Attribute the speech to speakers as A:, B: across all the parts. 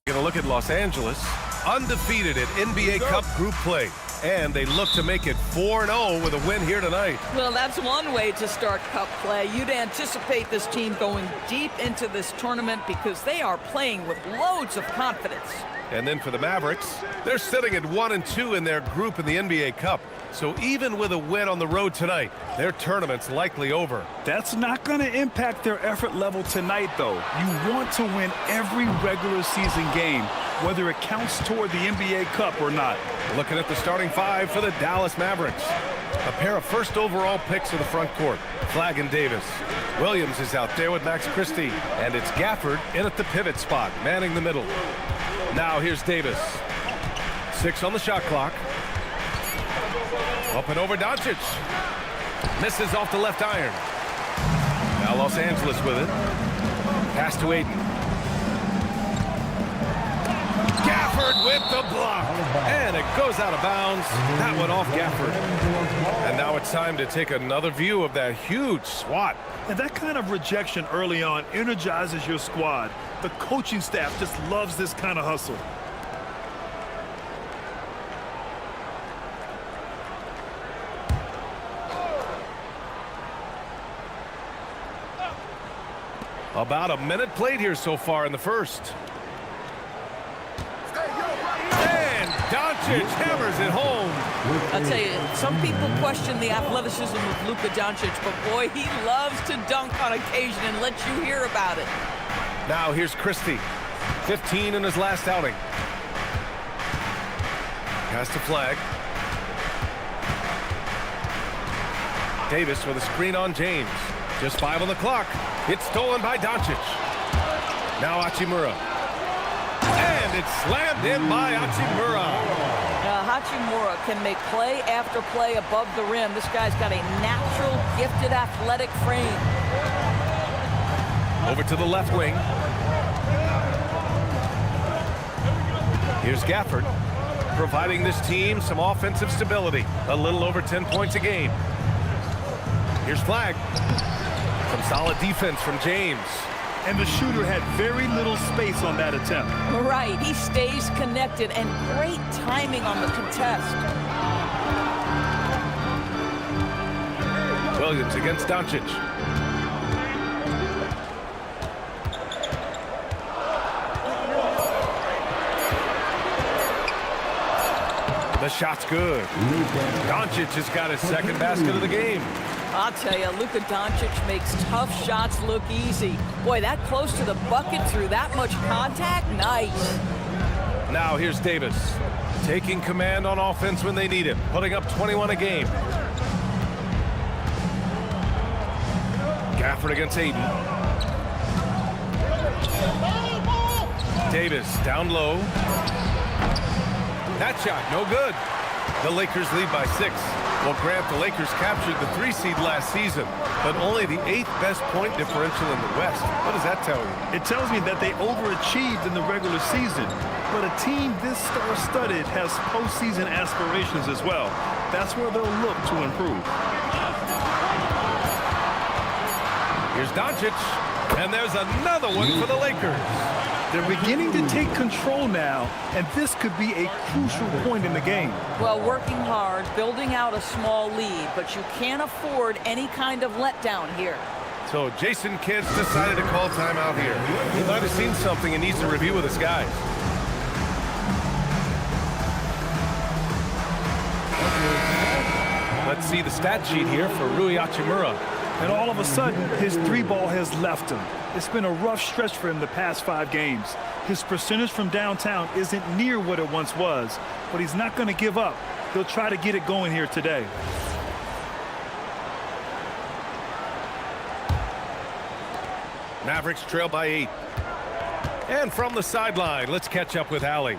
A: Going to look at Los Angeles, undefeated at NBA Cup group play. And they look to make it 4-0 with a win here tonight.
B: Well, that's one way to start Cup play. You'd anticipate this team going deep into this tournament because they are playing with loads of confidence.
A: And then for the Mavericks, they're sitting at 1-2 in their group in the NBA Cup. So even with a win on the road tonight, their tournament's likely over.
C: That's not going to impact their effort level tonight, though. You want to win every regular season game, whether it counts toward the NBA Cup or not.
A: Looking at the starting five for the Dallas Mavericks. A pair of first overall picks in the front court, Flagg and Davis. Williams is out there with Max Christie, and it's Gafford in at the pivot spot, manning the middle. Now here's Davis. 6 on the shot clock. Up and over Doncic. Misses off the left iron. Now Los Angeles with it. Pass to Ayton. Gafford with the block. And it goes out of bounds. That went off Gafford. And now it's time to take another view of that huge swat.
C: And that kind of rejection early on energizes your squad. The coaching staff just loves this kind of hustle.
A: About a minute played here so far in the first. And Doncic hammers it home.
B: I'll tell you, some people question the athleticism of Luka Doncic, but boy, he loves to dunk on occasion and let you hear about it.
A: Now here's Christie. 15 in his last outing. Pass to Flagg. Davis with a screen on James. Just 5 on the clock. It's stolen by Doncic. Now Hachimura. And it's slammed in by Hachimura.
B: Hachimura can make play after play above the rim. This guy's got a natural, gifted, athletic frame.
A: Over to the left wing. Here's Gafford, providing this team some offensive stability. A little over 10 points a game. Here's Flagg. Some solid defense from James.
C: And the shooter had very little space on that attempt.
B: Right, he stays connected and great timing on the contest.
A: Williams against Doncic. The shot's good. Doncic has got his second basket of the game.
B: I'll tell you, Luka Doncic makes tough shots look easy. Boy, that close to the bucket through that much contact, nice.
A: Now here's Davis, taking command on offense when they need him, putting up 21 a game. Gafford against Ayton. Davis down low. That shot, no good. The Lakers lead by 6. Well, Grant, the Lakers captured the 3 seed last season, but only the 8th best point differential in the West. What does that tell you?
C: It tells me that they overachieved in the regular season, but a team this star-studded has postseason aspirations as well. That's where they'll look to improve.
A: Here's Doncic, and there's another one for the Lakers.
C: They're beginning to take control now, and this could be a crucial point in the game.
B: Well, working hard, building out a small lead, but you can't afford any kind of letdown here.
A: So Jason Kidd's decided to call timeout here. He might have seen something and needs to review with his guys. Let's see the stat sheet here for Rui Hachimura.
C: And all of a sudden, his 3-ball has left him. It's been a rough stretch for him the past 5 games. His percentage from downtown isn't near what it once was, but he's not going to give up. He'll try to get it going here today.
A: Mavericks trail by 8. And from the sideline, let's catch up with Allie.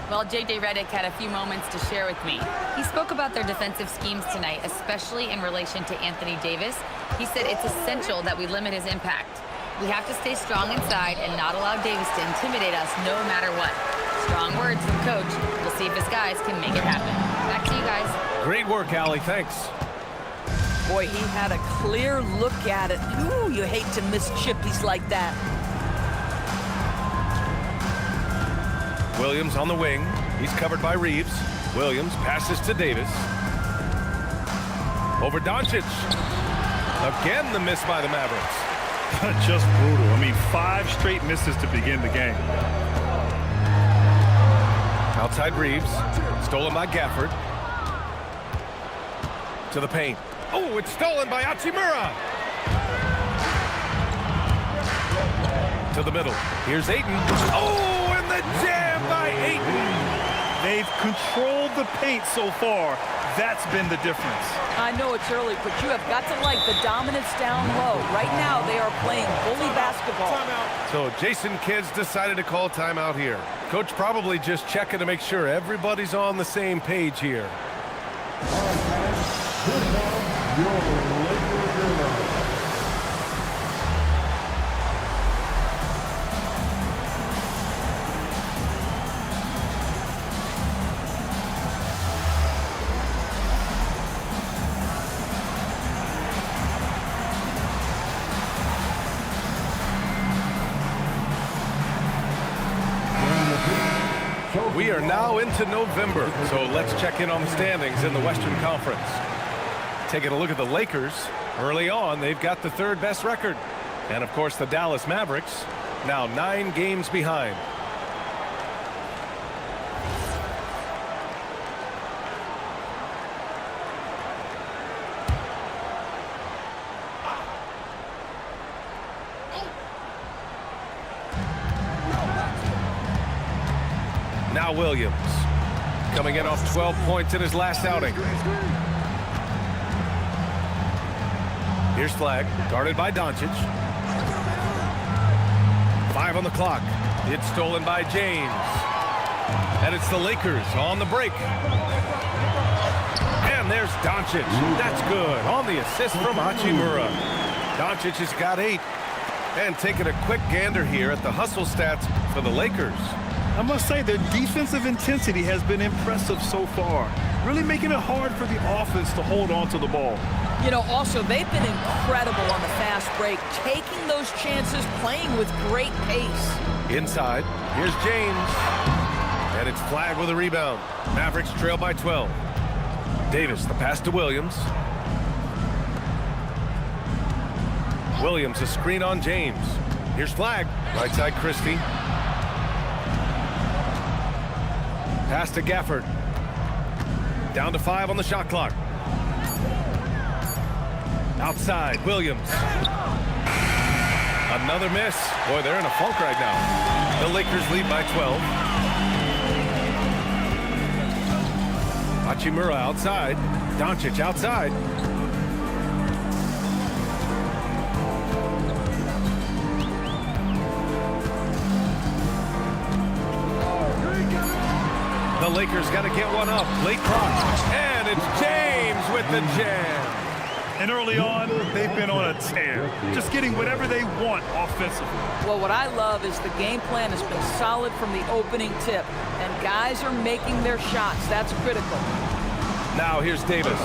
D: Well, J.J. Redick had a few moments to share with me. He spoke about their defensive schemes tonight, especially in relation to Anthony Davis. He said it's essential that we limit his impact. We have to stay strong inside and not allow Davis to intimidate us no matter what. Strong words from Coach. We'll see if his guys can make it happen. Back to you guys.
A: Great work, Allie. Thanks.
B: Boy, he had a clear look at it. Ooh, you hate to miss chippies like that.
A: Williams on the wing. He's covered by Reeves. Williams passes to Davis. Over Doncic. Again, the miss by the Mavericks.
C: Just brutal. I mean, 5 straight misses to begin the game.
A: Outside Reeves. Stolen by Gafford. To the paint. Oh, it's stolen by Hachimura. To the middle. Here's Ayton. Oh, and the jam by Ayton.
C: They've controlled the paint so far. That's been the difference.
B: I know it's early, but you have got to like the dominance down low. Right now, they are playing bully basketball.
A: So Jason Kidd's decided to call timeout here. Coach probably just checking to make sure everybody's on the same page here. We are now into November, so let's check in on the standings in the Western Conference. Taking a look at the Lakers, early on, they've got the 3rd best record. And, of course, the Dallas Mavericks, now 9 games behind. Now Williams, coming in off 12 points in his last outing. Here's Flag, guarded by Doncic. 5 on the clock. It's stolen by James. And it's the Lakers on the break. And there's Doncic. That's good. On the assist from Hachimura. Doncic has got 8. And taking a quick gander here at the hustle stats for the Lakers.
C: I must say their defensive intensity has been impressive so far, really making it hard for the offense to hold on to the ball.
B: You know, also, they've been incredible on the fast break, taking those chances, playing with great pace.
A: Inside, here's James. And it's Flag with a rebound. Mavericks trail by 12. Davis, the pass to Williams. Williams, a screen on James. Here's Flag, right side Christie. Pass to Gafford. Down to 5 on the shot clock. Outside, Williams. Another miss. Boy, they're in a funk right now. The Lakers lead by 12. Hachimura outside. Doncic outside. The Lakers got to get one up. Late clock. And it's James with the jam.
C: And early on, they've been on a tear, just getting whatever they want offensively.
B: Well, what I love is the game plan has been solid from the opening tip, and guys are making their shots. That's critical.
A: Now here's Davis.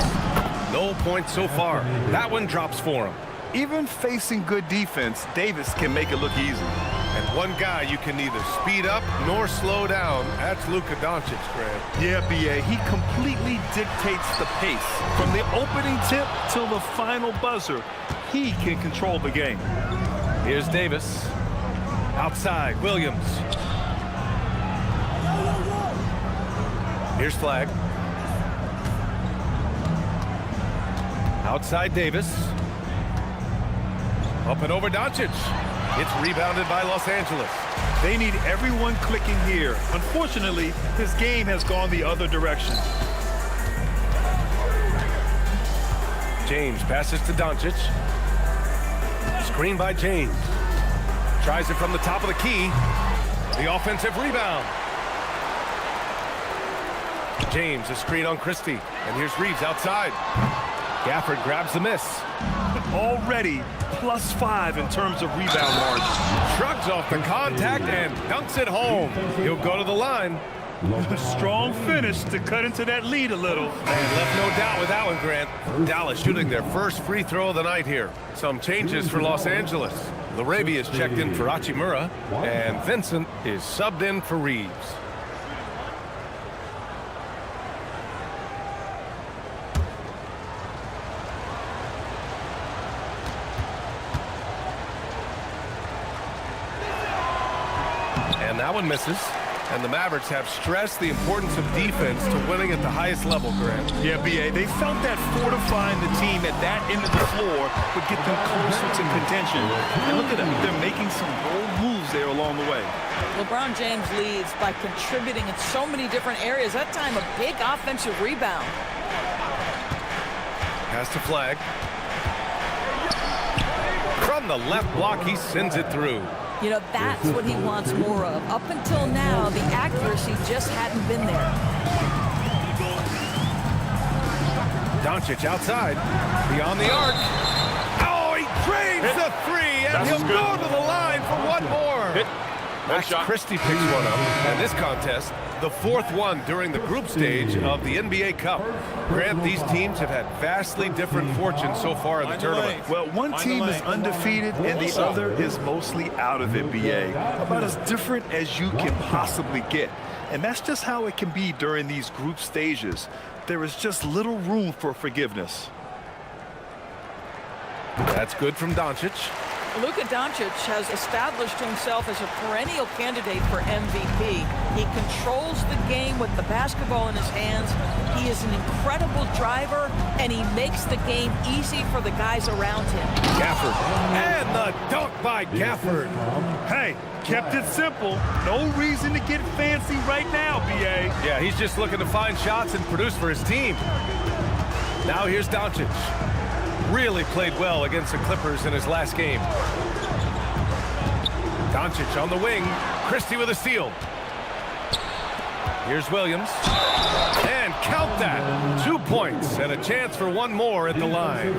A: No points so far. That one drops for him.
C: Even facing good defense, Davis can make it look easy.
A: And one guy you can neither speed up nor slow down. That's Luka Doncic, Grant.
C: Yeah, B.A., he completely dictates the pace. From the opening tip till the final buzzer, he can control the game.
A: Here's Davis. Outside, Williams. Here's Flag. Outside Davis. Up and over Doncic. It's rebounded by Los Angeles.
C: They need everyone clicking here. Unfortunately, his game has gone the other direction.
A: James passes to Doncic. Screen by James. Tries it from the top of the key. The offensive rebound. James, a screen on Christie. And here's Reeves outside. Gafford grabs the miss.
C: Already +5 in terms of rebound margin.
A: Shrugs off the contact and dunks it home. He'll go to the line.
C: A strong finish to cut into that lead a little.
A: And left no doubt with that one, Grant. Dallas shooting their first free throw of the night here. Some changes for Los Angeles. Larabi is checked in for Hachimura, and Vincent is subbed in for Reeves. that one misses. And the Mavericks have stressed the importance of defense to winning at the highest level, Grant.
C: Yeah, B.A., they felt that fortifying the team at that end of the floor would get them closer to contention. And look at them. They're making some bold moves there along the way.
B: LeBron James leads by contributing in so many different areas. That time, a big offensive rebound.
A: Pass to Flag. From the left block, he sends it through.
B: You know, that's what he wants more of. Up until now, the accuracy just hadn't been there.
A: Doncic outside, beyond the arc. Oh, he drains the three, and he'll go to the line for one more. Max Christie picks one up, and this contest, the fourth one during the group stage of the NBA Cup. Grant, these teams have had vastly different fortunes so far in the tournament.
C: Well, one team is undefeated and the other is mostly out of it, B.A. About as different as you can possibly get. And that's just how it can be during these group stages. There is just little room for forgiveness.
A: That's good from Doncic.
B: Luka Doncic has established himself as a perennial candidate for MVP. He controls the game with the basketball in his hands. He is an incredible driver, and he makes the game easy for the guys around him.
A: Gafford. And the dunk by Gafford.
C: Hey, kept it simple. No reason to get fancy right now, B.A.
A: Yeah, he's just looking to find shots and produce for his team. Now here's Doncic. Really played well against the Clippers in his last game. Doncic on the wing. Christie with a steal. Here's Williams. And count that. 2 points and a chance for one more at the line.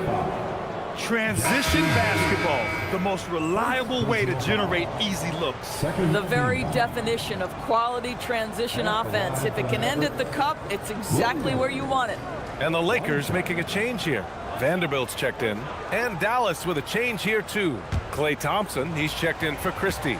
C: Transition basketball, the most reliable way to generate easy looks.
B: The very definition of quality transition offense. If it can end at the cup, it's exactly where you want it.
A: And the Lakers making a change here. Vanderbilt's checked in. And Dallas with a change here, too. Klay Thompson, he's checked in for Christie.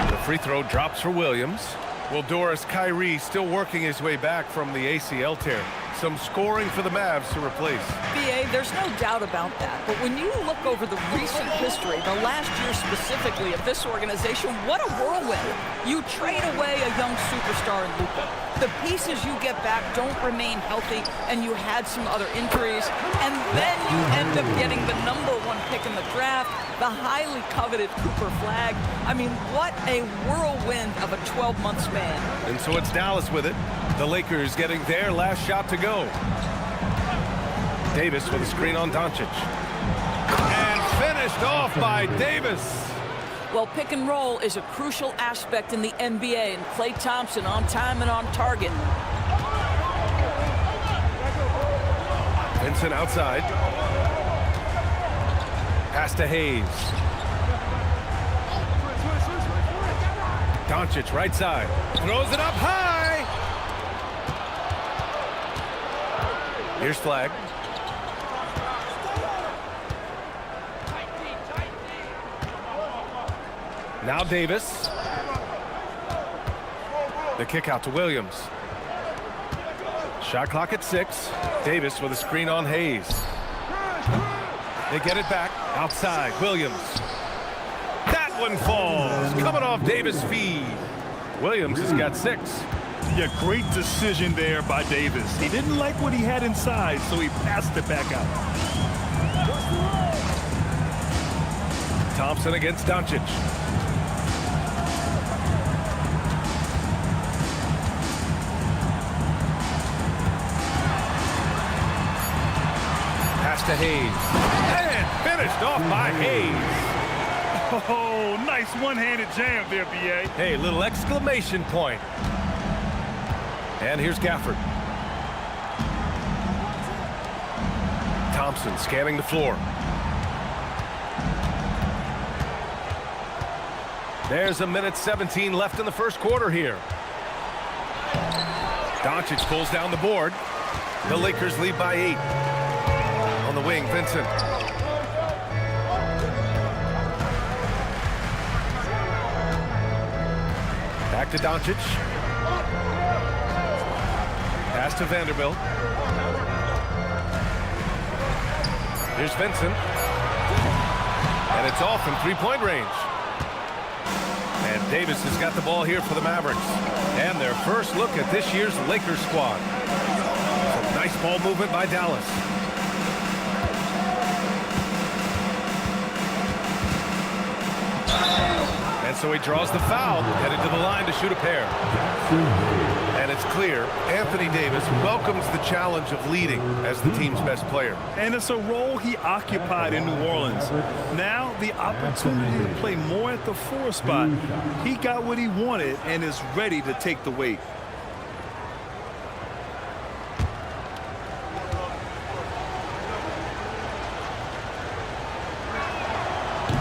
A: The free throw drops for Williams. Well, Doris, Kyrie still working his way back from the ACL tear. Some scoring for the Mavs to replace.
B: BA, there's no doubt about that. But when you look over the recent history, the last year specifically of this organization, what a whirlwind. You trade away a young superstar in Luka. The pieces you get back don't remain healthy, and you had some other injuries. And then you end up getting the #1 pick in the draft, the highly coveted Cooper Flag. I mean, what a whirlwind of a 12-month span.
A: And so it's Dallas with it. The Lakers getting their last shot to go. Davis with a screen on Doncic. And finished off by Davis.
B: Well, pick and roll is a crucial aspect in the NBA, and Klay Thompson on time and on target.
A: Vincent outside. Pass to Hayes. Doncic right side. Throws it up high. Here's Flag. Now Davis. The kick out to Williams. Shot clock at 6. Davis with a screen on Hayes. They get it back. Outside, Williams. That one falls. Coming off Davis' feed. Williams has got 6.
C: Yeah, great decision there by Davis. He didn't like what he had inside, so he passed it back out.
A: Thompson against Doncic. Pass to Hayes. And finished off by Hayes.
C: Oh, nice one-handed jam there, B.A.
A: Hey, little exclamation point. And here's Gafford. Thompson scanning the floor. There's a minute 17 left in the first quarter here. Doncic pulls down the board. The Lakers lead by 8. On the wing, Vincent. Back to Doncic. Pass to Vanderbilt. Here's Vincent. And it's off from three-point range. And Davis has got the ball here for the Mavericks. And their first look at this year's Lakers squad. Some nice ball movement by Dallas. And so he draws the foul, headed to the line to shoot a pair. And it's clear Anthony Davis welcomes the challenge of leading as the team's best player.
C: And it's a role he occupied in New Orleans. Now the opportunity to play more at the 4 spot. He got what he wanted and is ready to take the weight.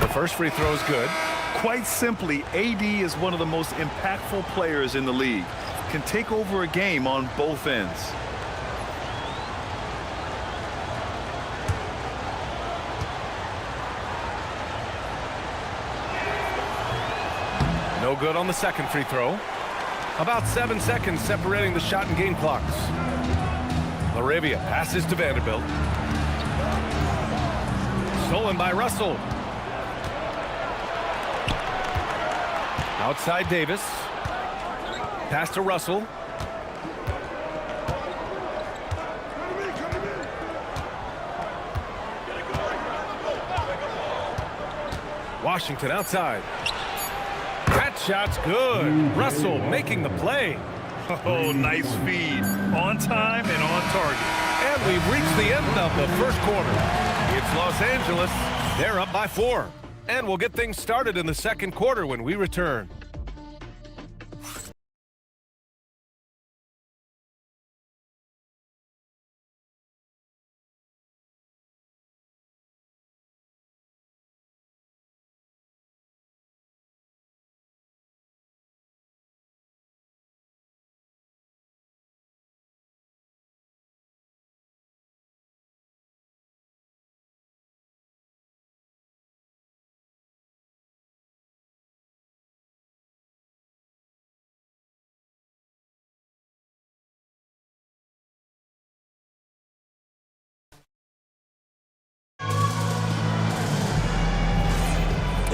A: The first free throw is good.
C: Quite simply, AD is one of the most impactful players in the league. Can take over a game on both ends.
A: No good on the second free throw. About 7 seconds separating the shot and game clocks. LaRavia passes to Vanderbilt. Stolen by Russell. Outside Davis. Pass to Russell. Washington outside. That shot's good. Russell making the play.
C: Oh, nice feed. On time and on target.
A: And we've reached the end of the first quarter. It's Los Angeles. They're up by 4. And we'll get things started in the second quarter when we return.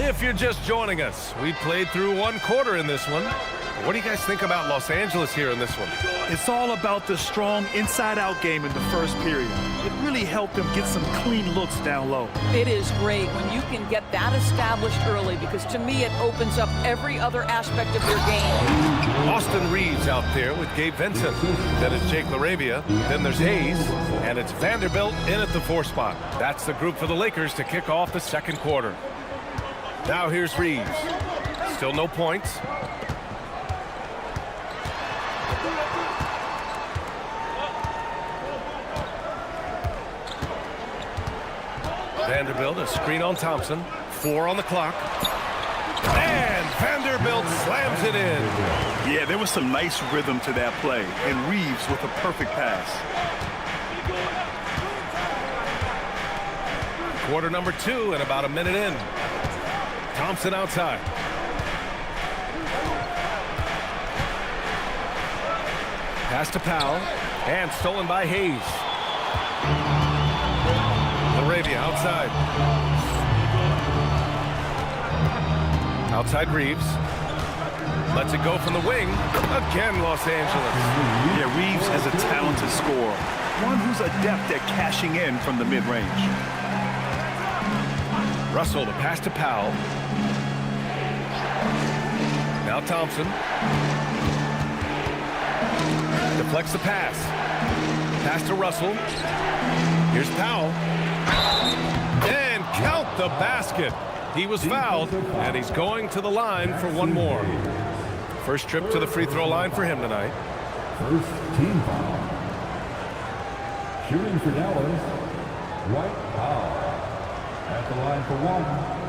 A: If you're just joining us, we played through 1 quarter in this one. What do you guys think about Los Angeles here in this one?
C: It's all about the strong inside-out game in the first period. It really helped them get some clean looks down low.
B: It is great when you can get that established early, because to me it opens up every other aspect of your game.
A: Austin Reeves out there with Gabe Vincent. Then it's Jake LaRavia. Then there's Hayes. And it's Vanderbilt in at the 4 spot. That's the group for the Lakers to kick off the second quarter. Now here's Reeves. Still no points. Vanderbilt, a screen on Thompson. 4 on the clock. And Vanderbilt slams it in.
C: Yeah, there was some nice rhythm to that play. And Reeves with a perfect pass.
A: Quarter number 2 and about a minute in. Thompson outside. Pass to Powell. And stolen by Hayes. LaRavia outside. Outside Reeves. Lets it go from the wing. Again, Los Angeles.
C: Yeah, Reeves has a talented scorer. One who's adept at cashing in from the mid-range.
A: Russell, the pass to Powell. Now Thompson. Deflects the pass. Pass to Russell. Here's Powell. And count the basket. He was fouled, and he's going to the line for 1 more. First trip to the free throw line for him tonight.
E: First team foul. Shooting for Dallas, Dwight Powell. At the line for 1.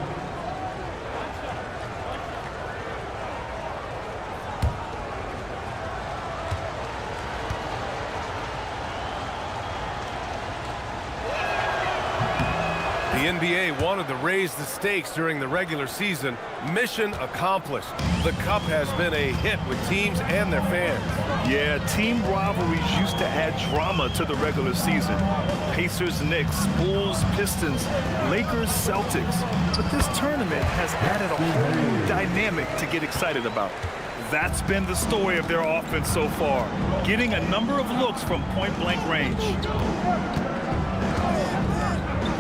A: The NBA wanted to raise the stakes during the regular season. Mission accomplished. The Cup has been a hit with teams and their fans.
C: Yeah, team rivalries used to add drama to the regular season. Pacers, Knicks, Bulls, Pistons, Lakers, Celtics. But this tournament has added a whole new dynamic to get excited about. That's been the story of their offense so far, getting a number of looks from point-blank range.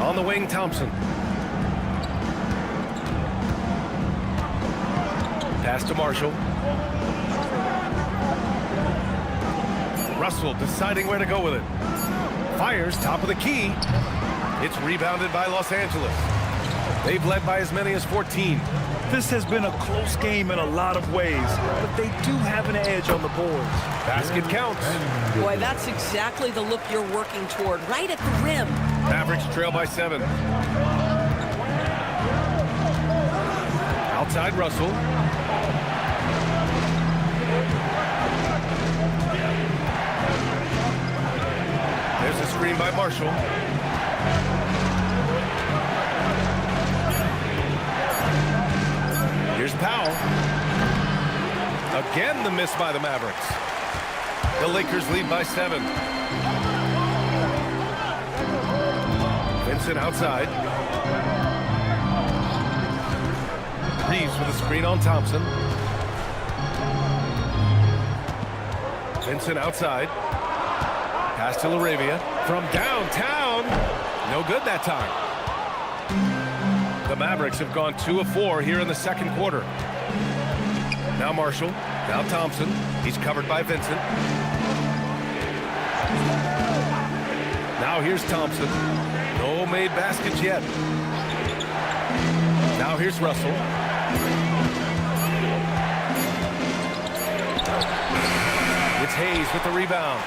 A: On the wing, Thompson. Pass to Marshall. Russell deciding where to go with it. Fires top of the key. It's rebounded by Los Angeles. They've led by as many as 14.
C: This has been a close game in a lot of ways, but they do have an edge on the boards.
A: Basket counts.
B: Boy, that's exactly the look you're working toward, right at the rim.
A: Mavericks trail by 7. Outside Russell. There's a screen by Marshall. Here's Powell. Again, the miss by the Mavericks. The Lakers lead by 7. Vincent outside. Reeves with a screen on Thompson. Vincent outside. Pass to LaRavia. From downtown. No good that time. The Mavericks have gone 2 of 4 here in the second quarter. Now Marshall. Now Thompson. He's covered by Vincent. Now here's Thompson. No made baskets yet. Now here's Russell. It's Hayes with the rebound.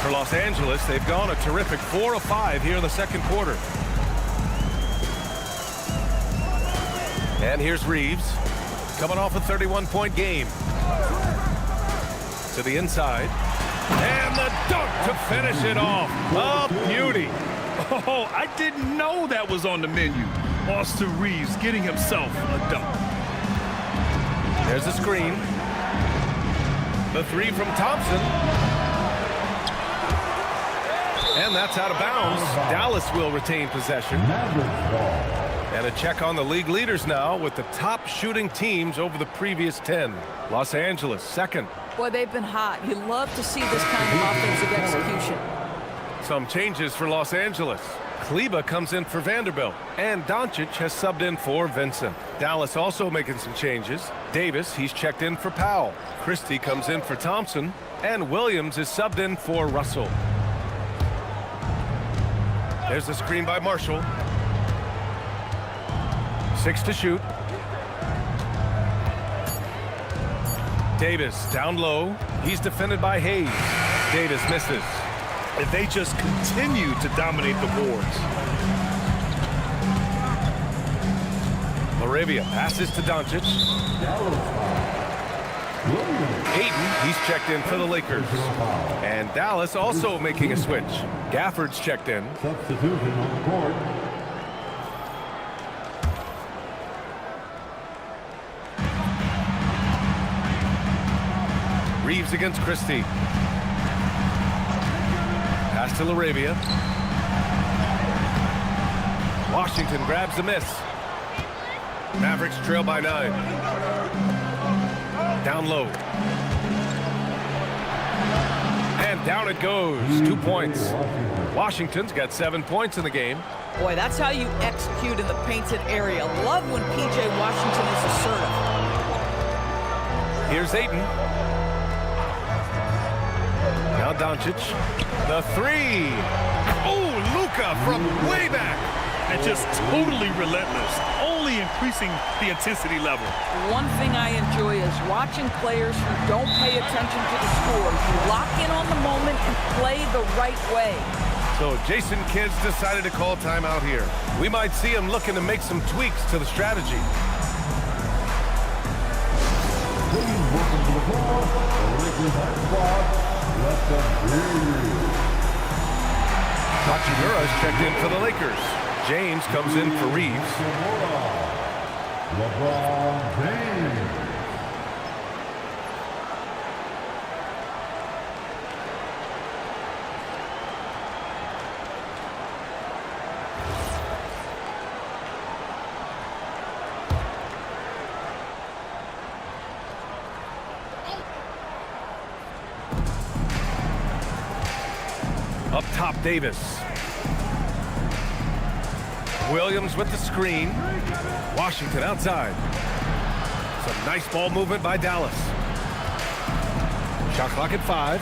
A: For Los Angeles, they've gone a terrific 4 of 5 here in the second quarter. And here's Reeves, coming off a 31-point game. To the inside. And the dunk to finish it off. A beauty.
C: Oh, I didn't know that was on the menu. Austin Reeves getting himself a dunk.
A: There's a screen. The 3 from Thompson. And that's out of bounds. Dallas will retain possession. And a check on the league leaders now with the top shooting teams over the previous 10. Los Angeles, second.
B: Boy, they've been hot. You love to see this kind of offensive execution.
A: Some changes for Los Angeles. Kleba comes in for Vanderbilt, and Doncic has subbed in for Vincent. Dallas also making some changes. Davis, he's checked in for Powell. Christie comes in for Thompson, and Williams is subbed in for Russell. There's a screen by Marshall. 6 to shoot. Davis down low. He's defended by Hayes. Davis misses.
C: And they just continue to dominate the boards.
A: LaRavia passes to Doncic. Ayton, he's checked in for the Lakers. And Dallas also making a switch. Gafford's checked in.
E: Substitution on the court.
A: Reeves against Christie. Pass to LaRavia. Washington grabs the miss. Mavericks trail by 9. Down low. And down it goes. 2 points. Washington's got 7 points in the game.
B: Boy, that's how you execute in the painted area. Love when P.J. Washington is assertive.
A: Here's Ayton. Now Doncic. The 3. Oh, Luka from way back.
C: And just totally relentless, only increasing the intensity level.
B: One thing I enjoy is watching players who don't pay attention to the score. You lock in on the moment and play the right way.
A: So Jason Kidd's decided to call timeout here. We might see him looking to make some tweaks to the strategy.
E: Please welcome to the floor, the Lakers high squad, let them hear you.
A: Hachimura's checked in for the Lakers. James comes in for Reeves.
E: LeBron James.
A: Up top, Davis. Williams with the screen. Washington outside. Some nice ball movement by Dallas. Shot clock at 5.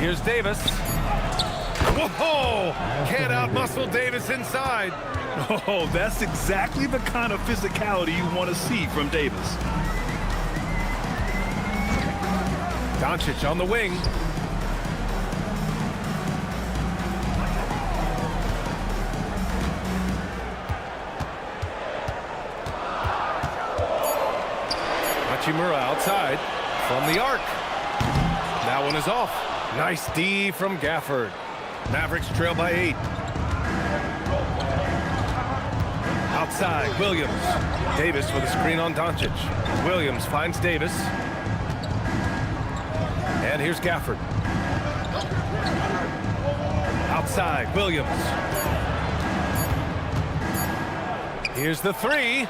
A: Here's Davis. Whoa! Can't outmuscle Davis inside.
C: Oh, that's exactly the kind of physicality you want to see from Davis.
A: Doncic on the wing. Hachimura outside from the arc. That one is off. Nice D from Gafford. Mavericks trail by 8. Outside, Williams. Davis with a screen on Doncic. Williams finds Davis. And here's Gafford. Outside, Williams. Here's the 3.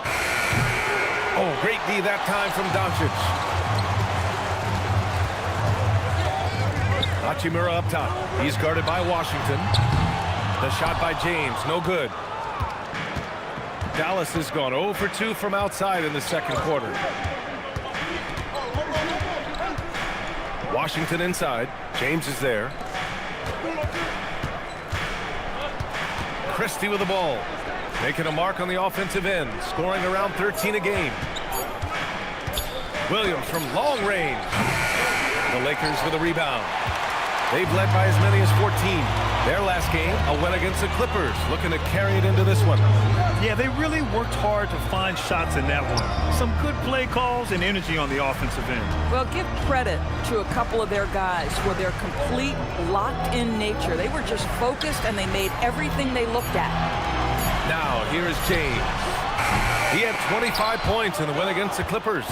A: Oh, great D that time from Doncic. Hachimura up top. He's guarded by Washington. The shot by James, no good. Dallas has gone 0 for 2 from outside in the second quarter. Washington inside. James is there. Christie with the ball. Making a mark on the offensive end. Scoring around 13 a game. Williams from long range. The Lakers with a rebound. They've led by as many as 14. Their last game, a win against the Clippers. Looking to carry it into this one.
C: Yeah, they really worked hard to find shots in that one. Some good play calls and energy on the offensive end.
B: Well, give credit to a couple of their guys for their complete locked-in nature. They were just focused, and they made everything they looked at.
A: Now, here is James. He had 25 points in the win against the Clippers.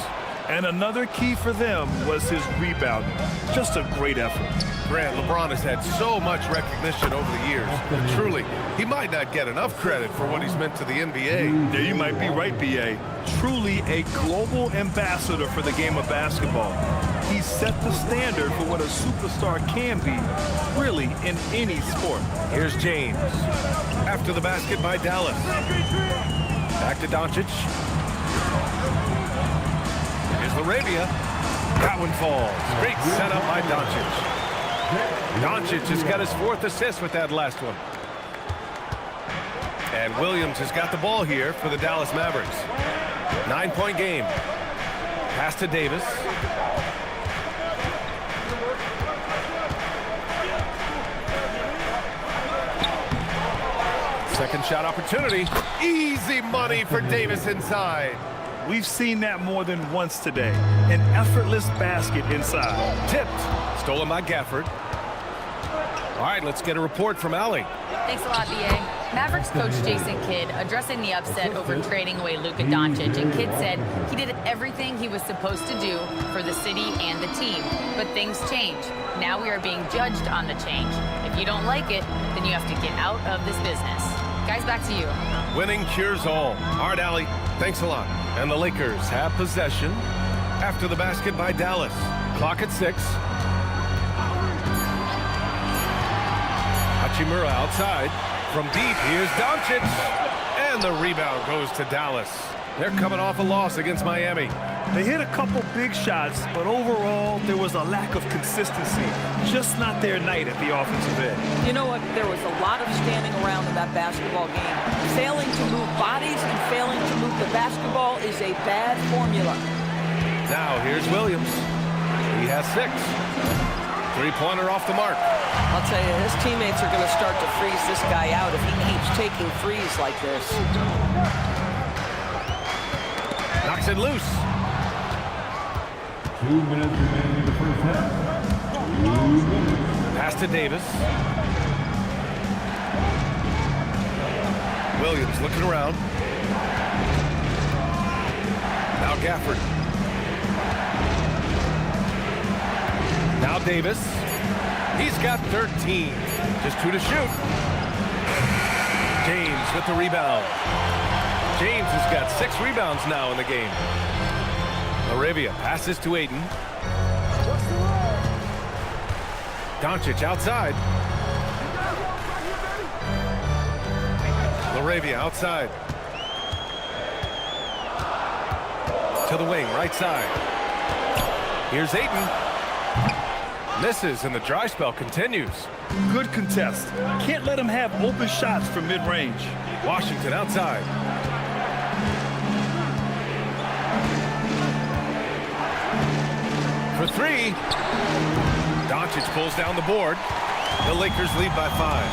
C: And another key for them was his rebounding. Just a great effort.
A: Grant, LeBron has had so much recognition over the years. But truly, he might not get enough credit for what he's meant to the NBA.
C: Yeah, you might be right, B.A. Truly a global ambassador for the game of basketball. He set the standard for what a superstar can be, really, in any sport.
A: Here's James. After the basket by Dallas. Back to Doncic. Here's Laravia. That one falls. Great setup by Doncic. Doncic has got his 4th assist with that last one. And Williams has got the ball here for the Dallas Mavericks. 9-point game. Pass to Davis. Second shot opportunity. Easy money for Davis inside.
C: We've seen that more than once today. An effortless basket inside.
A: Tipped. Stolen by Gafford. All right, let's get a report from Allie.
D: Thanks a lot, B.A. Mavericks coach Jason Kidd addressing the upset over trading away Luka Doncic, and Kidd said he did everything he was supposed to do for the city and the team. But things change. Now we are being judged on the change. If you don't like it, then you have to get out of this business. Guys, back to you.
A: Winning cures all. All right, Allie, thanks a lot. And the Lakers have possession after the basket by Dallas. Clock at 6. Hachimura outside. From deep, here's Doncic. And the rebound goes to Dallas. They're coming off a loss against Miami.
C: They hit a couple big shots, but overall, there was a lack of consistency. Just not their night at the offensive end.
B: You know what? There was a lot of standing around in that basketball game. Failing to move bodies and failing to move the basketball is a bad formula.
A: Now, here's Williams. He has 6. Three-pointer off the mark.
B: I'll tell you, his teammates are going to start to freeze this guy out if he keeps taking threes like this.
A: Knocks it loose.
E: 2 minutes remaining in the first half. 2 minutes.
A: Pass to Davis. Williams looking around. Now Gafford. Now Davis. He's got 13. Just 2 to shoot. James with the rebound. James has got 6 rebounds now in the game. Laravia passes to Aiden. Doncic outside. Laravia outside. To the wing, right side. Here's Aiden. Misses, and the dry spell continues.
C: Good contest. Can't let him have open shots from mid-range.
A: Washington outside. For 3. Doncic pulls down the board. The Lakers lead by 5.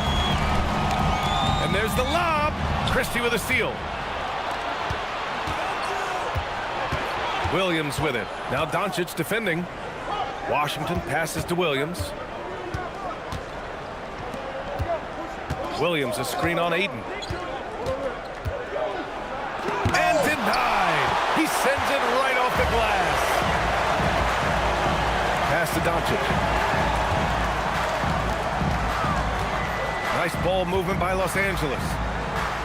A: And there's the lob. Christie with a steal. Williams with it. Now Doncic defending. Washington passes to Williams. Williams a screen on Aiden. And denied. He sends it right off the glass. Pass to Doncic. Nice ball movement by Los Angeles.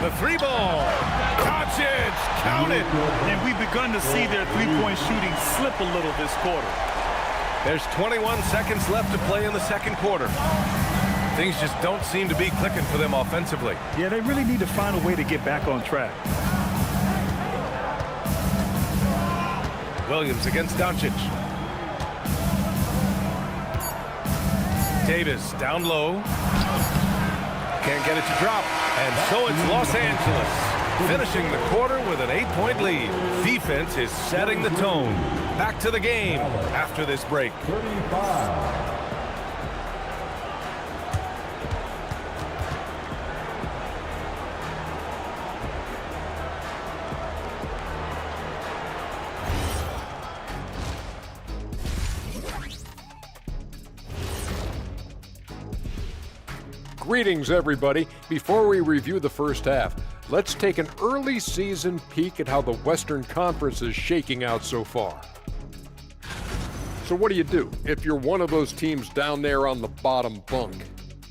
A: The 3 ball. Doncic counted.
C: And we've begun to see their three-point shooting slip a little this quarter.
A: There's 21 seconds left to play in the second quarter. Things just don't seem to be clicking for them offensively.
C: Yeah, they really need to find a way to get back on track.
A: Williams against Doncic. Davis down low. Can't get it to drop. And so it's Los Angeles finishing the quarter with an 8-point lead. Defense is setting the tone. Back to the game after this break.
E: 35.
F: Greetings, everybody. Before we review the first half, let's take an early season peek at how the Western Conference is shaking out so far. So what do you do if you're one of those teams down there on the bottom bunk?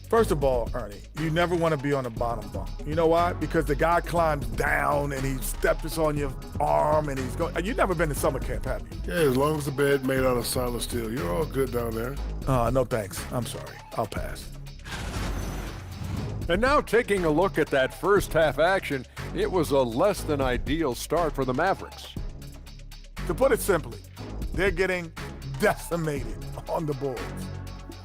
G: First of all, Ernie, you never want to be on the bottom bunk. You know why? Because the guy climbs down and he steps on your arm and he's going. You've never been to summer camp, have you?
H: Yeah, as long as the bed made out of solid steel, you're all good down there.
G: No thanks. I'm sorry. I'll pass.
F: And now taking a look at that first half action, it was a less than ideal start for the Mavericks.
G: To put it simply, they're getting decimated on the boards.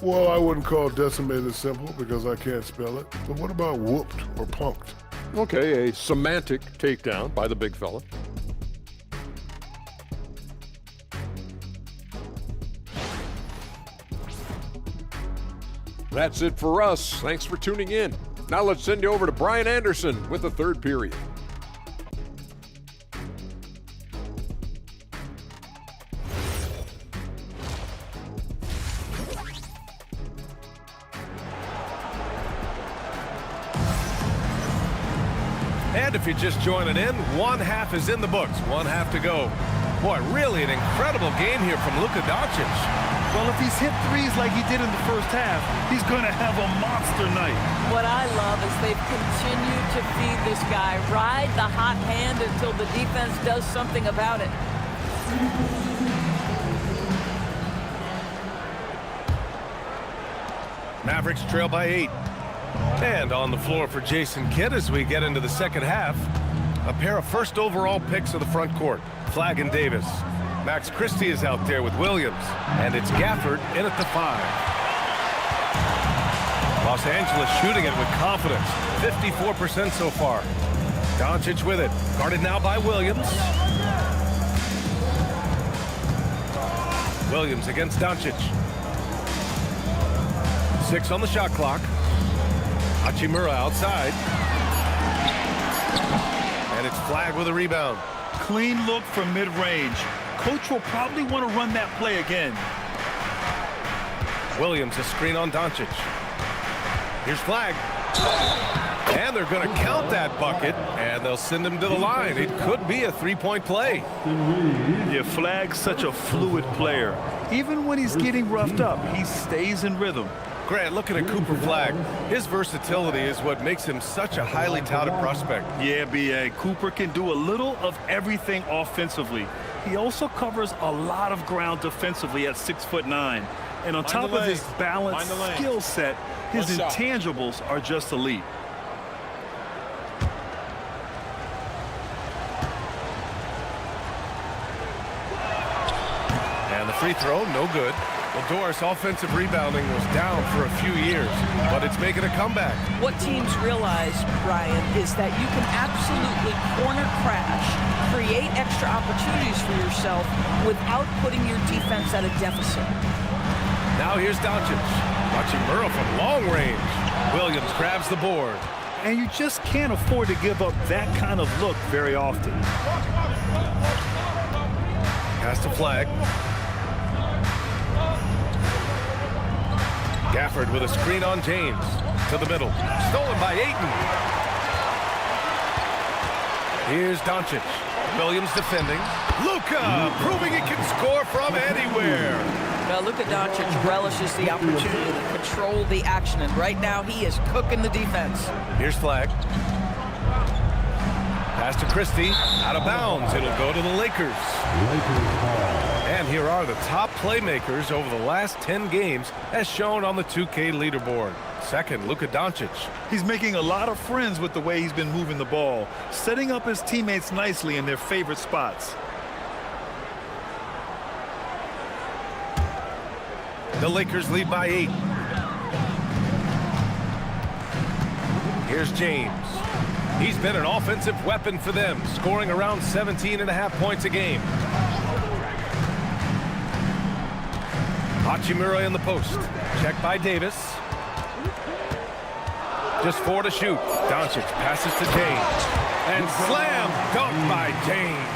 H: Well, I wouldn't call decimated simple because I can't spell it. But what about whooped or punked?
F: Okay, a semantic takedown by the big fella. That's it for us. Thanks for tuning in. Now let's send you over to Brian Anderson with the third period.
A: And if you're just joining in, one half is in the books. One half to go. Boy, really an incredible game here from Luka Doncic.
C: Well, if he's hit threes like he did in the first half, he's going to have a monster night.
B: What I love is they've continued to feed this guy. Ride the hot hand until the defense does something about it.
A: Mavericks trail by 8. And on the floor for Jason Kidd as we get into the second half. A pair of first overall picks of the front court. Flagg and Davis. Max Christie is out there with Williams. And it's Gafford in at the 5. Los Angeles shooting it with confidence. 54% so far. Doncic with it. Guarded now by Williams. Williams against Doncic. 6 on the shot clock. Hachimura outside. And it's Flagg with a rebound.
C: Clean look from mid-range. Coach will probably want to run that play again.
A: Williams a screen on Doncic. Here's Flagg. And they're going to count that bucket, and they'll send him to the line. It could be a three-point play.
C: Yeah, Flag's such a fluid player. Even when he's getting roughed up, he stays in rhythm.
A: Grant, looking at Cooper Flagg, his versatility is what makes him such a highly touted prospect.
C: Yeah, B.A. Cooper can do a little of everything offensively. He also covers a lot of ground defensively at 6'9". And on top of his balanced skill set, his intangibles are just elite.
A: And the free throw, no good. Well, Doris, offensive rebounding was down for a few years, but it's making a comeback.
B: What teams realize, Brian, is that you can absolutely corner crash, create extra opportunities for yourself without putting your defense at a deficit.
A: Now here's Doncic. Watching Murrow from long range. Williams grabs the board.
C: And you just can't afford to give up that kind of look very often.
A: Pass to Flagg. Gafford with a screen on James. To the middle. Stolen by Ayton. Here's Doncic. Williams defending. Luka proving he can score from anywhere.
B: Now Luka Doncic relishes the opportunity to control the action, and right now he is cooking the defense.
A: Here's Flagg. Pass to Christie. Out of bounds. It'll go to the Lakers. And here are the top playmakers over the last 10 games as shown on the 2K leaderboard. Second, Luka Doncic.
C: He's making a lot of friends with the way he's been moving the ball, setting up his teammates nicely in their favorite spots.
A: The Lakers lead by 8. Here's James. He's been an offensive weapon for them, scoring around 17.5 points a game. Hachimura in the post. Check by Davis. Just 4 to shoot. Doncic passes to James. And slam dunk by James.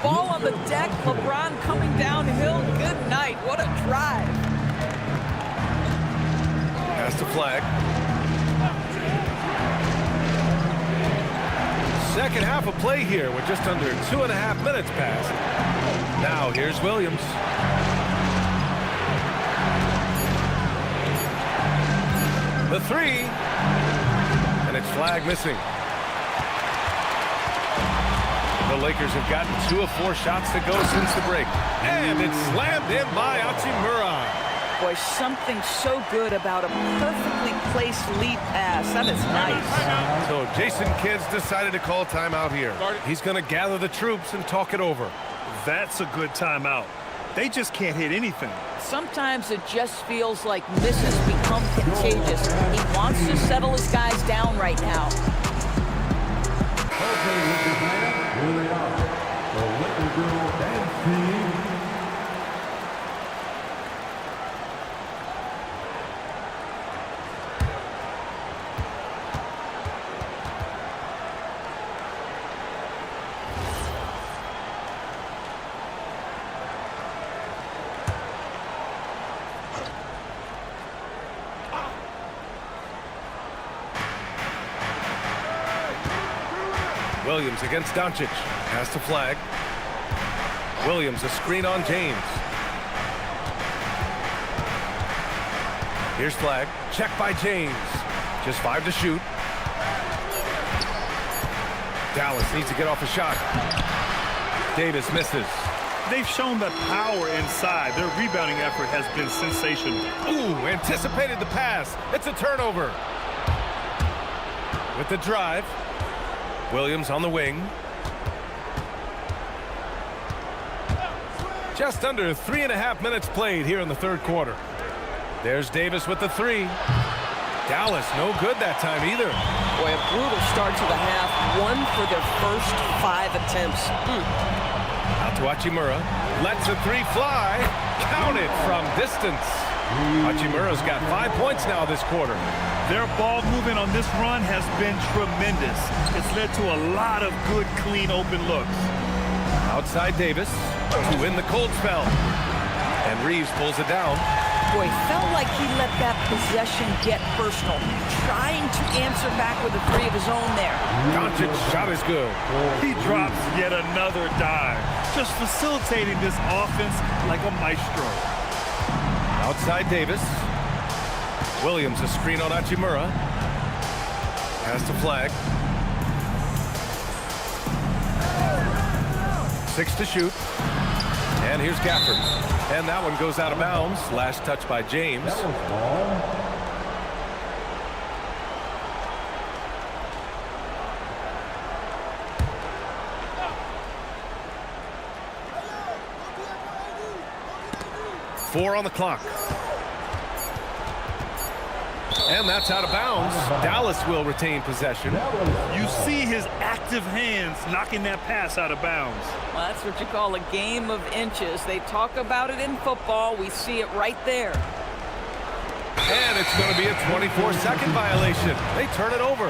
B: Ball on the deck. LeBron coming downhill. Good night. What a drive.
A: Pass to Flagg. Second half of play here with just under 2.5 minutes passed. Now here's Williams. The three. And it's Flagg missing. The Lakers have gotten 2 of 4 shots to go since the break. And it's slammed in by Hachimura.
B: Boy, something so good about a perfectly placed lead pass. That is nice.
A: So Jason Kidd's decided to call timeout here. He's going to gather the troops and talk it over.
C: That's a good timeout. They just can't hit anything.
B: Sometimes it just feels like misses become contagious. He wants to settle his guys down right now.
E: Okay, Lakers fans, here they are. The Lakers girl dance team.
A: Williams against Doncic. Pass to Flagg. Williams, a screen on James. Here's Flagg. Check by James. Just 5 to shoot. Dallas needs to get off a shot. Davis misses.
C: They've shown that power inside. Their rebounding effort has been sensational.
A: Ooh, anticipated the pass. It's a turnover. With the drive. Williams on the wing. Just under 3.5 minutes played here in the third quarter. There's Davis with the three. Dallas no good that time either.
B: Boy, a brutal start to the half. 1 for their first 5 attempts.
A: Out to Hachimura. Lets the three fly. Count it from distance. Hachimura's got 5 points now this quarter.
C: Their ball movement on this run has been tremendous. It's led to a lot of good, clean, open looks.
A: Outside Davis to win the cold spell. And Reeves pulls it down.
B: Boy, felt like he let that possession get personal. Trying to answer back with a three of his own there.
A: Doncic shot is good.
C: He drops yet another dime, just facilitating this offense like a maestro.
A: Outside Davis. Williams a screen on Hachimura. Has to flag. 6 to shoot. And here's Gafford. And that one goes out of bounds. Last touch by James.
E: That was ball.
A: Four on the clock. And that's out of bounds. Dallas will retain possession.
C: You see his active hands knocking that pass out of bounds.
B: Well, that's what you call a game of inches. They talk about it in football. We see it right there.
A: And it's going to be a 24-second violation. They turn it over.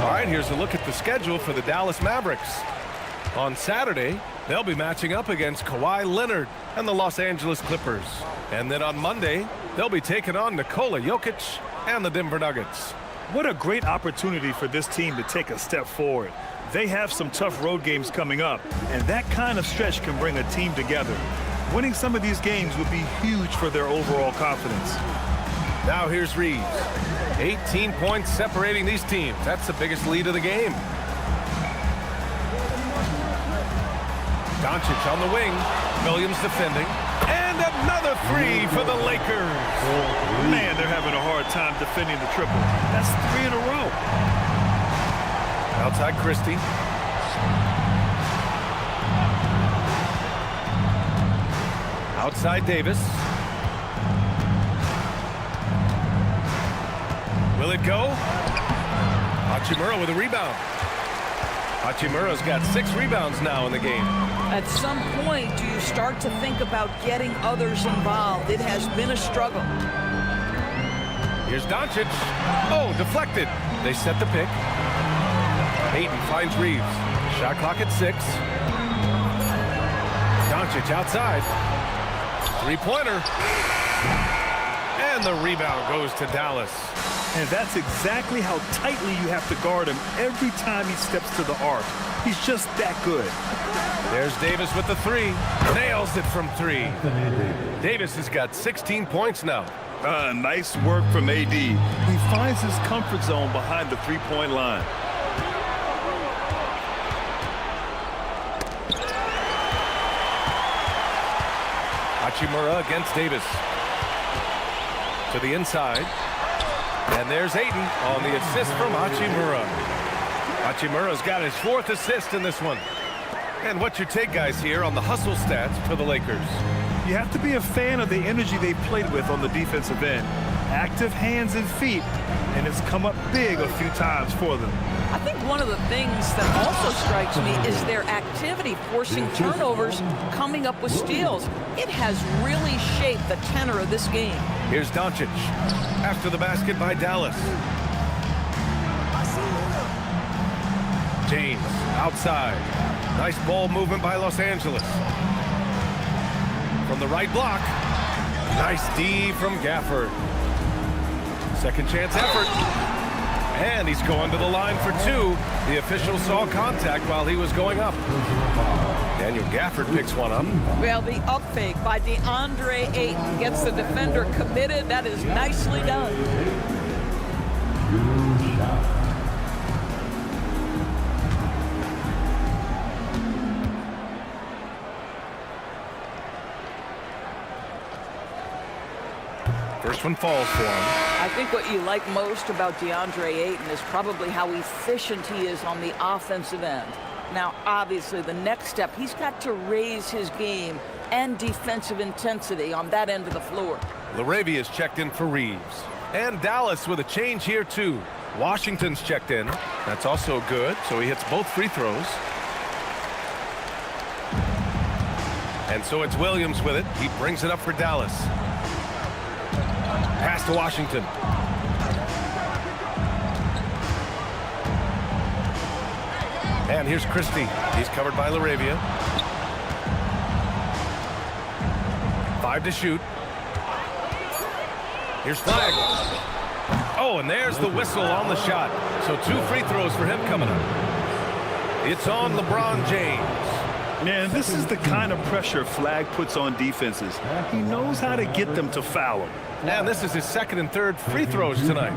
A: All right, here's a look at the schedule for the Dallas Mavericks. On Saturday, they'll be matching up against Kawhi Leonard and the Los Angeles Clippers. And then on Monday, they'll be taking on Nikola Jokic and the Denver Nuggets.
C: What a great opportunity for this team to take a step forward. They have some tough road games coming up, and that kind of stretch can bring a team together. Winning some of these games would be huge for their overall confidence.
A: Now here's Reeves. 18 points separating these teams. That's the biggest lead of the game. Doncic on the wing. Williams defending. And another three for the Lakers.
C: Man, they're having a hard time defending the triple. That's 3 in a row.
A: Outside Christie. Outside Davis. Will it go? Hachimura with a rebound. Hachimura's got 6 rebounds now in the game.
B: At some point, do you start to think about getting others involved? It has been a struggle.
A: Here's Doncic. Oh, deflected. They set the pick. Ayton finds Reeves. Shot clock at 6. Doncic outside. Three-pointer. And the rebound goes to Dallas.
C: And that's exactly how tightly you have to guard him every time he steps to the arc. He's just that good.
A: There's Davis with the 3. Nails it from 3. Davis has got 16 points now.
C: Nice work from AD. He finds his comfort zone behind the three-point line.
A: Hachimura against Davis. To the inside. And there's Ayton on the assist from Hachimura. Hachimura's got his 4th assist in this one. And what's your take, guys, here on the hustle stats for the Lakers?
C: You have to be a fan of the energy they've played with on the defensive end. Active hands and feet, and it's come up big a few times for them.
B: I think one of the things that also strikes me is their activity forcing turnovers, coming up with steals. It has really shaped the tenor of this game.
A: Here's Doncic after the basket by Dallas. James outside. Nice ball movement by Los Angeles. From the right block. Nice D from Gafford. Second chance effort. And he's going to the line for 2. The official saw contact while he was going up. Daniel Gafford picks one up.
B: Well, the up fake by DeAndre Ayton gets the defender committed. That is nicely done.
A: First one falls for him.
B: I think what you like most about DeAndre Ayton is probably how efficient he is on the offensive end. Now, obviously, the next step, he's got to raise his game and defensive intensity on that end of the floor.
A: LaRavia's checked in for Reeves. And Dallas with a change here, too. Washington's checked in. That's also good, so he hits both free throws. And so it's Williams with it. He brings it up for Dallas. Pass to Washington. And here's Christie. He's covered by LaRavia. 5 to shoot. Here's Flag. Oh, and there's the whistle on the shot. So 2 free throws for him coming up. It's on LeBron James.
C: Man, this is the kind of pressure Flag puts on defenses. He knows how to get them to foul him.
A: And this is his 2nd and 3rd free throws tonight.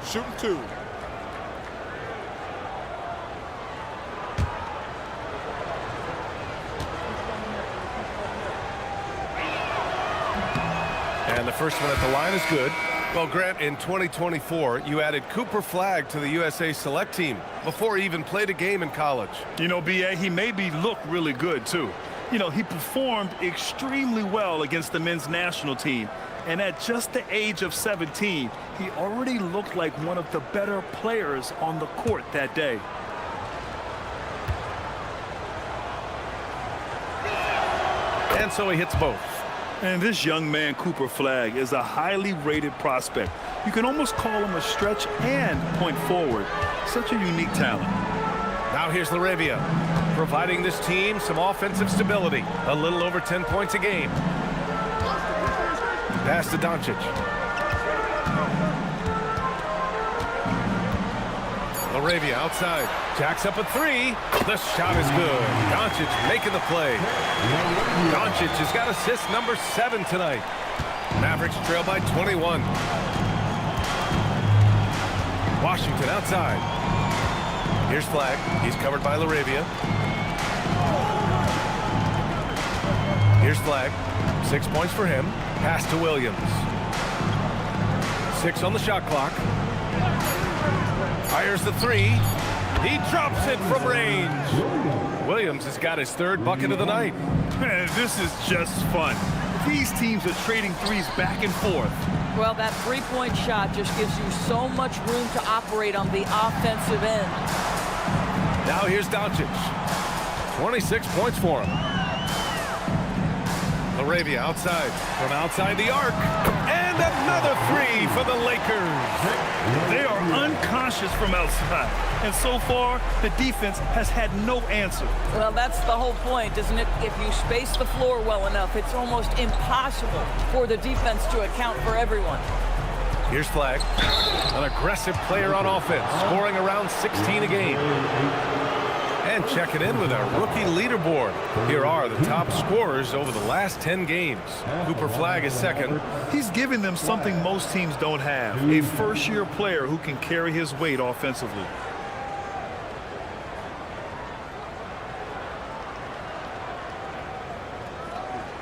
G: Shooting 2.
A: And the first one at the line is good. Well, Grant, in 2024, you added Cooper Flag to the USA Select team before he even played a game in college.
C: You know, B.A., he made me look really good, too. You know, he performed extremely well against the men's national team. And at just the age of 17, he already looked like one of the better players on the court that day.
A: And so he hits both.
C: And this young man, Cooper Flag, is a highly rated prospect. You can almost call him a stretch and point forward. Such a unique talent.
A: Now here's Laravia, providing this team some offensive stability. A little over 10 points a game. Pass to Doncic. Laravia outside. Jacks up a 3. The shot is good. Doncic making the play. Doncic has got assist number 7 tonight. Mavericks trail by 21. Washington outside. Here's Flag. He's covered by Laravia. Here's Flag. 6 points for him. Pass to Williams. 6 on the shot clock. Fires the 3. He drops it from range. Williams has got his 3rd bucket of the night.
C: Man, this is just fun. These teams are trading threes back and forth.
B: Well, that three-point shot just gives you so much room to operate on the offensive end.
A: Now here's Doncic. 26 points for him. Laravia outside. From outside the arc. And another 3 for the Lakers.
C: They are unconscious from outside. And so far, the defense has had no answer.
B: Well, that's the whole point, isn't it? If you space the floor well enough, it's almost impossible for the defense to account for everyone.
A: Here's Flag. An aggressive player on offense, scoring around 16 a game. And checking in with our rookie leaderboard. Here are the top scorers over the last 10 games. Cooper Flag is 2nd.
C: He's giving them something most teams don't have. A first-year player who can carry his weight offensively.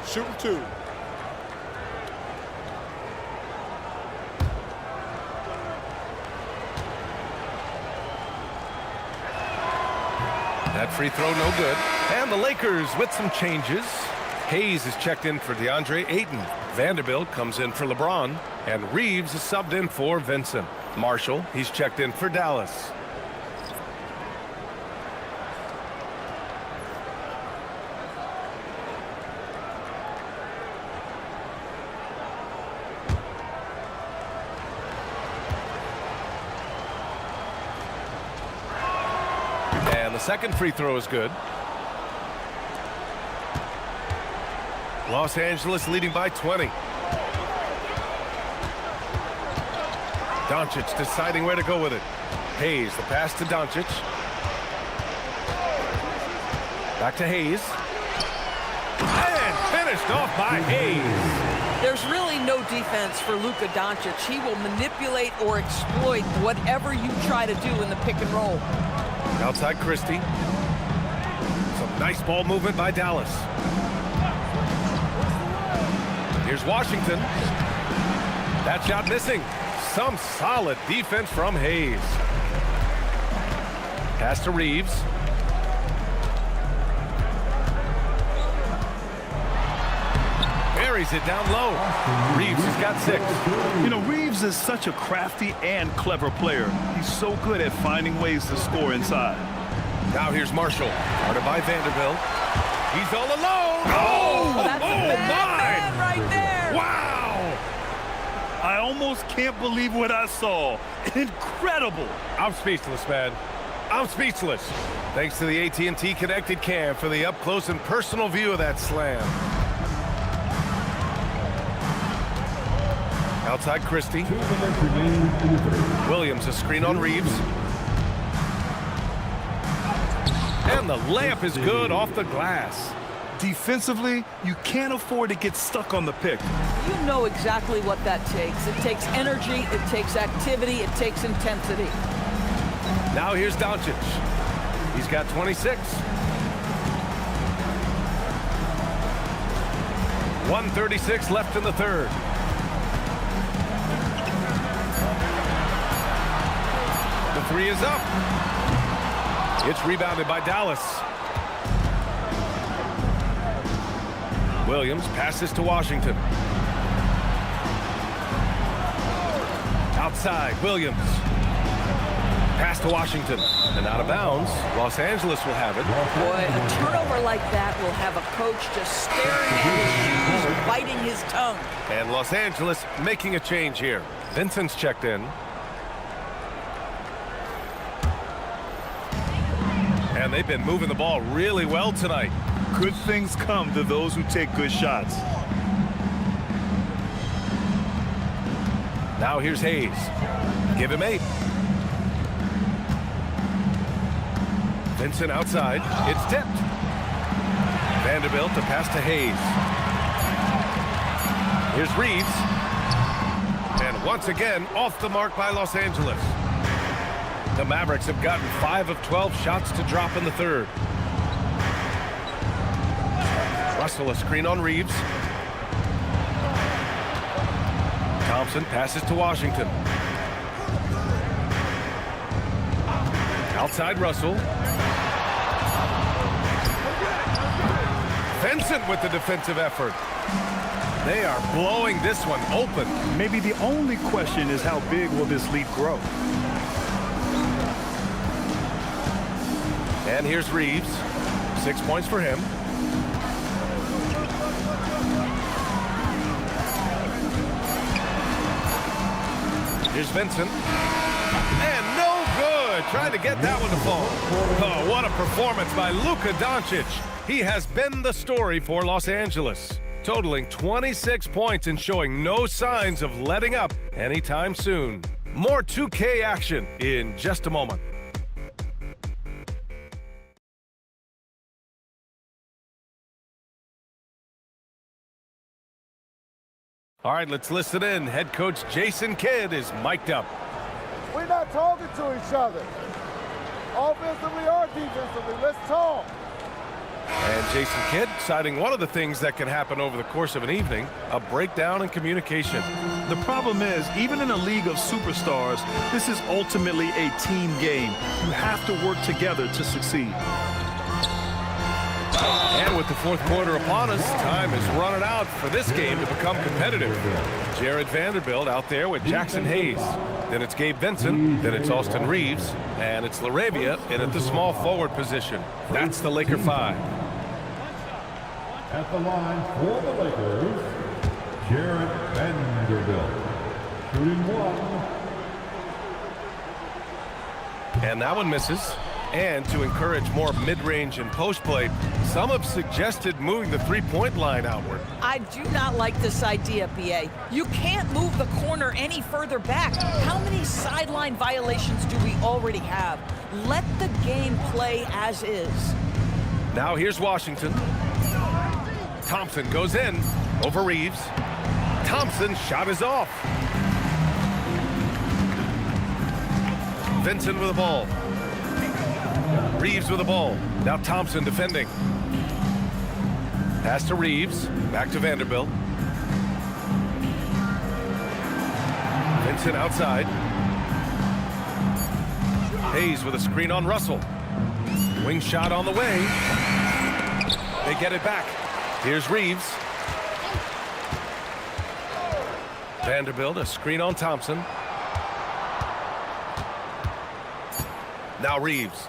G: Shooting 2.
A: That free throw no good. And the Lakers with some changes. Hayes is checked in for DeAndre Ayton. Vanderbilt comes in for LeBron. And Reeves is subbed in for Vincent. Marshall, he's checked in for Dallas. And the 2nd free throw is good. Los Angeles leading by 20. Doncic deciding where to go with it. Hayes, the pass to Doncic. Back to Hayes. And finished off by Hayes.
B: There's really no defense for Luka Doncic. He will manipulate or exploit whatever you try to do in the pick and roll.
A: Outside Christie. Some nice ball movement by Dallas. Here's Washington. That shot missing. Some solid defense from Hayes. Pass to Reeves. Buries it down low. Reeves has got 6.
C: You know, Reeves is such a crafty and clever player. He's so good at finding ways to score inside.
A: Now here's Marshall. Guarded by Vanderbilt. He's all alone. Oh,
B: That's a bad man right there.
A: Wow.
C: I almost can't believe what I saw. Incredible.
A: I'm speechless, man. I'm speechless. Thanks to the AT&T Connected Cam for the up-close and personal view of that slam. Outside Christie. Williams, a screen on Reeves. And the layup is good off the glass.
C: Defensively, you can't afford to get stuck on the pick.
B: You know exactly what that takes. It takes energy, it takes activity, it takes intensity.
A: Now here's Doncic. He's got 26. 1:36 left in the third. The three is up. It's rebounded by Dallas. Williams passes to Washington. Outside, Williams. Pass to Washington. And out of bounds, Los Angeles will have it.
B: Boy, a turnover like that will have a coach just staring at his shoes, biting his tongue.
A: And Los Angeles making a change here. Vincent's checked in. And they've been moving the ball really well tonight.
C: Good things come to those who take good shots.
A: Now here's Hayes. Give him 8. Vincent outside. It's tipped. Vanderbilt to pass to Hayes. Here's Reeves. And once again, off the mark by Los Angeles. The Mavericks have gotten 5 of 12 shots to drop in the third. Russell, a screen on Reeves. Thompson passes to Washington. Outside Russell. Vincent with the defensive effort. They are blowing this one open.
C: Maybe the only question is how big will this lead grow?
A: And here's Reeves. 6 points for him. Here's Vincent. And no good. Trying to get that one to fall. Oh, what a performance by Luka Doncic. He has been the story for Los Angeles, totaling 26 points and showing no signs of letting up anytime soon. More 2K action in just a moment. All right, let's listen in. Head coach Jason Kidd is mic'd up.
I: We're not talking to each other. Offensively or defensively, let's talk.
A: And Jason Kidd citing one of the things that can happen over the course of an evening, a breakdown in communication.
C: The problem is, even in a league of superstars, this is ultimately a team game. You have to work together to succeed.
A: And with the fourth quarter upon us, time is running out for this game to become competitive. Jared Vanderbilt out there with Jackson Hayes. Then it's Gabe Vincent, then it's Austin Reeves, and it's LaRavia in at the small forward position. That's the Laker 5.
E: At the line for the Lakers, Jared Vanderbilt, shooting 1.
A: And that one misses. And to encourage more mid-range and post play, some have suggested moving the three-point line outward.
B: I do not like this idea, BA. You can't move the corner any further back. How many sideline violations do we already have? Let the game play as is.
A: Now here's Washington. Thompson goes in over Reeves. Thompson's shot is off. Vincent with the ball. Reeves with the ball. Now Thompson defending. Pass to Reeves. Back to Vanderbilt. Vincent outside. Hayes with a screen on Russell. Wing shot on the way. They get it back. Here's Reeves. Vanderbilt, a screen on Thompson. Now Reeves.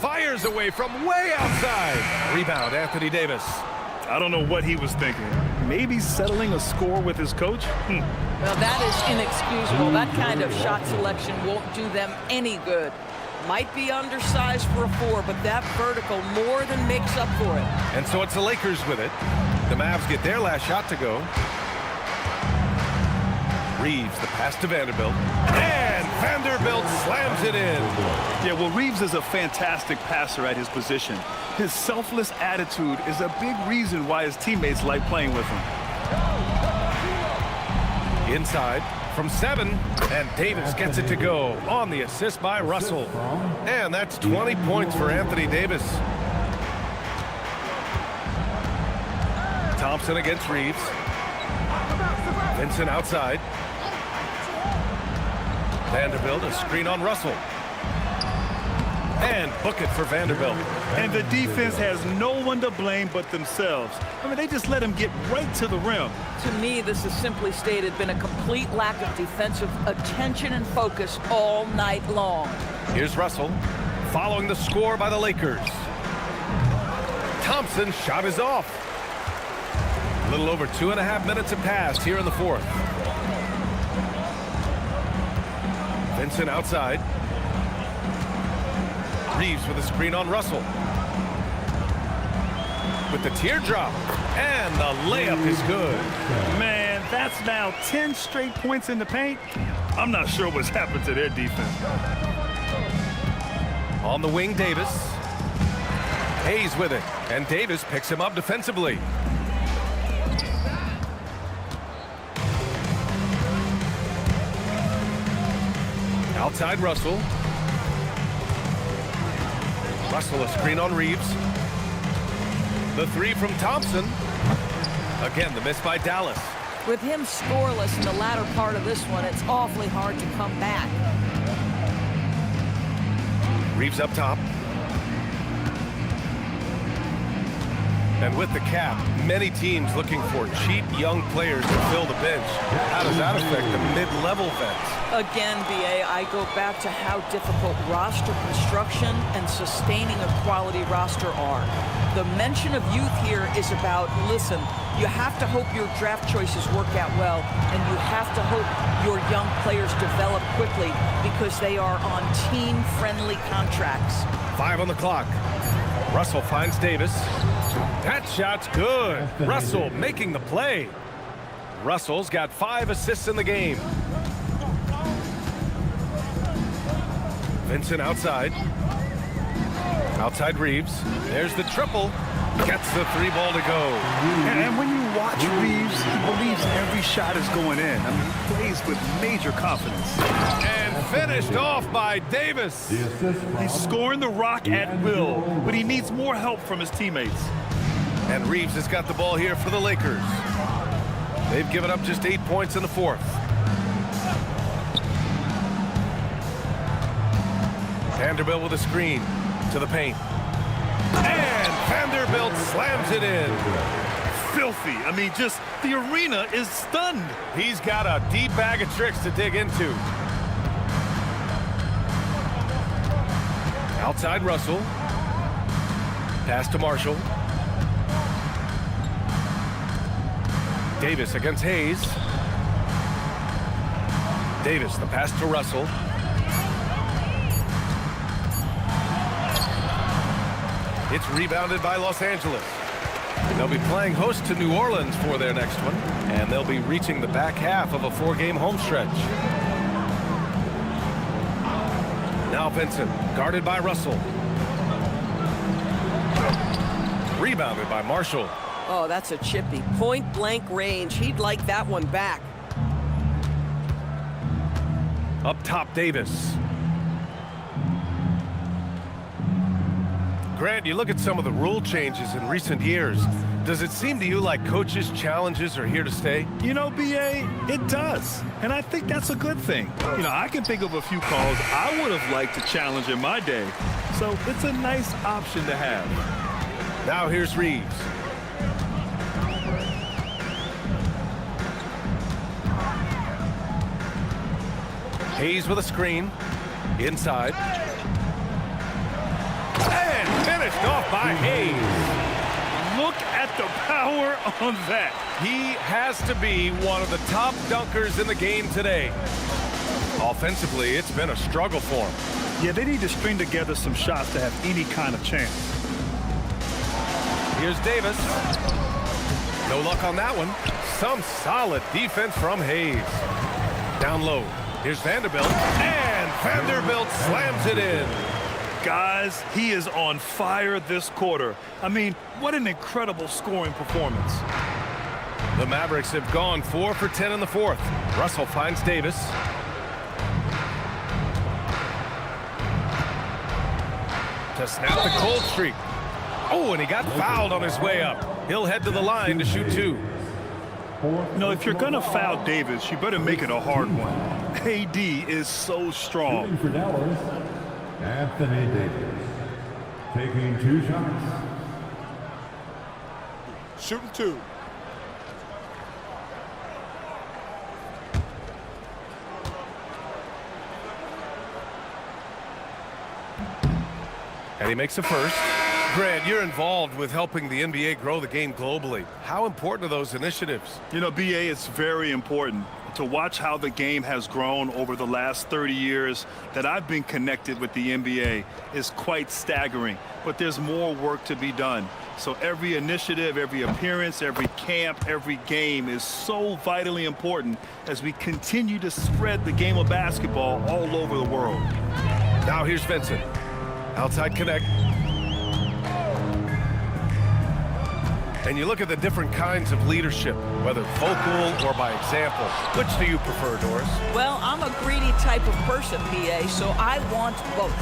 A: Fires away from way outside. Rebound, Anthony Davis.
C: I don't know what he was thinking. Maybe settling a score with his coach?
B: Well, that is inexcusable. That kind of shot selection won't do them any good. Might be undersized for a 4, but that vertical more than makes up for it.
A: And so it's the Lakers with it. The Mavs get their last shot to go. Reeves, the pass to Vanderbilt. And Vanderbilt slams it in.
C: Yeah, well, Reeves is a fantastic passer at his position. His selfless attitude is a big reason why his teammates like playing with him.
A: Inside from 7, and Davis gets it to go on the assist by Russell. And that's 20 points for Anthony Davis. Thompson against Reeves. Vincent outside. Vanderbilt, a screen on Russell. And book it for Vanderbilt.
C: And the defense has no one to blame but themselves. I mean, they just let him get right to the rim.
B: To me, this has simply stated been a complete lack of defensive attention and focus all night long.
A: Here's Russell, following the score by the Lakers. Thompson's shot is off. A little over 2.5 minutes have passed here in the 4th. Vincent outside. Reeves with a screen on Russell. With the teardrop. And the layup is good.
C: Man, that's now 10 straight points in the paint. I'm not sure what's happened to their defense.
A: On the wing, Davis. Hayes with it. And Davis picks him up defensively. Outside Russell. Russell, a screen on Reeves. The 3 from Thompson. Again, the miss by Dallas.
B: With him scoreless in the latter part of this one, it's awfully hard to come back.
A: Reeves up top. And with the cap, many teams looking for cheap young players to fill the bench. How does that affect the mid-level vets?
B: Again, BA, I go back to how difficult roster construction and sustaining a quality roster are. The mention of youth here is about, listen, you have to hope your draft choices work out well, and you have to hope your young players develop quickly because they are on team-friendly contracts.
A: 5 on the clock. Russell finds Davis. That shot's good. Russell making the play. Russell's got 5 assists in the game. Vincent outside. Outside Reeves. There's the triple. Gets the 3 ball to go.
C: And when you watch Reeves, he believes every shot is going in. I mean, he plays with major confidence.
A: And finished off by Davis.
C: He's scoring the rock at will, but he needs more help from his teammates.
A: And Reeves has got the ball here for the Lakers. They've given up just 8 points in the 4th. Vanderbilt with a screen to the paint. And Vanderbilt slams it in.
C: Filthy. I mean, just the arena is stunned.
A: He's got a deep bag of tricks to dig into. Outside Russell. Pass to Marshall. Davis against Hayes. Davis, the pass to Russell. It's rebounded by Los Angeles. They'll be playing host to New Orleans for their next one, and they'll be reaching the back half of a 4-game home stretch. Now Vincent, guarded by Russell. Rebounded by Marshall.
J: Oh, that's a chippy. Point blank range. He'd like that one back.
A: Up top, Davis. Grant, you look at some of the rule changes in recent years. Does it seem to you like coaches' challenges are here to stay?
C: You know, BA, it does. And I think that's a good thing. You know, I can think of a few calls I would have liked to challenge in my day. So it's a nice option to have.
A: Now here's Reeves. Hayes with a screen. Inside. And finished off by Hayes.
C: Look at the power on that.
A: He has to be one of the top dunkers in the game today. Offensively, it's been a struggle for him.
C: Yeah, they need to string together some shots to have any kind of chance.
A: Here's Davis. No luck on that one. Some solid defense from Hayes. Down low. Here's Vanderbilt. And Vanderbilt slams it in.
C: Guys, he is on fire this quarter. I mean, what an incredible scoring performance.
A: The Mavericks have gone 4 for 10 in the fourth. Russell finds Davis. To snap the cold streak. Oh, and he got fouled on his way up. He'll head to the line to shoot 2.
C: You know, if you're going to foul Davis, you better make it a hard one. AD is so strong.
E: For Dallas, Anthony Davis. Taking 2 shots.
G: Shooting 2.
A: And he makes the first. Grant, you're involved with helping the NBA grow the game globally. How important are those initiatives?
C: You know, BA, it's very important to watch how the game has grown over the last 30 years that I've been connected with the NBA is quite staggering. But there's more work to be done. So every initiative, every appearance, every camp, every game is so vitally important as we continue to spread the game of basketball all over the world.
A: Now here's Vincent. Outside connect. And you look at the different kinds of leadership, whether vocal or by example. Which do you prefer, Doris?
B: Well, I'm a greedy type of person, BA, so I want both.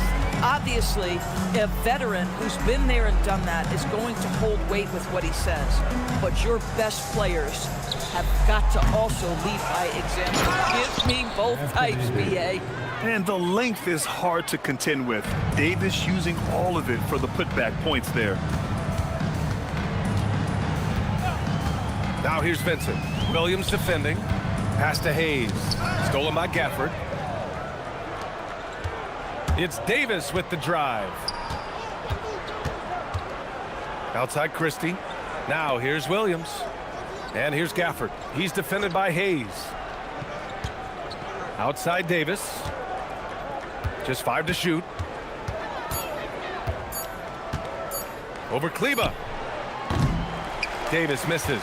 B: Obviously, a veteran who's been there and done that is going to hold weight with what he says. But your best players have got to also lead by example. Give me both types, BA.
C: And the length is hard to contend with. Davis using all of it for the putback points there.
A: Now here's Vincent. Williams defending. Pass to Hayes. Stolen by Gafford. It's Davis with the drive. Outside Christie. Now here's Williams. And here's Gafford. He's defended by Hayes. Outside Davis. Just 5 to shoot. Over Kleba. Davis misses.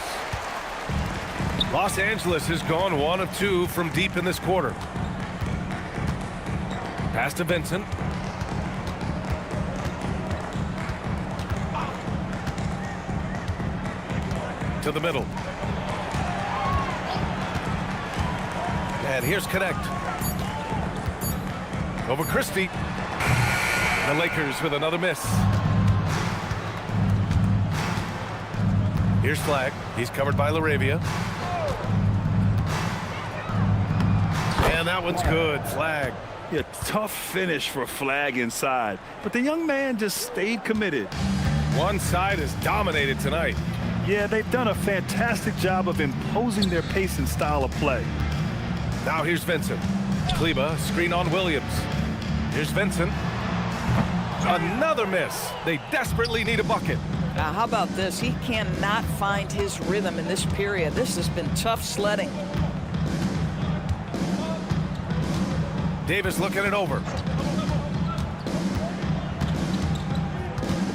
A: Los Angeles has gone 1 of 2 from deep in this quarter. Pass to Vincent. To the middle. And here's Connect. Over Christie. The Lakers with another miss. Here's Flag. He's covered by LaRavia. And that one's good. Flag.
C: Yeah, tough finish for Flag inside. But the young man just stayed committed.
A: One side is dominated tonight.
C: Yeah, they've done a fantastic job of imposing their pace and style of play.
A: Now here's Vincent. Kleba, screen on Williams. Here's Vincent. Another miss. They desperately need a bucket.
B: Now, how about this? He cannot find his rhythm in this period. This has been tough sledding.
A: Davis looking it over.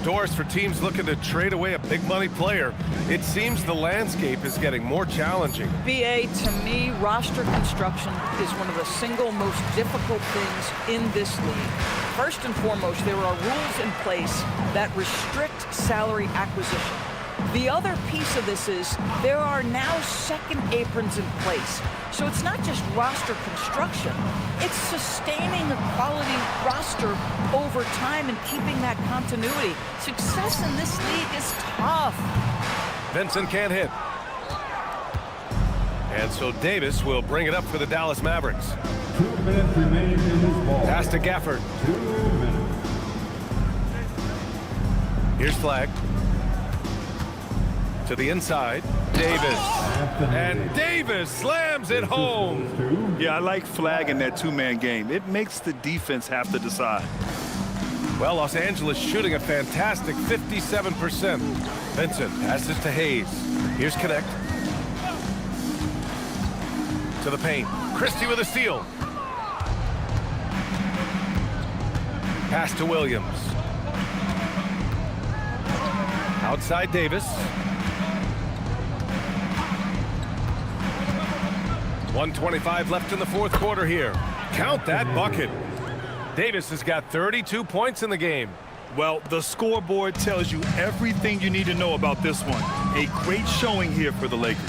A: Doors for teams looking to trade away a big money player. It seems the landscape is getting more challenging.
B: BA, to me, roster construction is one of the single most difficult things in this league. First and foremost, there are rules in place that restrict salary acquisition. The other piece of this is there are now second aprons in place. So it's not just roster construction, it's sustaining a quality roster over time and keeping that continuity. Success in this league is tough.
A: Vincent can't hit. And so Davis will bring it up for the Dallas Mavericks.
E: 2 minutes remaining in this ball.
A: Pass to Gafford.
E: 2 minutes.
A: Here's Flag. To the inside. Davis. And Davis slams it home.
C: Yeah, I like Flag in that two-man game. It makes the defense have to decide.
A: Well, Los Angeles shooting a fantastic 57%. Vincent passes to Hayes. Here's Connect. To the paint. Christie with a steal. Pass to Williams. Outside Davis. 1:25 left in the fourth quarter here. Count that bucket. Davis has got 32 points in the game.
C: Well, the scoreboard tells you everything you need to know about this one. A great showing here for the Lakers.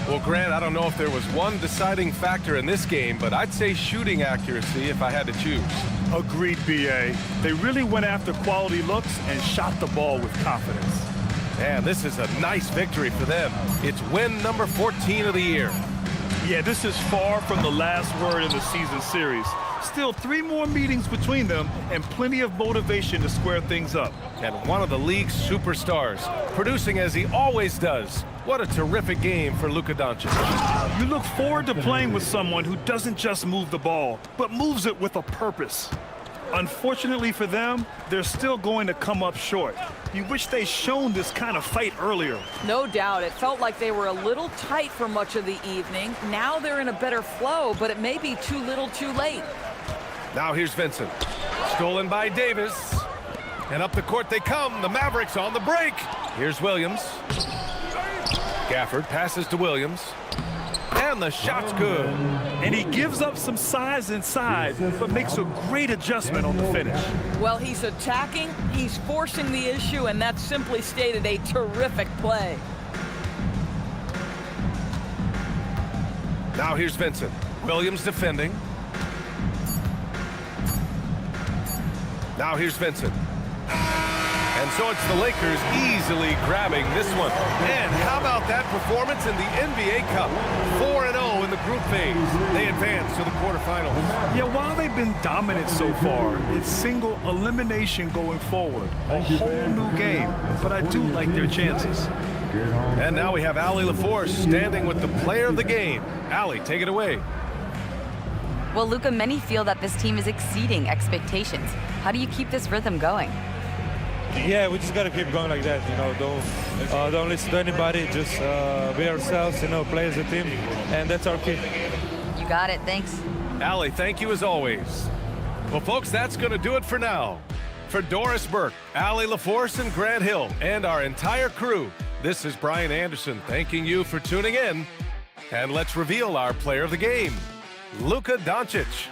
A: Well, Grant, I don't know if there was one deciding factor in this game, but I'd say shooting accuracy if I had to choose.
C: Agreed, B.A. They really went after quality looks and shot the ball with confidence.
A: Man, this is a nice victory for them. It's win number 14 of the year.
C: Yeah, this is far from the last word in the season series. Still 3 more meetings between them and plenty of motivation to square things up.
A: And one of the league's superstars, producing as he always does. What a terrific game for Luka Doncic.
C: You look forward to playing with someone who doesn't just move the ball, but moves it with a purpose. Unfortunately for them, they're still going to come up short. You wish they'd shown this kind of fight earlier.
B: No doubt. It felt like they were a little tight for much of the evening. Now they're in a better flow, but it may be too little too late.
A: Now here's Vincent. Stolen by Davis. And up the court they come. The Mavericks on the break. Here's Williams. Gafford passes to Williams. And the shot's good.
C: And he gives up some size inside, but makes a great adjustment on the finish.
B: Well, he's attacking, he's forcing the issue, and that's simply stated a terrific play.
A: Now here's Vincent. Williams defending. Now here's Vincent. And so it's the Lakers easily grabbing this one. And how about that performance in the NBA Cup? 4-0 in the group phase. They advance to the quarterfinals.
C: Yeah, while they've been dominant so far, it's single elimination going forward. A whole new game, but I do like their chances.
A: And now we have Allie LaForce standing with the player of the game. Allie, take it away.
D: Well, Luka, many feel that this team is exceeding expectations. How do you keep this rhythm going?
K: Yeah, we just got to keep going like that, you know. Don't listen to anybody, just be ourselves, you know, play as a team, and that's our key.
D: You got it, thanks.
A: Allie, thank you as always. Well, folks, that's going to do it for now. For Doris Burke, Allie LaForce, and Grant Hill, and our entire crew, this is Brian Anderson thanking you for tuning in. And let's reveal our player of the game, Luka Doncic.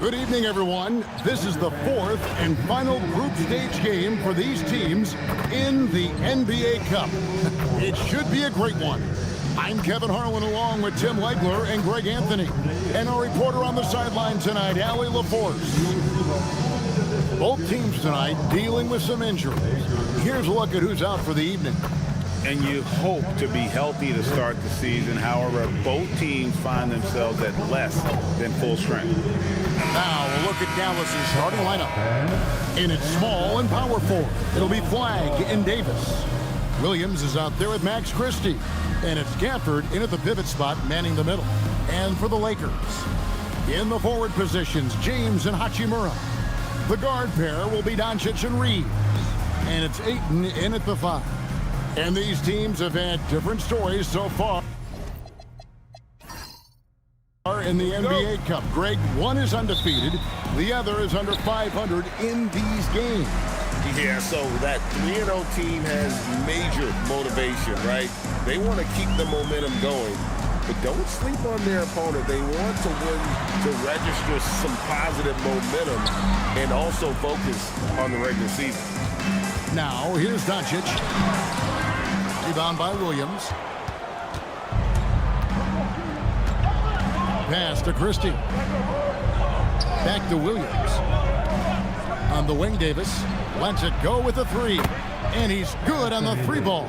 L: Good evening, everyone. This is the fourth and final group stage game for these teams in the NBA Cup. It should be a great one. I'm Kevin Harlan along with Tim Legler and Greg Anthony. And our reporter on the sideline tonight, Allie LaForce. Both teams tonight dealing with some injuries. Here's a look at who's out for the evening.
M: And you hope to be healthy to start the season. However, both teams find themselves at less than full strength.
L: Now we'll look at Dallas's starting lineup. In its small and power forward, it'll be Flagg and Davis. Williams is out there with Max Christie. And it's Gafford in at the pivot spot, manning the middle. And for the Lakers, in the forward positions, James and Hachimura. The guard pair will be Doncic and Reeves. And it's Ayton in at the 5. And these teams have had different stories so far in the NBA Cup. Greg, one is undefeated. The other is under 500 in these games.
N: Yeah, so that 3-0 team has major motivation, right? They want to keep the momentum going, but don't sleep on their opponent. They want to win to register some positive momentum and also focus on the regular season.
L: Now, here's Doncic. Rebound by Williams. Pass to Christie. Back to Williams. On the wing, Davis lets it go with a 3. And he's good on the 3 ball.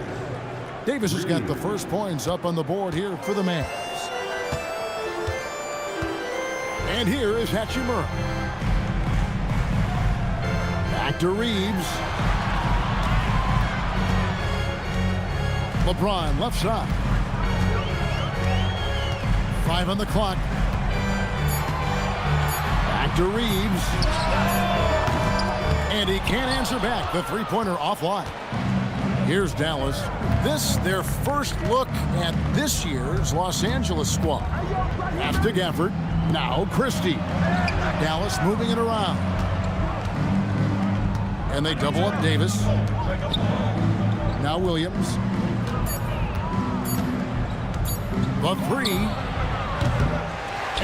L: Davis has got the first points up on the board here for the Mavs. And here is Hachimura. Back to Reeves. LeBron left side. 5 on the clock. Back to Reeves. And he can't answer back. The three-pointer offline. Here's Dallas. This their first look at this year's Los Angeles squad. Pass to Gafford. Now Christie. Dallas moving it around. And they double up Davis. Now Williams. The 3.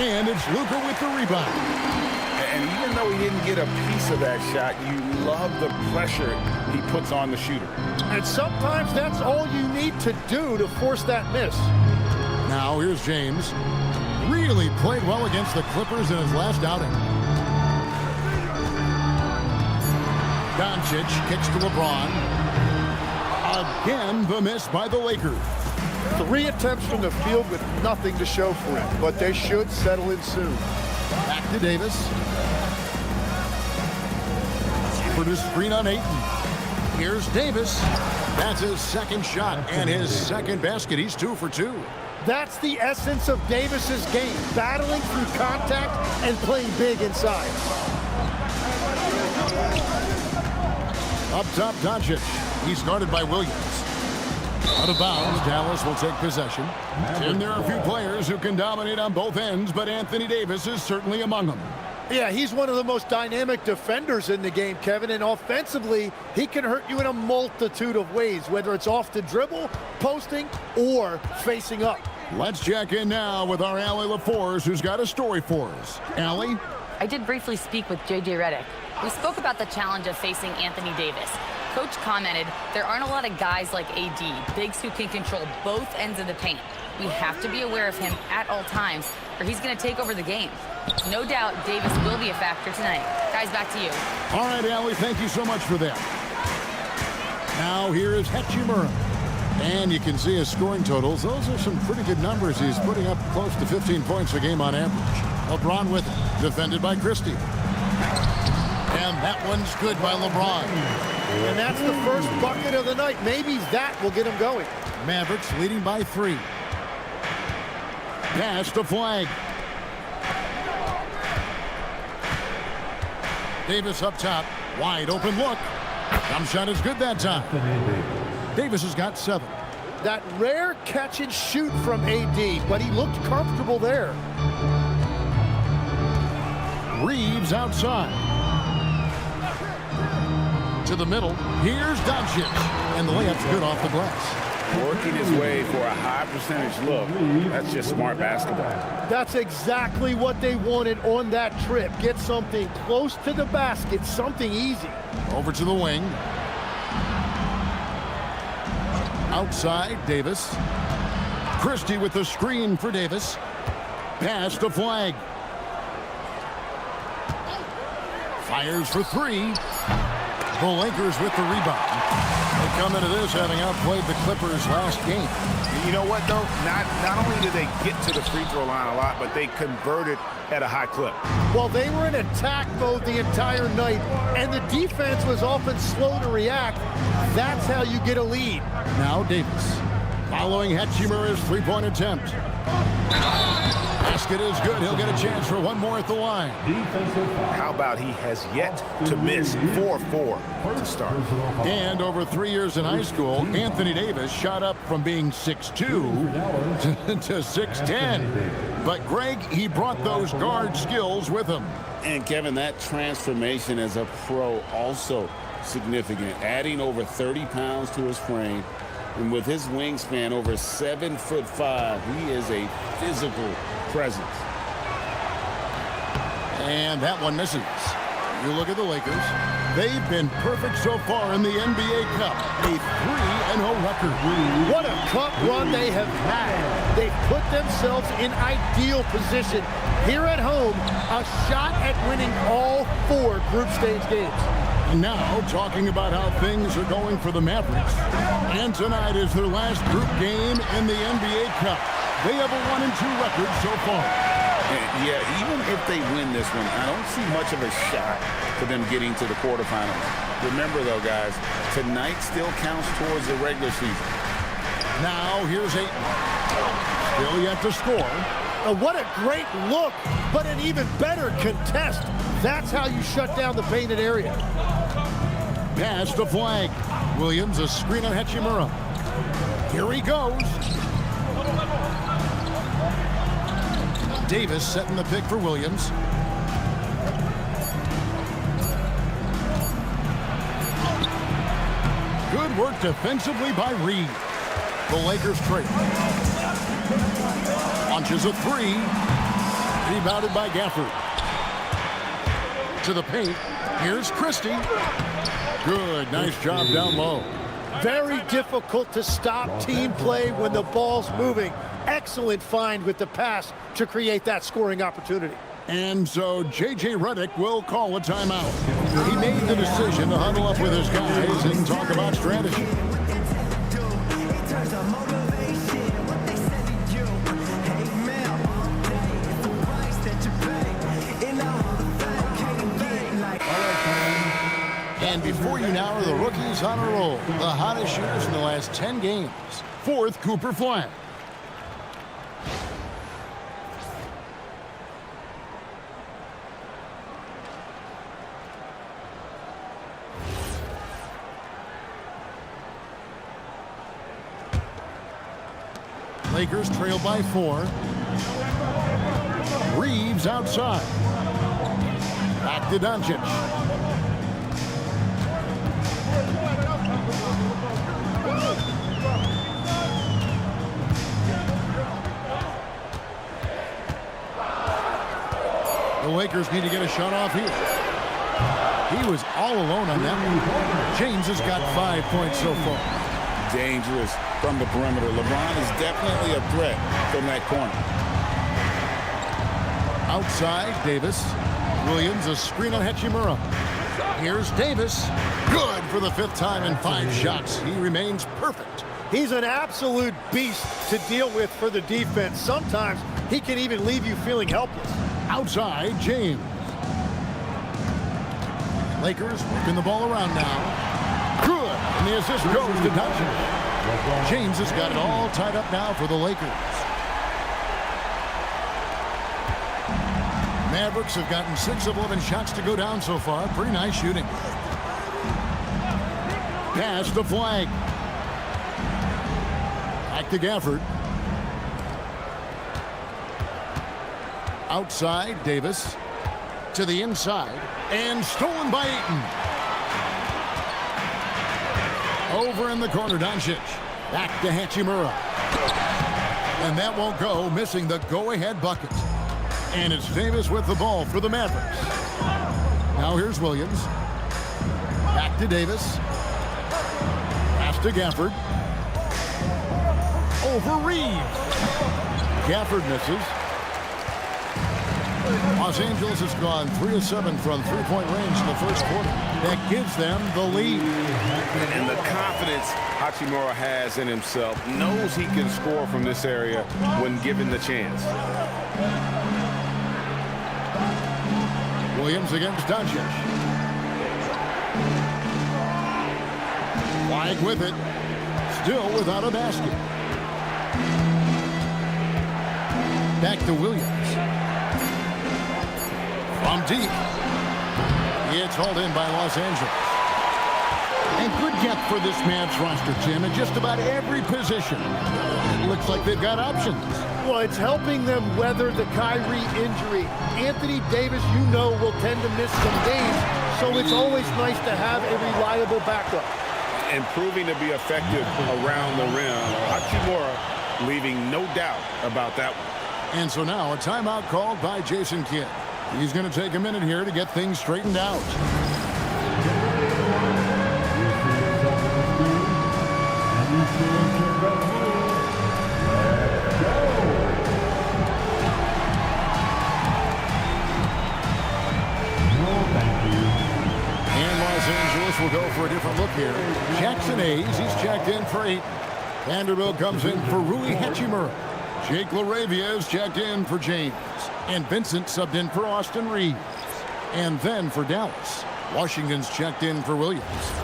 L: And it's Luka with the rebound.
M: And even though he didn't get a piece of that shot, you love the pressure he puts on the shooter.
I: And sometimes that's all you need to do to force that miss.
L: Now here's James. Really played well against the Clippers in his last outing. Doncic kicks to LeBron. Again, the miss by the Lakers.
I: 3 attempts from the field with nothing to show for it, but they should settle in soon.
L: Back to Davis. For the screen on Ayton. Here's Davis. That's his second shot and his second basket. He's 2 for 2.
I: That's the essence of Davis's game, battling through contact and playing big inside.
L: Up top, Doncic. He's guarded by Williams. Out of bounds, Dallas will take possession. And there are a few players who can dominate on both ends, but Anthony Davis is certainly among them.
I: Yeah, he's one of the most dynamic defenders in the game, Kevin, and offensively, he can hurt you in a multitude of ways, whether it's off the dribble, posting, or facing up.
L: Let's check in now with our Allie LaForce, who's got a story for us. Allie?
D: I did briefly speak with J.J. Redick. We spoke about the challenge of facing Anthony Davis. Coach commented, there aren't a lot of guys like AD, bigs who can control both ends of the paint. We have to be aware of him at all times, or he's going to take over the game. No doubt Davis will be a factor tonight. Guys, back to you.
L: All right, Allie, thank you so much for that. Now here is Hachimura. And you can see his scoring totals. Those are some pretty good numbers. He's putting up close to 15 points a game on average. LeBron with it, defended by Christie. And that one's good by LeBron.
I: And that's the first bucket of the night. Maybe that will get him going.
L: Mavericks leading by 3. Pass to Flagg. Davis up top. Wide open look. Jump shot is good that time. Davis has got 7.
I: That rare catch and shoot from AD, but he looked comfortable there.
L: Reeves outside. To the middle. Here's Doncic. And the layup's good off the glass.
M: Working his way for a high percentage look. That's just smart basketball.
I: That's exactly what they wanted on that trip. Get something close to the basket, something easy.
L: Over to the wing. Outside, Davis. Christie with the screen for Davis. Pass to Flagg. Fires for three. The Lakers with the rebound. They come into this having outplayed the Clippers last game.
M: You know what, though? Not only did they get to the free throw line a lot, but they converted at a high clip.
I: Well, they were in attack mode the entire night, and the defense was often slow to react. That's how you get a lead.
L: Now Davis. Following Hachimura's three-point attempt. Basket is good. He'll get a chance for one more at the line.
M: How about he has yet to miss 4-4 to start.
L: And over 3 years in high school, Anthony Davis shot up from being 6'2 to 6'10. But Greg, he brought those guard skills with him.
N: And Kevin, that transformation as a pro also significant. Adding over 30 pounds to his frame. And with his wingspan over 7'5", he is a physical presence.
L: And that one misses. You look at the Lakers. They've been perfect so far in the NBA Cup. A 3-0 record.
I: What a cup run they have had. They've put themselves in ideal position. Here at home, a shot at winning all 4 group stage games.
L: Now, talking about how things are going for the Mavericks. And tonight is their last group game in the NBA Cup. They have a 1-2 record so far.
M: Yeah, even if they win this one, I don't see much of a shot for them getting to the quarterfinals. Remember, though, guys, tonight still counts towards the regular season.
L: Now, here's Ayton. Still yet to score.
I: What a great look, but an even better contest. That's how you shut down the painted area.
L: Pass the flag. Williams, a screen on Hachimura. Here he goes. Davis setting the pick for Williams. Good work defensively by Reed. The Lakers trail. Launches a three. Rebounded by Gafford. To the paint. Here's Christie. Good. Nice job down low.
I: Very difficult to stop team play when the ball's moving. Excellent find with the pass to create that scoring opportunity.
L: And so J.J. Redick will call a timeout. He made the decision to huddle up with his guys and talk about strategy. And before you now are the rookies on a roll. The hottest shooters in the last 10 games. Fourth, Cooper Flag. Lakers trail by 4. Reeves outside. Back to Doncic. The Lakers need to get a shot off here. He was all alone on that one. James has got 5 points so far.
M: Dangerous from the perimeter. LeBron is definitely a threat from that corner.
L: Outside, Davis. Williams, a screen on Hachimura. Here's Davis. Good for the 5th time in 5 shots. He remains perfect.
I: He's an absolute beast to deal with for the defense. Sometimes he can even leave you feeling helpless.
L: Outside, James. Lakers working the ball around now. Good. And the assist goes to Doncic. James has got it all tied up now for the Lakers. Mavericks have gotten 6 of 11 shots to go down so far. Pretty nice shooting. Pass the flag. Back to Gafford. Outside, Davis. To the inside. And stolen by Ayton. Over in the corner, Doncic. Back to Hachimura. And that won't go, missing the go-ahead bucket. And it's Davis with the ball for the Mavericks. Now here's Williams. Back to Davis. Pass to Gafford. Over Reeves. Gafford misses. Los Angeles has gone 3 of 7 from three-point range in the first quarter. That gives them the lead.
M: And the confidence Hachimura has in himself, knows he can score from this area when given the chance.
L: Williams against Doncic. Flag with it. Still without a basket. Back to Williams. From deep. It's hauled in by Los Angeles. And good depth for this Mavs roster, Jim, at just about every position. It looks like they've got options.
I: Well, it's helping them weather the Kyrie injury. Anthony Davis, you know, will tend to miss some games, so it's always nice to have a reliable backup.
M: And proving to be effective around the rim. Hachimura leaving no doubt about that one.
L: And so now a timeout called by Jason Kidd. He's going to take a minute here to get things straightened out. And Los Angeles will go for a different look here. Jackson Hayes, he's checked in for 8. Vanderbilt comes in for Rui Hachimura. Jake LaRavia is checked in for James. And Vincent subbed in for Austin Reeves. And then for Dallas, Washington's checked in for Williams.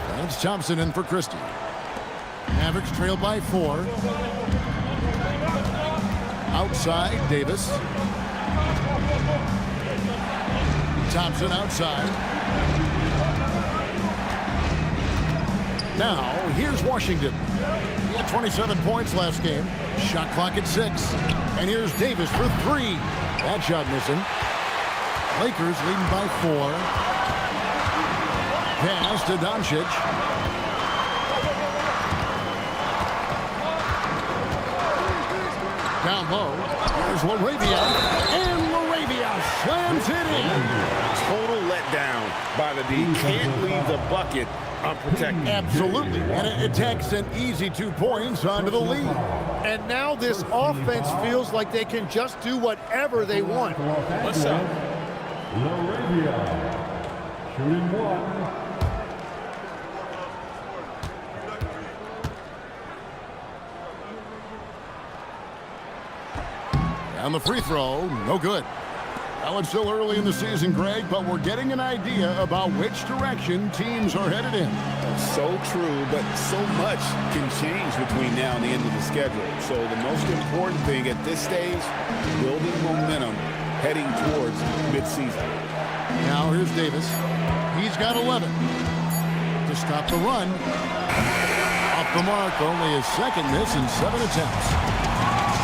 L: That's Thompson in for Christie. Mavericks trail by 4. Outside, Davis. Thompson outside. Now, here's Washington. He had 27 points last game. Shot clock at 6. And here's Davis for 3. That shot missing. Lakers leading by 4. Pass to Doncic. Down low. There's LaRavia. And LaRavia slams it in.
M: Total letdown by the D. Can't leave the bucket unprotected.
L: Absolutely. And it takes an easy 2 points onto the lead.
I: And now this offense feels like they can just do whatever they want.
M: What's up?
E: LaRavia shooting 1.
L: And the free throw, no good. Well, it's still early in the season, Greg, but we're getting an idea about which direction teams are headed in.
M: So true, but so much can change between now and the end of the schedule. So the most important thing at this stage, building momentum heading towards midseason.
L: Now here's Davis. He's got 11 to stop the run. Off the mark, only his second miss in 7 attempts.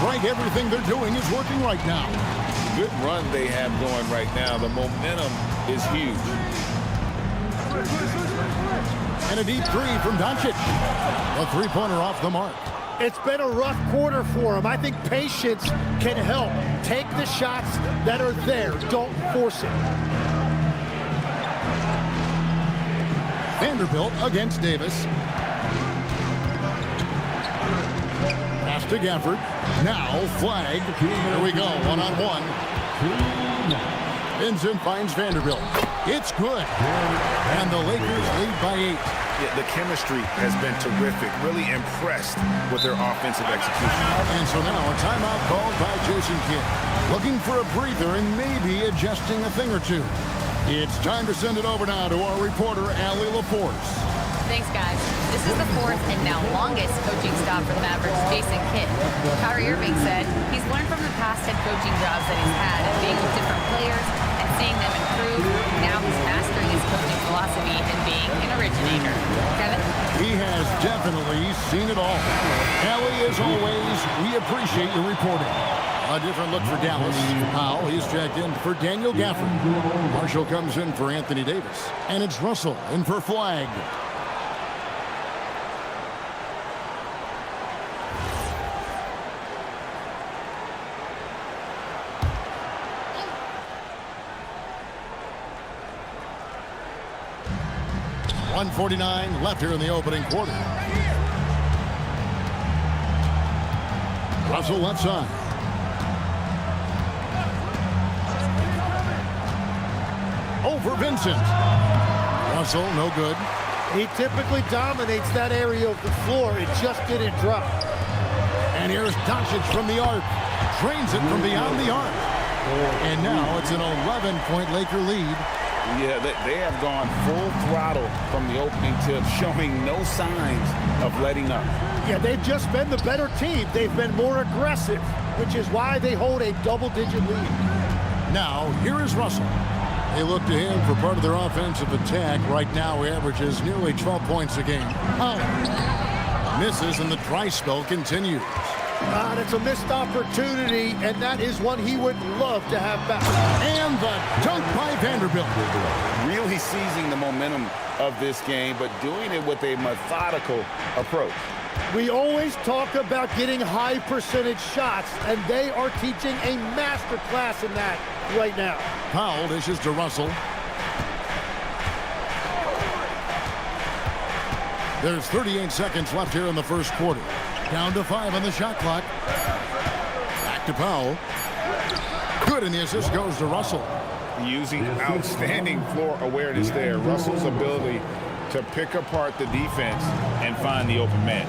L: Greg, everything they're doing is working right now.
M: Good run they have going right now. The momentum is huge.
L: And a deep 3 from Doncic. A three-pointer off the mark.
I: It's been a rough quarter for him. I think patience can help. Take the shots that are there. Don't force it.
L: Vanderbilt against Davis. Pass to Gafford. Now flag. Here we go. One-on-one. Vincent finds Vanderbilt. It's good. And the Lakers lead by 8.
M: Yeah, the chemistry has been terrific. Really impressed with their offensive execution.
L: And so now a timeout called by Jason Kidd. Looking for a breather and maybe adjusting a thing or two. It's time to send it over now to our reporter, Allie LaForce.
D: Thanks, guys. This is the 4th and now longest coaching stop for the Mavericks, Jason Kidd. Kyrie Irving said he's learned from the past head coaching jobs that he's had and being with different players and seeing them improve. Now he's mastering his coaching philosophy and being an originator. Kevin?
L: He has definitely seen it all. Allie, as always, we appreciate your reporting. A different look for Dallas. Powell, he's checked in for Daniel Gafford. Marshall comes in for Anthony Davis. And it's Russell in for Flag. .149 left here in the opening quarter. Russell left side. for Vincent. Russell, no good.
I: He typically dominates that area of the floor. It just didn't drop.
L: And here's Doncic from the arc. Drains it from beyond the arc. And now it's an 11-point Laker lead.
M: Yeah, they have gone full throttle from the opening tip, showing no signs of letting up.
I: Yeah, they've just been the better team. They've been more aggressive, which is why they hold a double-digit lead.
L: Now, here is Russell. They look to him for part of their offensive attack. Right now, he averages nearly 12 points a game. Misses, and the dry spell continues.
I: That's a missed opportunity, and that is one he would love to have back.
L: And the dunk by Vanderbilt.
M: Really seizing the momentum of this game, but doing it with a methodical approach.
I: We always talk about getting high percentage shots, and they are teaching a master class in that right now.
L: Powell dishes to Russell. There's 38 seconds left here in the first quarter. Down to 5 on the shot clock. Back to Powell. Good, and the assist goes to Russell.
M: Using outstanding floor awareness there. Russell's ability to pick apart the defense and find the open man.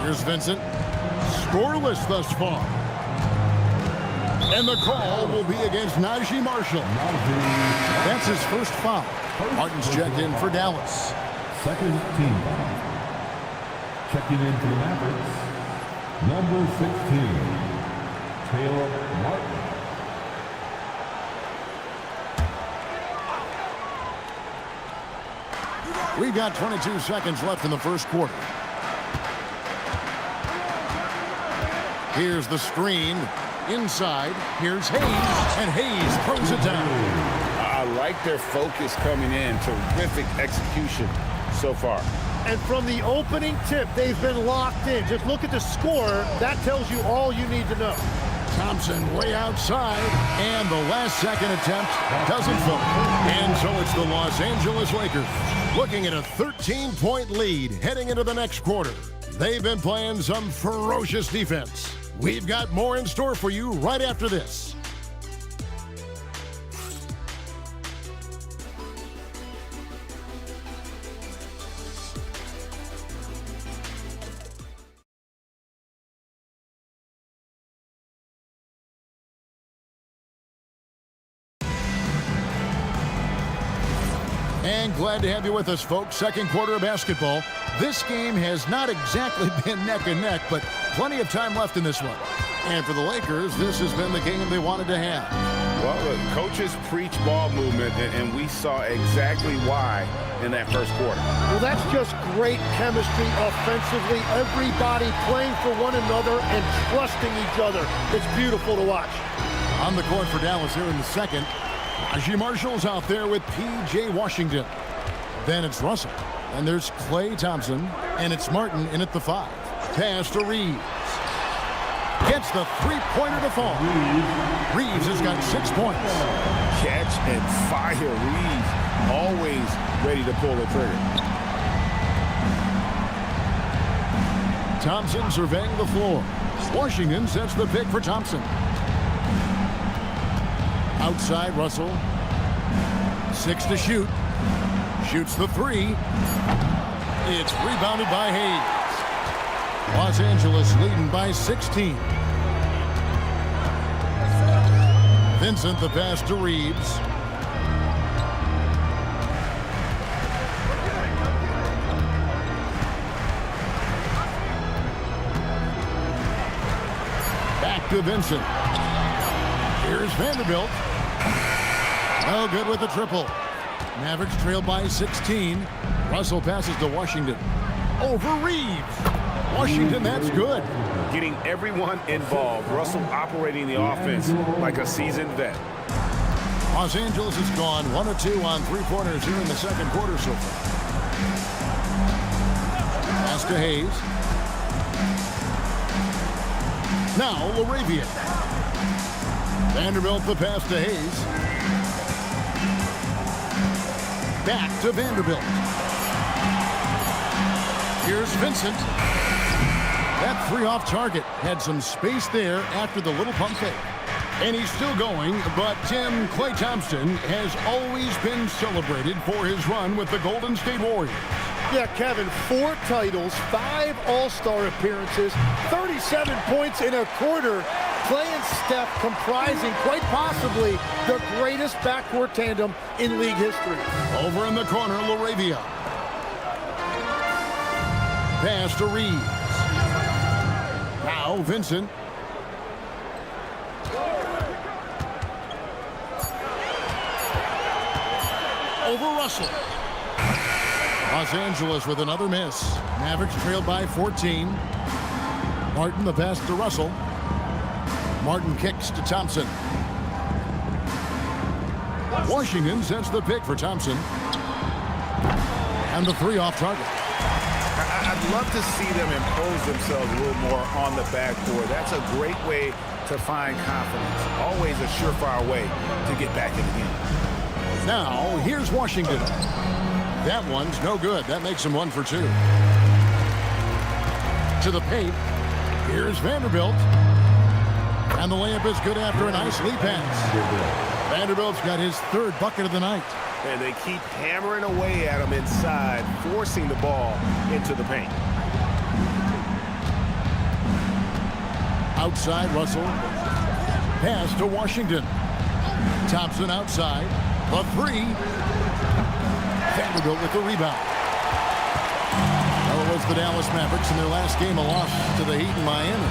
L: Here's Vincent. Scoreless thus far. And the call will be against Najee Marshall. That's his first foul. Martin's checked in for Dallas.
E: Second team foul. Checking in for the Mavericks, number 16, Taylor Martin.
L: We've got 22 seconds left in the first quarter. Here's the screen. Inside, here's Hayes, and Hayes throws it down.
M: I like their focus coming in. Terrific execution so far.
I: And from the opening tip, they've been locked in. Just look at the score. That tells you all you need to know.
L: Thompson way outside, and the last second attempt doesn't fall. And so it's the Los Angeles Lakers looking at a 13-point lead heading into the next quarter. They've been playing some ferocious defense. We've got more in store for you right after this. And glad to have you with us, folks. Second quarter of basketball. This game has not exactly been neck and neck, but plenty of time left in this one. And for the Lakers, this has been the game they wanted to have.
M: Well, the coaches preach ball movement, and we saw exactly why in that first quarter.
I: Well, that's just great chemistry offensively. Everybody playing for one another and trusting each other. It's beautiful to watch.
L: On the court for Dallas here in the second. Najee Marshall's out there with P.J. Washington. Then it's Russell. And there's Klay Thompson. And it's Martin in at the 5. Pass to Reeves. Gets the three-pointer to fall. Reeves has got 6 points.
M: Catch and fire. Reeves always ready to pull the trigger.
L: Thompson surveying the floor. Washington sets the pick for Thompson. Outside, Russell. 6 to shoot. Shoots the 3. It's rebounded by Hayes. Los Angeles leading by 16. Vincent the pass to Reeves. Back to Vincent. Here's Vanderbilt. No good with the triple. Mavericks trail by 16. Russell passes to Washington. Over Reeves. Washington, that's good.
A: Getting everyone involved. Russell operating the offense like a seasoned vet.
L: Los Angeles has gone 1 of 2 on three-pointers here in the second quarter so far. Pass to Hayes. Now LaRavia. Vanderbilt the pass to Hayes. Back to Vanderbilt. Here's Vincent. That 3 off target had some space there after the little pump fake. And he's still going, but Tim, Klay Thompson has always been celebrated for his run with the Golden State Warriors.
I: Yeah, Kevin, 4 titles, 5 All-Star appearances, 37 points in a quarter. Klay and Steph comprising quite possibly the greatest backcourt tandem in league history.
L: Over in the corner, LaRavia. Pass to Reeves. Now Vincent. Over Russell. Los Angeles with another miss. Mavericks trailed by 14. Martin, the pass to Russell. Martin kicks to Thompson. Washington sets the pick for Thompson. And the 3 off target.
M: I'd love to see them impose themselves a little more on the backboard. That's a great way to find confidence. Always a surefire way to get back in the game.
L: Now, here's Washington. That one's no good. That makes him 1 for 2. To the paint. Here's Vanderbilt. And the layup is good after a nice lead pass. Vanderbilt's got his 3rd bucket of the night.
M: And they keep hammering away at him inside, forcing the ball into the paint.
L: Outside, Russell. Pass to Washington. Thompson outside. A 3. Vanderbilt with the rebound. Well, it was the Dallas Mavericks in their last game, a loss to the Heat in Miami.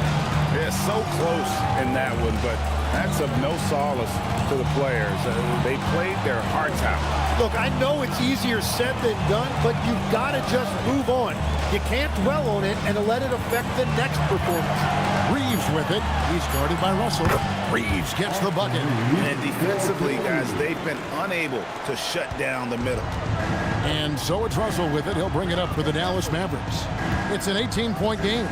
M: Yeah, so close in that one, but that's of no solace to the players. They played their hearts out.
I: Look, I know it's easier said than done, but you've got to just move on. You can't dwell on it and let it affect the next performance.
L: Reeves with it. He's guarded by Russell. Reeves gets the bucket.
M: And defensively, guys, they've been unable to shut down the middle.
L: And so it's Russell with it. He'll bring it up for the Dallas Mavericks. It's an 18-point game.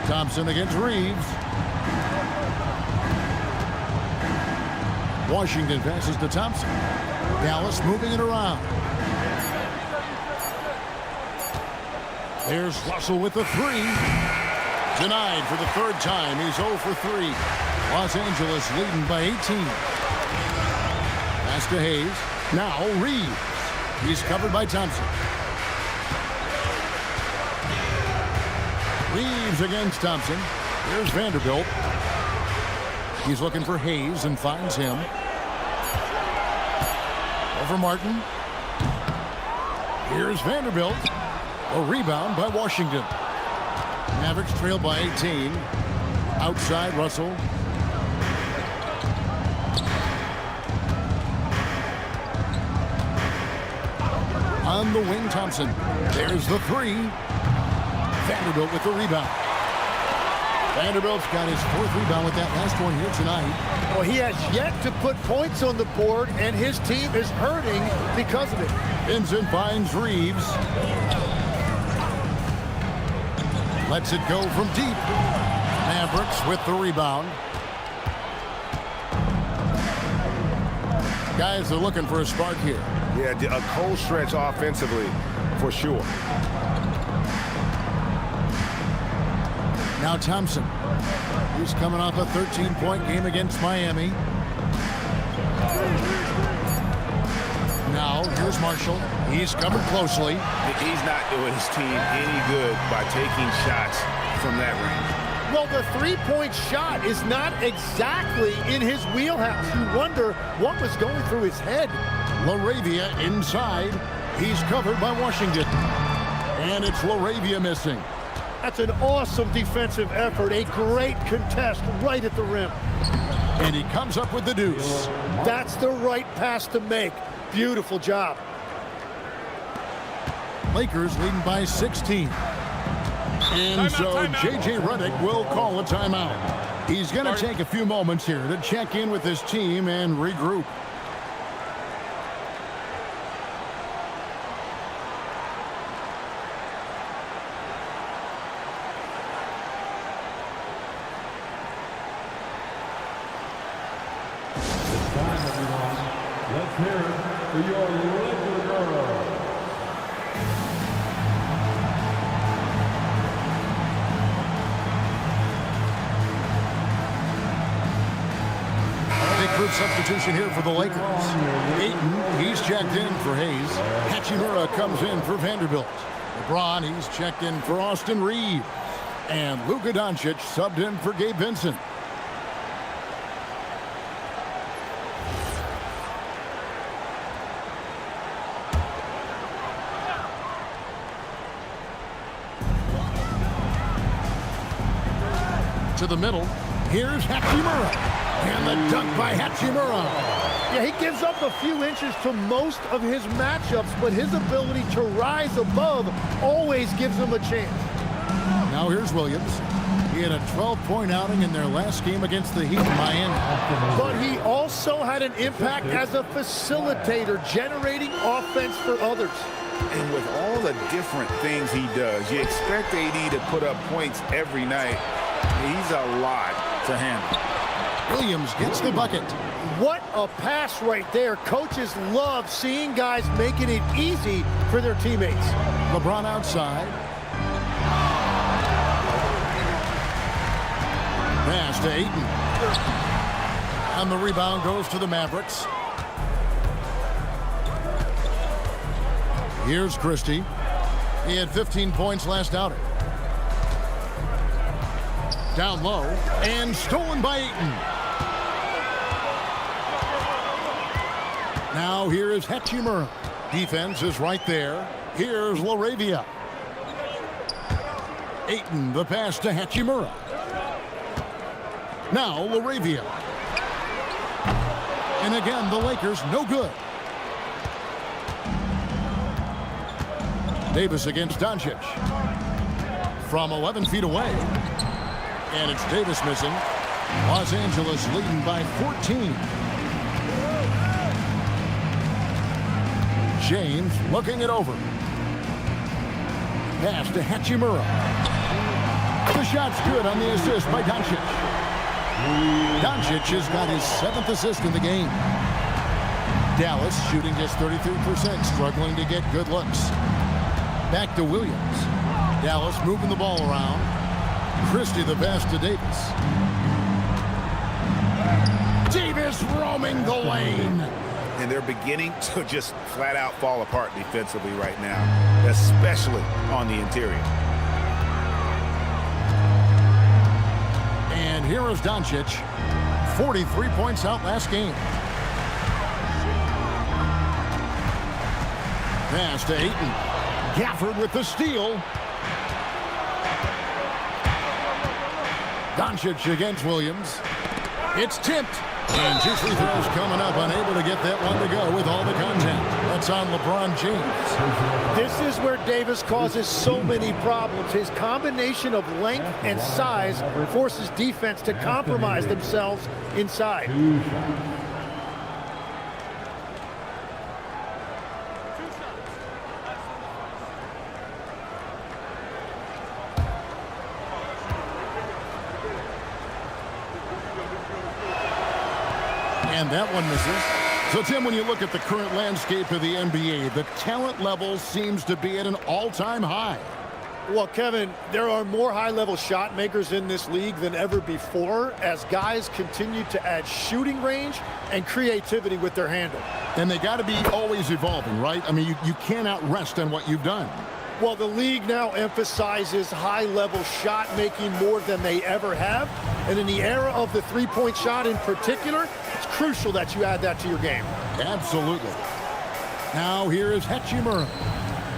L: Thompson against Reeves. Washington passes to Thompson. Dallas moving it around. There's Russell with the 3. Denied for the 3rd time. He's 0 for 3. Los Angeles leading by 18. Pass to Hayes. Now Reeves. He's covered by Thompson. Reeves against Thompson. Here's Vanderbilt. He's looking for Hayes and finds him. Over Martin. Here's Vanderbilt. A rebound by Washington. Mavericks trail by 18. Outside Russell. On the wing, Thompson. There's the 3. Vanderbilt with the rebound. Vanderbilt's got his 4th rebound with that last one here tonight.
I: Well, he has yet to put points on the board, and his team is hurting because of it.
L: Vincent finds Reeves. Lets it go from deep. Mavericks with the rebound. Guys are looking for a spark here.
M: Yeah, a cold stretch offensively for sure.
L: Now Thompson. He's coming off a 13-point game against Miami. Now here's Marshall. He's covered closely.
M: He's not doing his team any good by taking shots from that range.
I: Well, the 3-point shot is not exactly in his wheelhouse. You wonder what was going through his head.
L: LaRavia inside. He's covered by Washington. And it's LaRavia missing.
I: That's an awesome defensive effort. A great contest right at the rim.
L: And he comes up with the deuce.
I: That's the right pass to make. Beautiful job.
L: Lakers leading by 16. And so J.J. Redick will call a timeout. He's going to take a few moments here to check in with his team and regroup.
E: Let's hear it for your Laker girls.
L: First substitution here for the Lakers. Ayton, he's checked in for Hayes. Hachimura comes in for Vanderbilt. LeBron, he's checked in for Austin Reeves. And Luka Doncic subbed in for Gabe Vincent. To the middle. Here's Hachimura. And the dunk by Hachimura.
I: Yeah, he gives up a few inches to most of his matchups, but his ability to rise above always gives him a chance.
L: Now here's Williams. He had a 12-point outing in their last game against the Heat in Miami.
I: But he also had an impact as a facilitator, generating offense for others.
M: And with all the different things he does, you expect AD to put up points every night. He's a lot to handle.
L: Williams gets the bucket.
I: What a pass right there. Coaches love seeing guys making it easy for their teammates.
L: LeBron outside. Pass to Ayton. And the rebound goes to the Mavericks. Here's Christie. He had 15 points last outing. Down low, and stolen by Ayton. Now here is Hachimura. Defense is right there. Here's LaRavia. Ayton, the pass to Hachimura. Now LaRavia. And again, the Lakers no good. Davis against Doncic. From 11 feet away. And it's Davis missing. Los Angeles leading by 14. James looking it over. Pass to Hachimura. The shot's good on the assist by Doncic. Doncic has got his 7th assist in the game. Dallas shooting just 33%, struggling to get good looks. Back to Williams. Dallas moving the ball around. Christie the pass to Davis. Davis roaming the lane.
M: And they're beginning to just flat out fall apart defensively right now, especially on the interior.
L: And here is Doncic. 43 points out last game. Pass to Ayton. Gafford with the steal. Doncic against Williams. It's tipped. And 2 free throws coming up, unable to get that one to go with all the content. That's on LeBron James.
I: This is where Davis causes so many problems. His combination of length and size forces defense to compromise themselves inside.
L: And that one misses. So, Tim, when you look at the current landscape of the NBA, the talent level seems to be at an all-time high.
I: Well, Kevin, there are more high-level shot makers in this league than ever before as guys continue to add shooting range and creativity with their handle.
L: And they got to be always evolving, right? I mean, you cannot rest on what you've done.
I: Well, the league now emphasizes high-level shot making more than they ever have. And in the era of the three-point shot in particular, it's crucial that you add that to your game.
L: Absolutely. Now here is Hachimura.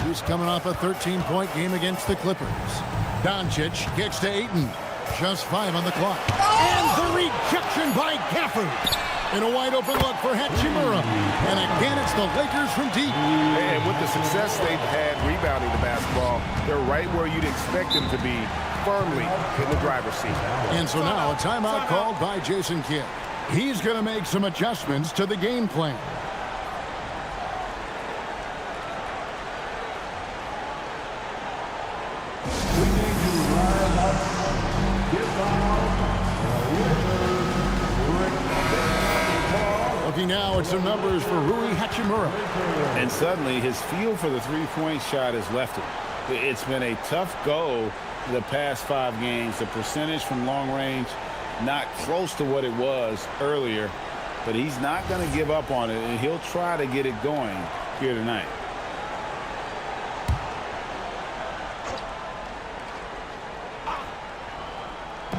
L: He's coming off a 13-point game against the Clippers. Doncic gets to Ayton. Just 5 on the clock. And the rejection by Gafford. And a wide-open look for Hachimura. And again, it's the Lakers from deep.
M: And with the success they've had rebounding the basketball, they're right where you'd expect them to be, firmly in the driver's seat.
L: And so now a timeout called by Jason Kidd. He's going to make some adjustments to the game plan. Looking now at some numbers for Rui Hachimura.
M: And suddenly his feel for the three-point shot has left him. It's been a tough go the past 5 games. The percentage from long range not close to what it was earlier. but he's not going to give up on it, and he'll try to get it going here tonight.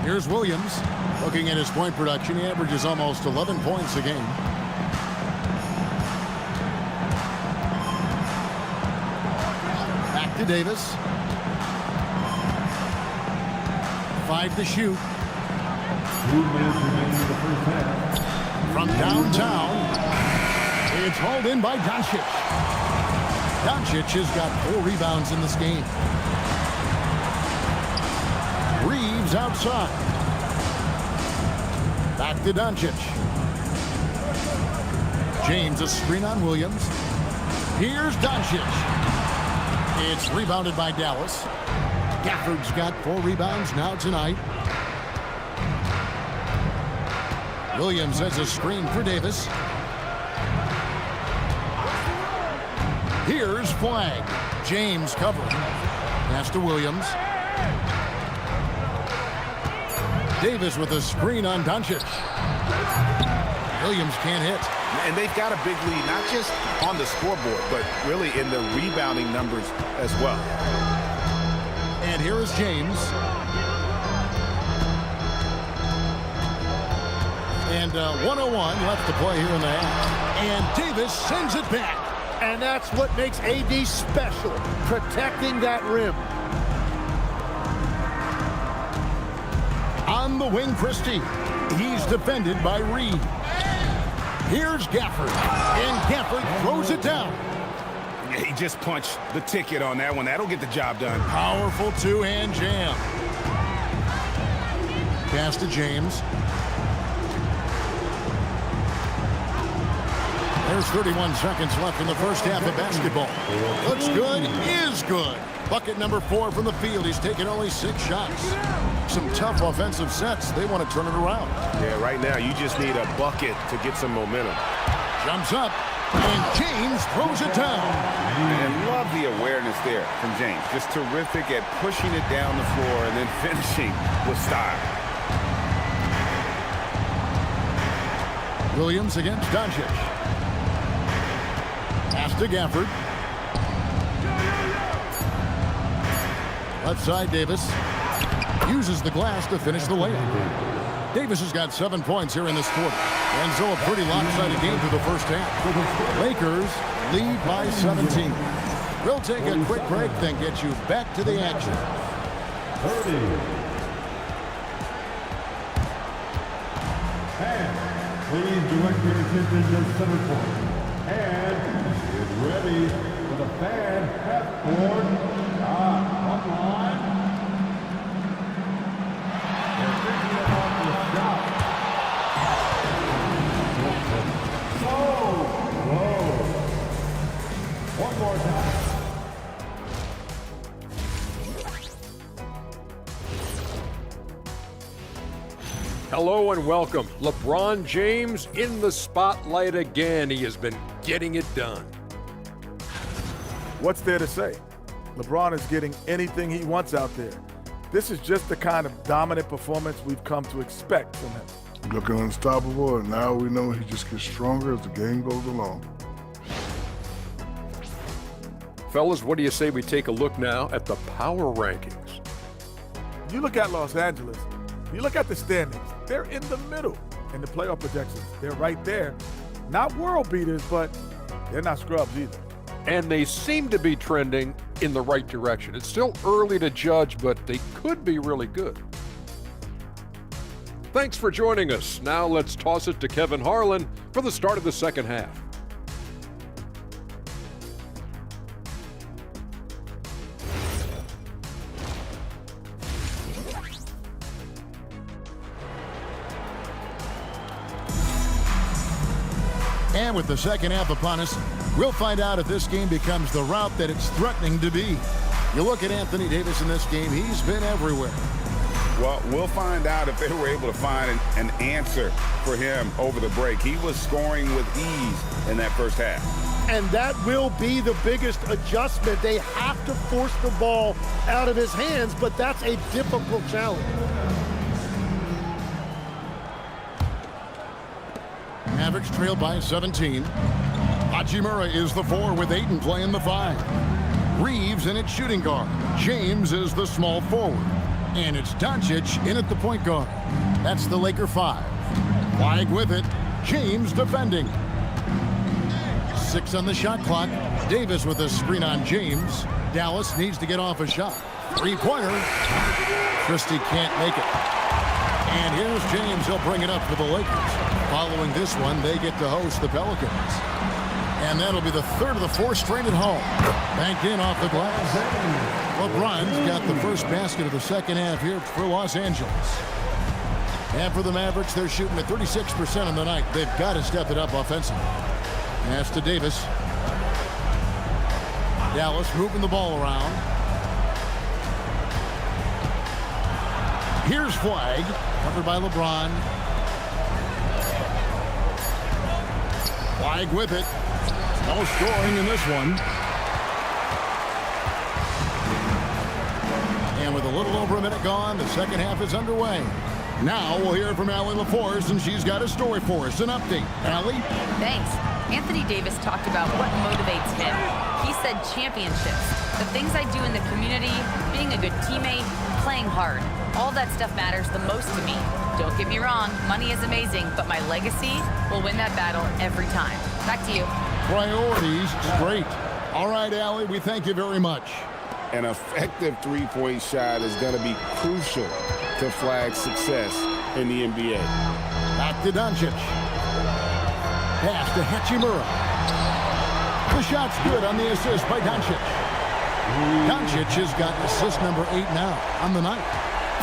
L: Here's Williams. Looking at his point production, he averages almost 11 points a game. Back to Davis. 5 to shoot.
E: 2 minutes remaining in the first half.
L: From downtown, it's hauled in by Doncic. Doncic has got 4 rebounds in this game. Reeves outside. Back to Doncic. James, a screen on Williams. Here's Doncic. It's rebounded by Dallas. Gafford's got 4 rebounds now tonight. Williams has a screen for Davis. Here's Flag. James covering. Pass to Williams. Davis with a screen on Doncic. Williams can't hit.
M: And they've got a big lead, not just on the scoreboard, but really in the rebounding numbers as well.
L: And here is James. And 101 left to play here in the half. And Davis sends it back.
I: And that's what makes AD special, protecting that rim.
L: On the wing, Christie. He's defended by Reed. Here's Gafford. And Gafford throws it down.
M: He just punched the ticket on that one. That'll get the job done.
L: Powerful two-hand jam. Pass to James. There's 31 seconds left in the first half of basketball. Looks good, is good. Bucket number 4 from the field. He's taken only 6 shots. Some tough offensive sets. They want to turn it around.
N: Yeah, right now you just need a bucket to get some momentum.
L: Jumps up, and James throws it down.
M: And love the awareness there from James. Just terrific at pushing it down the floor and then finishing with style.
L: Williams against Doncic. Pass to Gafford. Left side, Davis. Uses the glass to finish the layup. Davis has got 7 points here in this quarter. And so a pretty lopsided game through the first half. Lakers lead by 17. We'll take a quick break, then get you back to the action.
E: 30. And please direct your attention to center court. And get ready for the fan half-court shot. Come on. They're thinking about the shot. So low. One more time.
F: Hello and welcome. LeBron James in the spotlight again. He has been getting it done.
G: What's there to say? LeBron is getting anything he wants out there. This is just the kind of dominant performance we've come to expect from him.
H: Looking unstoppable, and now we know he just gets stronger as the game goes along.
F: Fellas, what do you say we take a look now at the power rankings?
G: You look at Los Angeles, you look at the standings, they're in the middle. In the playoff projections, they're right there. Not world beaters, but they're not scrubs either.
F: And they seem to be trending in the right direction. It's still early to judge, but they could be really good. Thanks for joining us. Now let's toss it to Kevin Harlan for the start of the second half.
L: And with the second half upon us, we'll find out if this game becomes the route that it's threatening to be. You look at Anthony Davis in this game, he's been everywhere.
M: Well, we'll find out if they were able to find an answer for him over the break. He was scoring with ease in that first half.
I: And that will be the biggest adjustment. They have to force the ball out of his hands, but that's a difficult challenge.
L: Mavericks trail by 17. Hachimura is the 4 with Ayton playing the 5. Reeves in at shooting guard. James is the small forward. And it's Doncic in at the point guard. That's the Laker 5. Flag with it. James defending. 6 on the shot clock. Davis with a screen on James. Dallas needs to get off a shot. 3-pointer. Christie can't make it. And here's James. He'll bring it up for the Lakers. Following this one, they get to host the Pelicans. And that'll be the third of the 4 straight at home. Banked in off the glass. LeBron's got the first basket of the second half here for Los Angeles. And for the Mavericks, they're shooting at 36% on the night. They've got to step it up offensively. Pass to Davis. Dallas moving the ball around. Here's Flag, covered by LeBron. Flag with it. No scoring in this one. And with a little over a minute gone, the second half is underway. Now we'll hear from Allie LaForce, and she's got a story for us. An update. Allie?
D: Thanks. Anthony Davis talked about what motivates him. He said championships, the things I do in the community, being a good teammate, playing hard. All that stuff matters the most to me. Don't get me wrong, money is amazing, but my legacy will win that battle every time. Back to you.
L: Priorities straight. All right, Allie, we thank you very much.
N: An effective three-point shot is going to be crucial to Flag's success in the NBA.
L: Back to Doncic. Pass to Hachimura. The shot's good on the assist by Doncic. Doncic has got assist number 8 now on the night.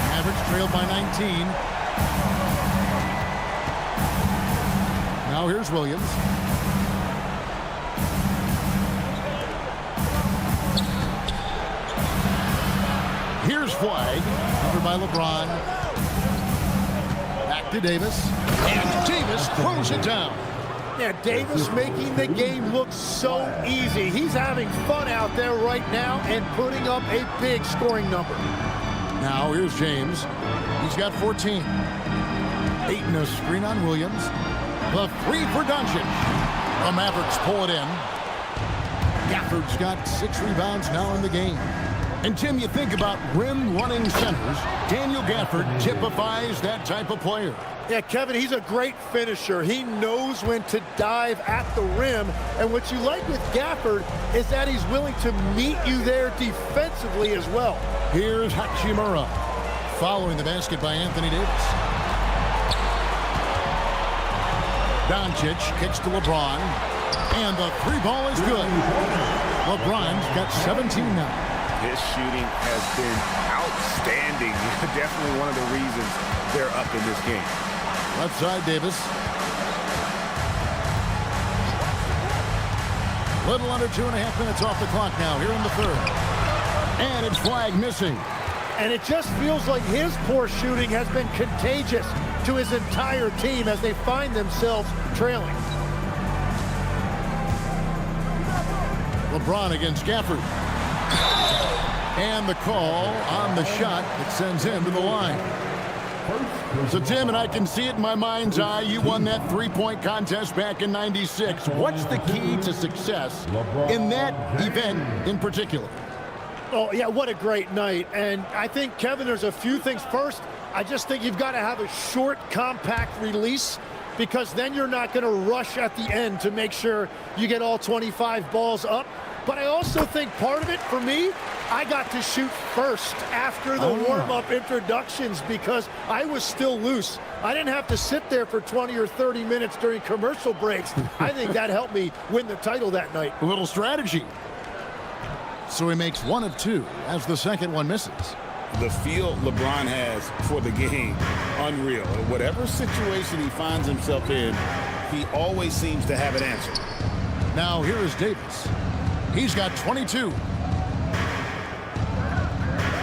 L: Mavericks trailed by 19. Now here's Williams. Here's Flag, covered by LeBron. Back to Davis. And Davis throws it down.
I: Yeah, Davis making the game look so easy. He's having fun out there right now and putting up a big scoring number.
L: Now here's James. He's got 14. Ayton a screen on Williams. The 3 for Doncic. The Mavericks pull it in. Gafford's got 6 rebounds now in the game. And Tim, you think about rim-running centers, Daniel Gafford typifies that type of player.
I: Yeah, Kevin, he's a great finisher. He knows when to dive at the rim. And what you like with Gafford is that he's willing to meet you there defensively as well.
L: Here's Hachimura, following the basket by Anthony Davis. Doncic kicks to LeBron, and the 3 ball is good. LeBron's got 17 now.
M: His shooting has been outstanding. Definitely one of the reasons they're up in this game.
L: Left side, Davis. Little under 2.5 minutes off the clock now here in the third. And it's Flag missing.
I: And it just feels like his poor shooting has been contagious to his entire team as they find themselves trailing.
L: LeBron against Gafford. And the call on the shot that sends him to the line. So, Tim, and I can see it in my mind's eye, you won that 3-point contest back in '96. What's the key to success in that event in particular?
I: Oh, yeah, what a great night. And I think, Kevin, there's a few things. First, I just think you've got to have a short, compact release, because then you're not going to rush at the end to make sure you get all 25 balls up. But I also think part of it, for me, I got to shoot first after the warm-up introductions because I was still loose. I didn't have to sit there for 20 or 30 minutes during commercial breaks. I think that helped me win the title that night.
L: A little strategy. So he makes 1 of 2 as the second one misses.
M: The feel LeBron has for the game, unreal. Whatever situation he finds himself in, he always seems to have an answer.
L: Now here is Davis. He's got 22.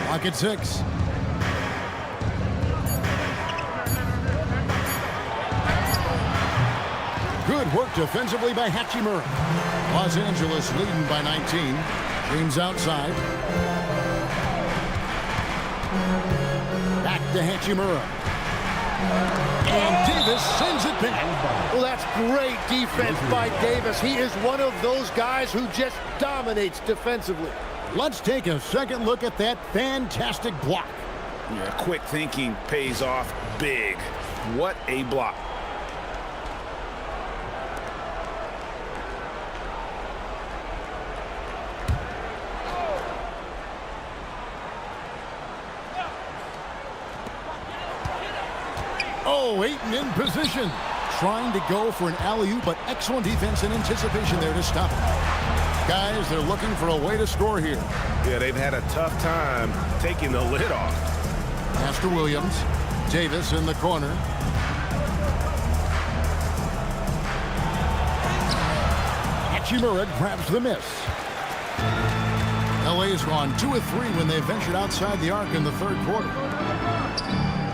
L: Clock at 6. Good work defensively by Hachimura. Los Angeles leading by 19. James outside. Back to Hachimura. And Davis sends it back.
I: Well, that's Great defense by Davis. He is one of those guys who just dominates defensively.
L: Let's take a second look at that fantastic block.
M: Yeah, quick thinking pays off big. What a block.
L: Oh, Ayton in position. Trying to go for an alley-oop, but excellent defense and anticipation there to stop it. Guys, they're looking for a way to score here.
M: Yeah, they've had a tough time taking the lid off.
L: Pass to Williams. Davis in the corner. Hachimura grabs the miss. LA's gone 2 of 3 when they ventured outside the arc in the third quarter.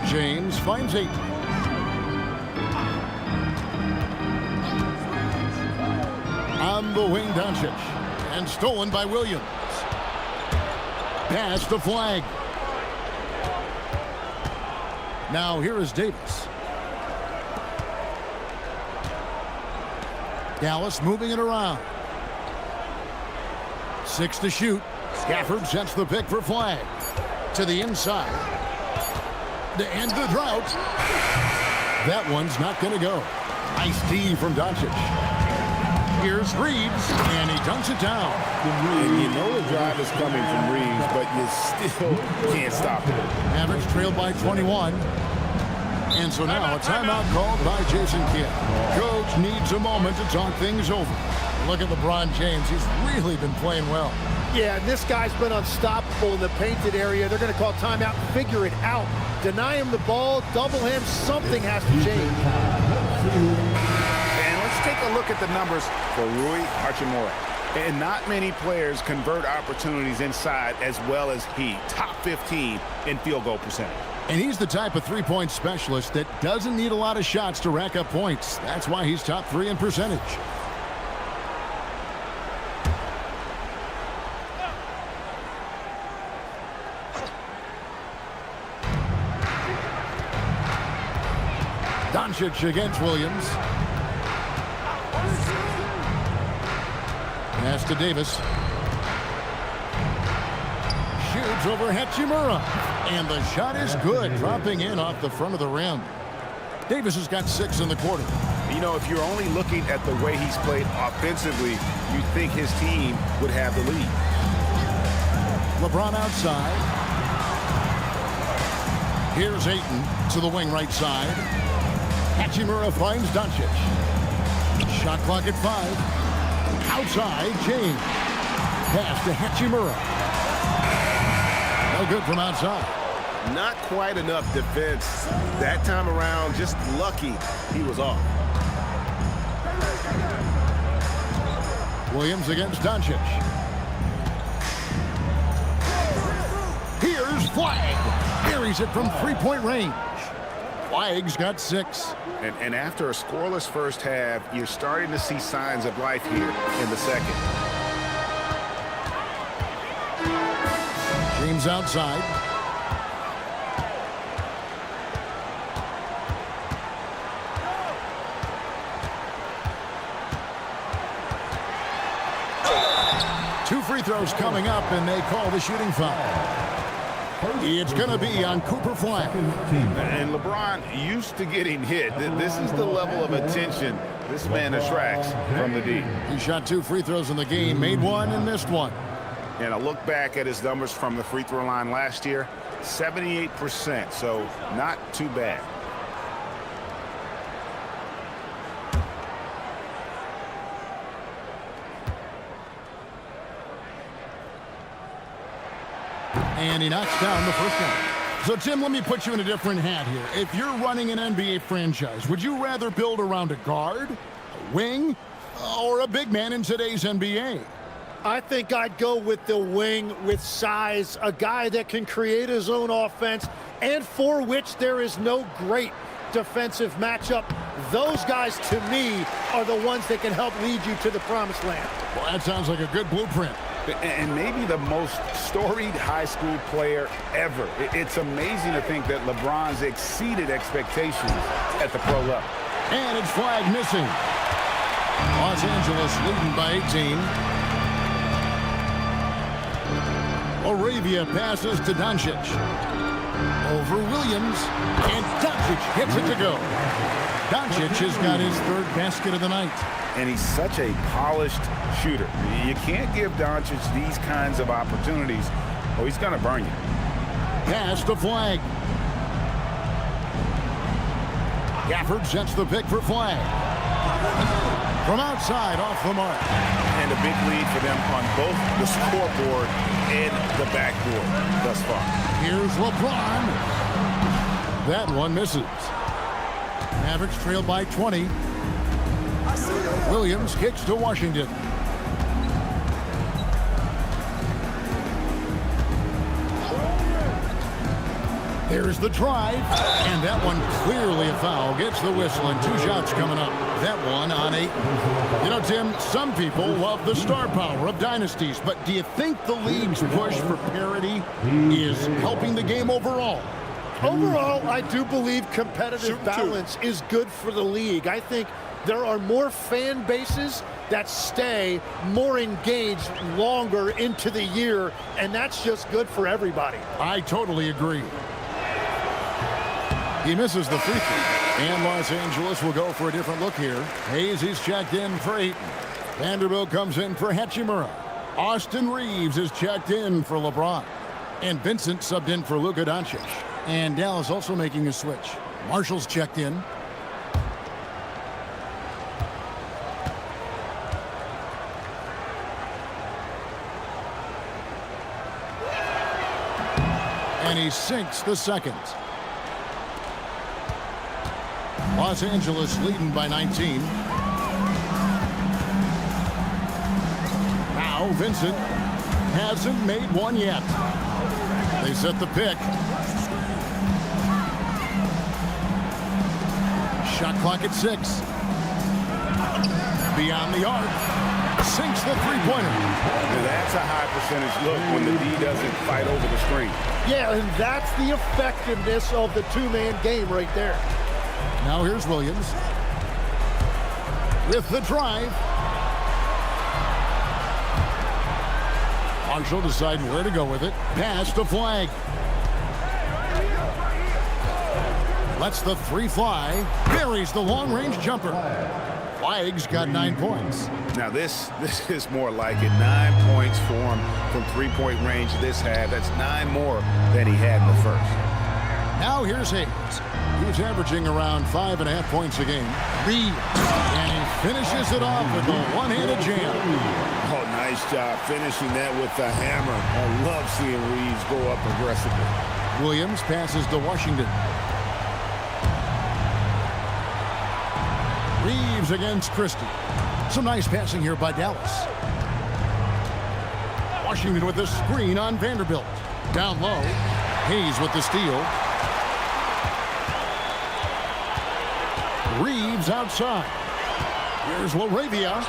L: James finds Ayton. On the wing, Doncic. And stolen by Williams. Pass to Flag. Now here is Davis. Dallas moving it around. 6 to shoot. Gafford sets the pick for Flag. To the inside. To end the drought. That one's not going to go. Nice D from Doncic. Here's Reeves, and he dunks it down.
M: And you know the drive is coming from Reeves, but you still can't stop it.
L: Mavericks trailed by 21. And so now a timeout called by Jason Kidd. Coach needs a moment to talk things over. Look at LeBron James. He's really been playing well.
I: Yeah, and this guy's been unstoppable in the painted area. They're going to call timeout, figure it out. Deny him the ball, double him, something has to change.
M: And let's take a look at the numbers for Rui Hachimura. And not many players convert opportunities inside as well as he. Top 15 in field goal percentage.
L: And he's the type of three-point specialist that doesn't need a lot of shots to rack up points. That's why he's top 3 in percentage. Doncic against Williams. Pass to Davis. Shoots over Hachimura. And the shot is good, dropping in off the front of the rim. Davis has got 6 in the quarter.
M: You know, if you're only looking at the way he's played offensively, you'd think his team would have the lead.
L: LeBron outside. Here's Ayton to the wing right side. Hachimura finds Doncic. Shot clock at 5. Outside, James. Pass to Hachimura. No good from outside.
M: Not quite enough defense. That time around, just lucky he was off.
L: Williams against Doncic. Here's Flag. Buries it from three-point range. Flag's got 6.
M: And after a scoreless first half, you're starting to see signs of life here in the second.
L: James outside. Two free throws coming up, and they call the shooting foul. It's going to be on Cooper Flag.
M: And LeBron used to getting hit. This is the level of attention this man attracts from the D.
L: He shot 2 free throws in the game, made 1 and missed 1.
M: And I look back at his numbers from the free throw line last year, 78%, so not too bad.
L: And he knocks down the first one. So, Tim, let me put you in a different hat here. If you're running an NBA franchise, would you rather build around a guard, a wing, or a big man in today's NBA?
I: I think I'd go with the wing with size, a guy that can create his own offense and for which there is no great defensive matchup. Those guys, to me, are the ones that can help lead you to the promised land.
L: Well, that sounds like a good blueprint.
M: And maybe the most storied high school player ever. It's amazing to think that LeBron's exceeded expectations at the pro level.
L: And it's Flag missing. Los Angeles leading by 18. Arabia passes to Doncic. Over Williams. And Doncic hits it to go. Doncic has got his third basket of the night.
M: And he's such a polished shooter. You can't give Doncic these kinds of opportunities, or he's going to burn you.
L: Pass to Flag. Gafford sets the pick for Flag. From outside, off the mark.
M: And a big lead for them on both the scoreboard and the backboard thus far.
L: Here's LeBron. That one misses. Mavericks trail by 20. Williams kicks to Washington. There's the drive, and that one clearly a foul. Gets the whistle, and 2 shots coming up. That one on 8. You know, Tim, some people love the star power of dynasties, but do you think the league's push for parity is helping the game overall?
I: Overall, I do believe competitive balance is good for the league. I think there are more fan bases that stay more engaged longer into the year, and that's just good for everybody.
L: I totally agree. He misses the free throw. And Los Angeles will go for a different look here. Hayes is checked in for Ayton. Vanderbilt comes in for Hachimura. Austin Reeves is checked in for LeBron. And Vincent subbed in for Luka Doncic. And Dallas also making a switch. Marshall's checked in. And he sinks the second. Los Angeles leading by 19. Now Vincent hasn't made one yet. They set the pick. Shot clock at 6. Beyond the arc. Sinks the three-pointer.
M: That's a high percentage look when the D doesn't fight over the screen.
I: Yeah, and that's the effectiveness of the two-man game right there.
L: Now here's Williams with the drive. Marshall deciding where to go with it. Pass to Flag. Lets the 3 fly. Buries the long-range jumper. Flag's got 9 points.
M: Now this is more like it. 9 points for him from three-point range this half. That's 9 more than he had in the first.
L: Now here's Hayes. He's averaging around 5.5 points a game. Reeves. And he finishes it off with a one-handed jam.
N: Oh, nice job finishing that with the hammer. I love seeing Reeves go up aggressively.
L: Williams passes to Washington. Reeves against Christie. Some nice passing here by Dallas. Washington with the screen on Vanderbilt. Down low. Hayes with the steal. Reeves outside. Here's LaRavia.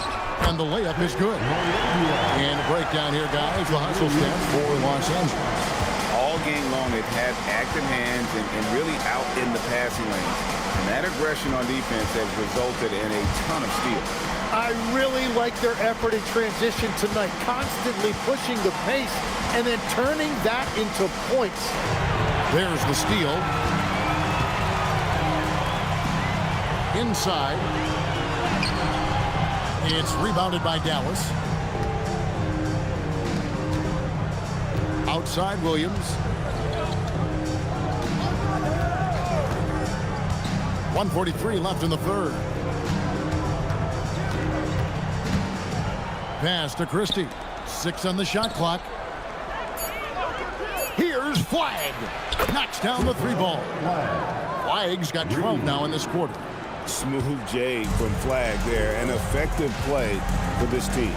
L: And the layup is good. And a breakdown here, guys. The hustle step for Los Angeles.
M: All game long, they've had active hands and really out in the passing lanes. And that aggression on defense has resulted in a ton of steals.
I: I really like their effort in transition tonight, constantly pushing the pace and then turning that into points.
L: There's the steal. Inside. It's rebounded by Dallas. Outside Williams. 1:43 left in the third. Pass to Christie. 6 on the shot clock. Here's Flag. Knocks down the 3 ball. Flag's got 12 now in this quarter.
M: Smooth J from Flag there. An effective play for this team.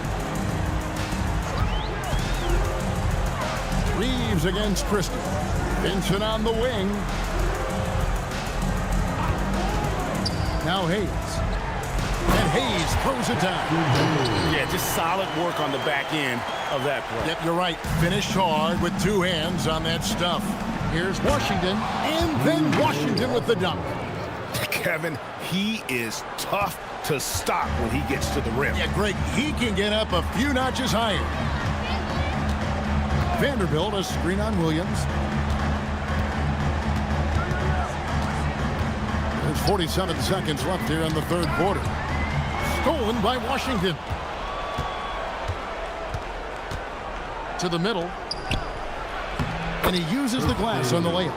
L: Reeves against Christie. Vincent on the wing. Now Hayes. And Hayes throws it down.
N: Yeah, just solid work on the back end of that play.
L: Yep, you're right. Finished hard with 2 hands on that stuff. Here's Washington. And then Washington with the dunk.
M: Kevin, he is tough to stop when he gets to the rim.
L: Yeah, Greg, he can get up a few notches higher. Vanderbilt, a screen on Williams. There's 47 seconds left here in the third quarter. Stolen by Washington. To the middle. And he uses the glass on the layup.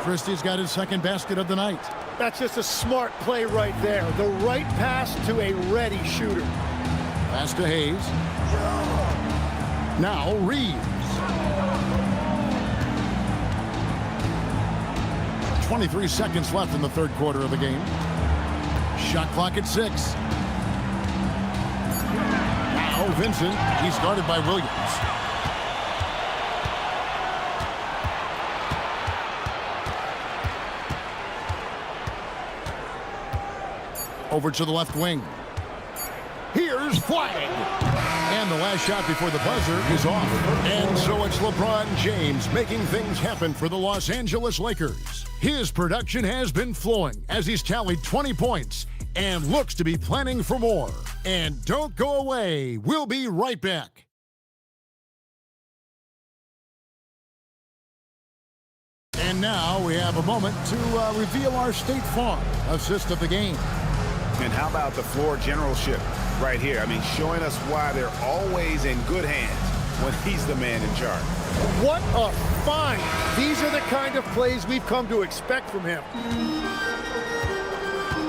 L: Christie's got his second basket of the night.
I: That's just a smart play right there. The right pass to a ready shooter.
L: Pass to Hayes. Now Reeves. 23 seconds left in the third quarter of the game. Shot clock at 6. Now Vincent. He's guarded by Williams. Over to the left wing. Here's flag. And the last shot before the buzzer is off. And so it's LeBron James making things happen for the Los Angeles Lakers. His production has been flowing as he's tallied 20 points and looks to be planning for more. And don't go away. We'll be right back. And now we have a moment to reveal our State Farm assist of the game.
M: And how about the floor generalship right here? I mean, showing us why they're always in good hands when he's the man in charge.
I: What a find. These are the kind of plays we've come to expect from him.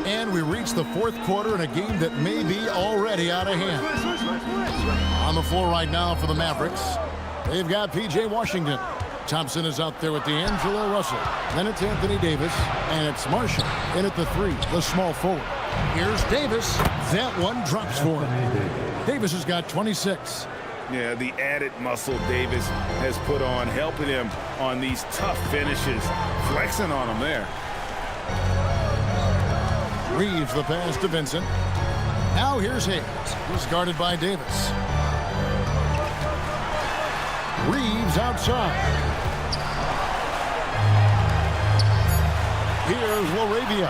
L: And we reach the fourth quarter in a game that may be already out of hand. On the floor right now for the Mavericks, they've got P.J. Washington. Thompson is out there with D'Angelo Russell. Then it's Anthony Davis, and it's Marshall in at the 3, the small forward. Here's Davis. That one drops for him. Davis has got 26.
M: Yeah, the added muscle Davis has put on, helping him on these tough finishes, flexing on him there.
L: Reeves the pass to Vincent. Now here's Hayes. He's guarded by Davis. Reeves outside. Here's LaRavia.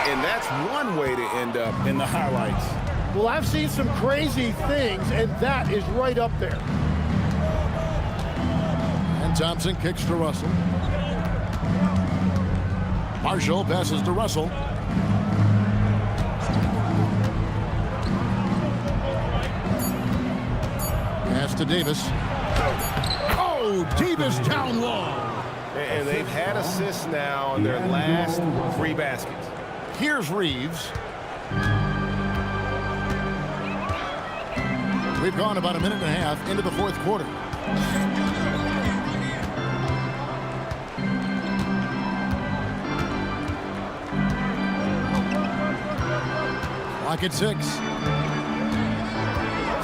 M: And that's one way to end up in the highlights.
I: Well, I've seen some crazy things, and that is right up there.
L: And Thompson kicks to Russell. Marshall passes to Russell. Pass to Davis. Oh, Davis down low.
M: And they've had assists now in their last 3 baskets.
L: Here's Reeves. We've gone about a minute and a half into the fourth quarter. Clock at 6.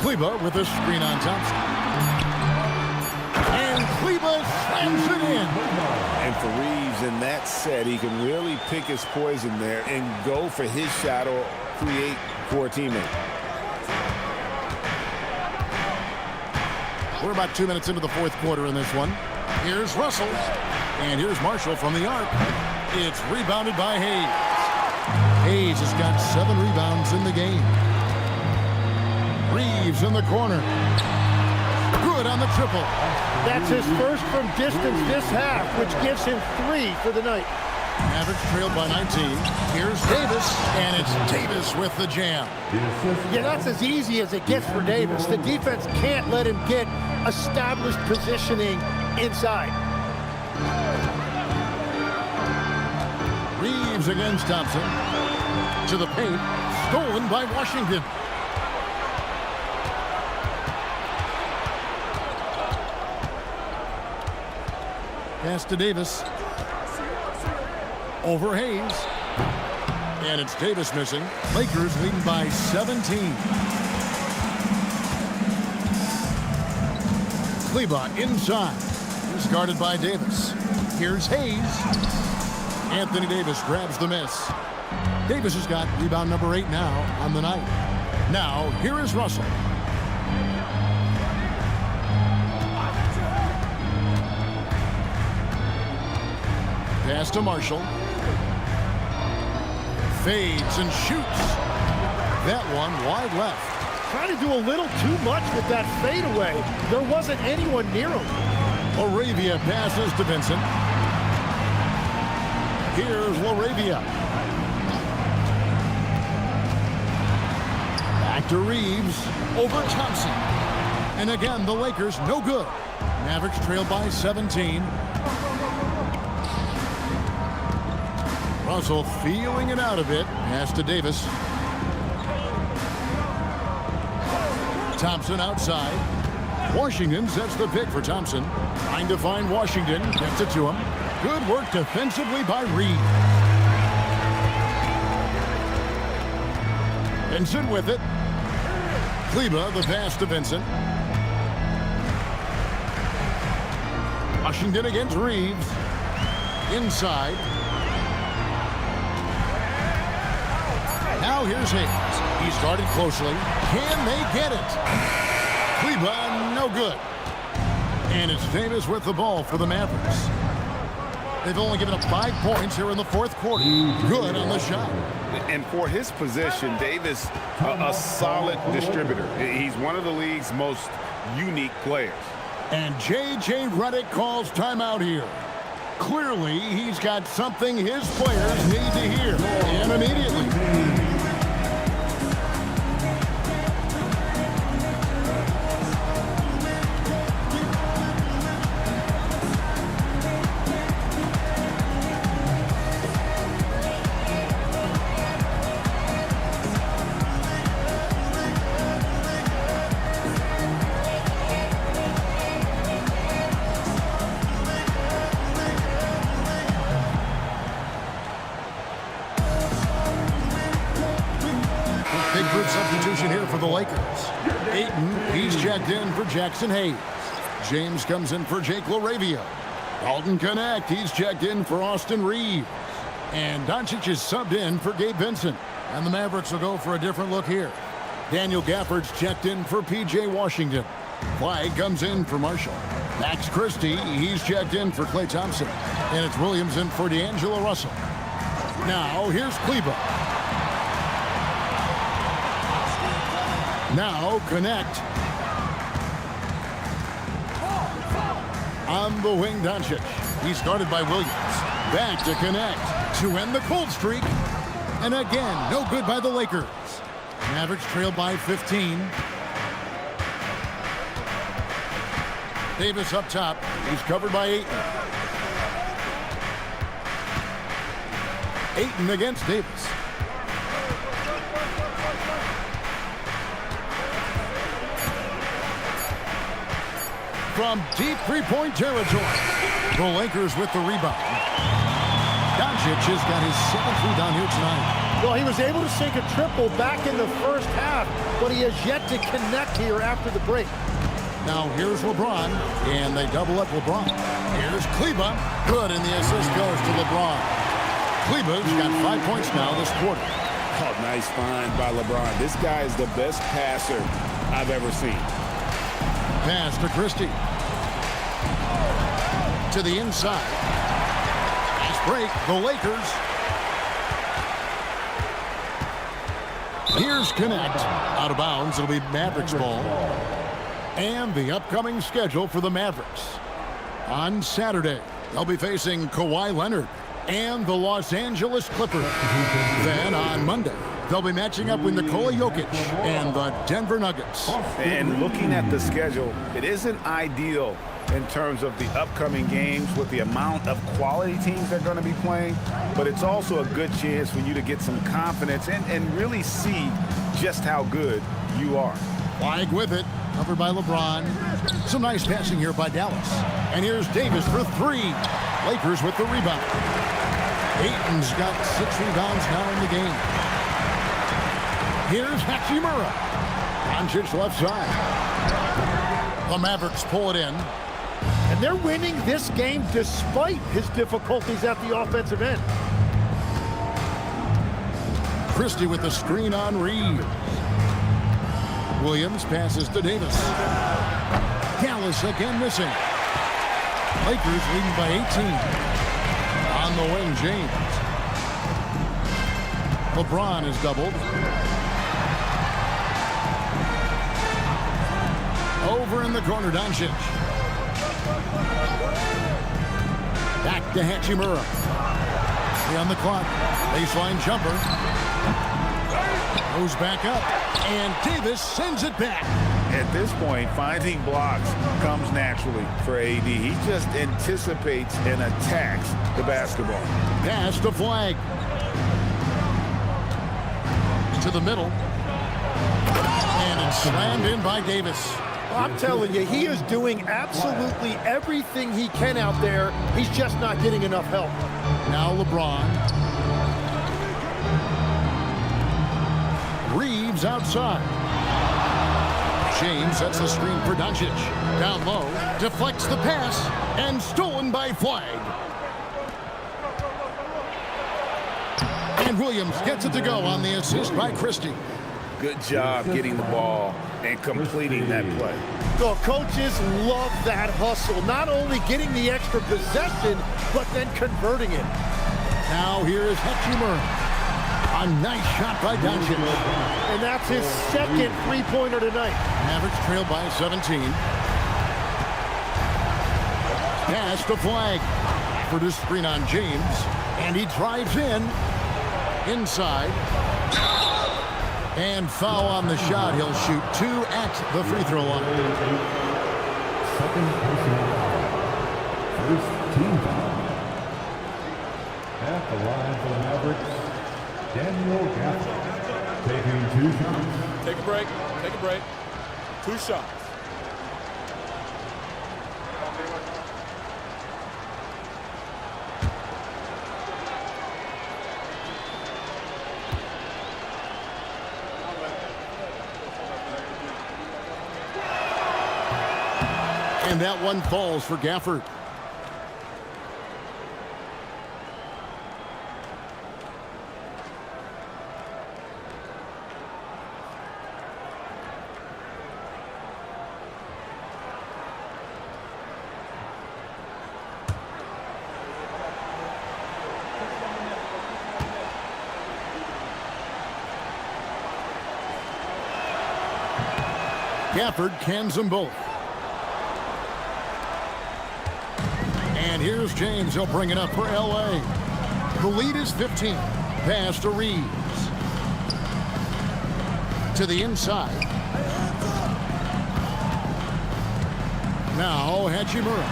L: Kleba with a screen on Thompson. And Kleba slams it in.
M: And for Reeves in that set, he can really pick his poison there and go for his shot or create for a teammate.
L: We're about 2 minutes into the fourth quarter in this one. Here's Russell. And here's Marshall from the arc. It's rebounded by Hayes. Hayes has got 7 rebounds in the game. Reeves in the corner. Good on the triple.
I: That's his first from distance this half, which gives him 3 for the night.
L: Mavericks trailed by 19. Here's Davis, and it's Davis with the jam.
I: Yeah, that's as easy as it gets for Davis. The defense can't let him get established positioning inside.
L: Reeves against Thompson. To the paint. Stolen by Washington. Pass to Davis. Over Hayes. And it's Davis missing. Lakers leading by 17. Kleba inside. He's guarded by Davis. Here's Hayes. Anthony Davis grabs the miss. Davis has got rebound number 8 now on the night. Now, here is Russell. Pass to Marshall. Fades and shoots. That one wide left.
I: Trying to do a little too much with that fadeaway. There wasn't anyone near him.
L: Laravia passes to Vincent. Here's Laravia. Back to Reeves. Over Thompson. And again, the Lakers no good. Mavericks trail by 17. Russell feeling it out a bit. Pass to Davis. Thompson outside. Washington sets the pick for Thompson. Trying to find Washington. Gets it to him. Good work defensively by Reed. Vincent with it. Kleba the pass to Vincent. Washington against Reeves. Inside. Now here's Hayes. He started closely. Can they get it? Kleba, no good. And it's Davis with the ball for the Mavericks. They've only given up 5 points here in the fourth quarter. Good on the shot.
M: And for his position, Davis, a solid distributor. He's one of the league's most unique players.
L: And J.J. Redick calls timeout here. Clearly, he's got something his players need to hear. And immediately. Substitution here for the Lakers. Ayton, he's checked in for Jackson Hayes. James comes in for Jake Laravia. Dalton Connect, he's checked in for Austin Reeves. And Doncic is subbed in for Gabe Vincent. And the Mavericks will go for a different look here. Daniel Gafford's checked in for P.J. Washington. Clyde comes in for Marshall. Max Christie, he's checked in for Klay Thompson. And it's Williams in for D'Angelo Russell. Now, here's Kleba. Now Connect. On the wing, Doncic. He's guarded by Williams. Back to Connect to end the cold streak. And again, no good by the Lakers. Mavericks trail by 15. Davis up top. He's covered by Ayton. Ayton against Davis. From deep three-point territory. The Lakers with the rebound. Doncic has got his 7th rebound here tonight.
I: Well, he was able to sink a triple back in the first half, but he has yet to connect here after the break.
L: Now here's LeBron, and they double up LeBron. Here's Kleba. Good, and the assist goes to LeBron. Kleba's got 5 points now this quarter.
M: Oh, nice find by LeBron. This guy is the best passer I've ever seen.
L: Pass to Christie. To the inside. Nice break. The Lakers. Here's Connect. Out of bounds. It'll be Mavericks ball. And the upcoming schedule for the Mavericks. On Saturday, they'll be facing Kawhi Leonard and the Los Angeles Clippers. Then on Monday, they'll be matching up with Nikola Jokic and the Denver Nuggets.
M: And looking at the schedule, it isn't ideal in terms of the upcoming games with the amount of quality teams they're going to be playing, but it's also a good chance for you to get some confidence and really see just how good you are.
L: Flag with it, covered by LeBron. Some nice passing here by Dallas. And here's Davis for three. Lakers with the rebound. Ayton's got 6 rebounds now in the game. Here's Hachimura. Doncic left side. The Mavericks pull it in.
I: And they're winning this game despite his difficulties at the offensive end.
L: Christie with the screen on Reeves. Williams passes to Davis. Dallas again missing. Lakers leading by 18. On On the wing, James. LeBron is doubled. Over in the corner, Doncic. Back to Hachimura. 3 on the clock. Baseline jumper. Goes back up. And Davis sends it back.
M: At this point, finding blocks comes naturally for AD. He just anticipates and attacks the basketball.
L: Pass to Flag. To the middle. And it's slammed in by Davis.
I: I'm telling you, he is doing absolutely everything he can out there. He's just not getting enough help.
L: Now LeBron. Reeves outside. James sets the screen for Doncic. Down low, deflects the pass, and stolen by Flag. And Williams gets it to go on the assist by Christie.
M: Good job getting the ball and completing that play.
I: The coaches love that hustle. Not only getting the extra possession, but then converting it.
L: Now here is Hachimura. A nice shot by Doncic.
I: And that's his second three-pointer tonight.
L: Mavericks trail by 17. Pass to Flag. For the screen on James. And he drives in. Inside. And foul on the shot. He'll shoot 2 at the free throw line.
E: Second personal foul. First team foul. At the line for the Mavericks, Daniel Gafford, taking 2 shots.
O: Take a break. Take a break. 2 shots.
L: And that one falls for Gafford. Gafford cans them both. And here's James. He'll bring it up for LA. The lead is 15. Pass to Reeves. To the inside. Now Hachimura.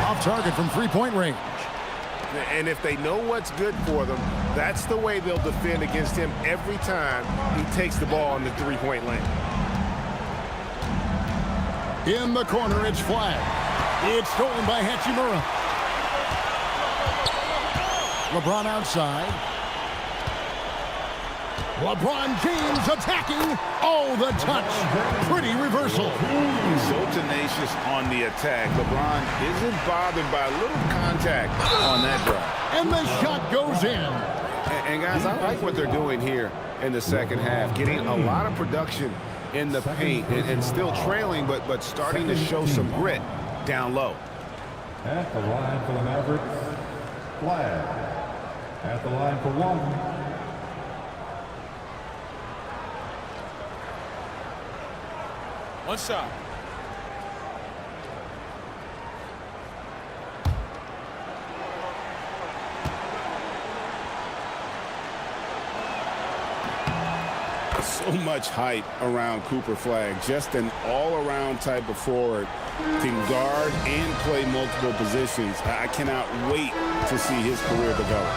L: Off target from three-point range.
M: And if they know what's good for them, that's the way they'll defend against him every time he takes the ball in the three-point lane.
L: In the corner, it's Flag. It's stolen by Hachimura. LeBron outside. LeBron James attacking. Oh, the touch. Pretty reversal.
M: He's so tenacious on the attack. LeBron isn't bothered by a little contact on that drive.
L: And the shot goes in.
M: And guys, I like what they're doing here in the second half. Getting a lot of production in the paint and still trailing, but starting to show some grit down low.
E: At the line for the Mavericks, Flag. At the line for 1.
O: One shot.
M: So much hype around Cooper Flag. Just an all-around type of forward. Can guard and play multiple positions. I cannot wait to see his career develop.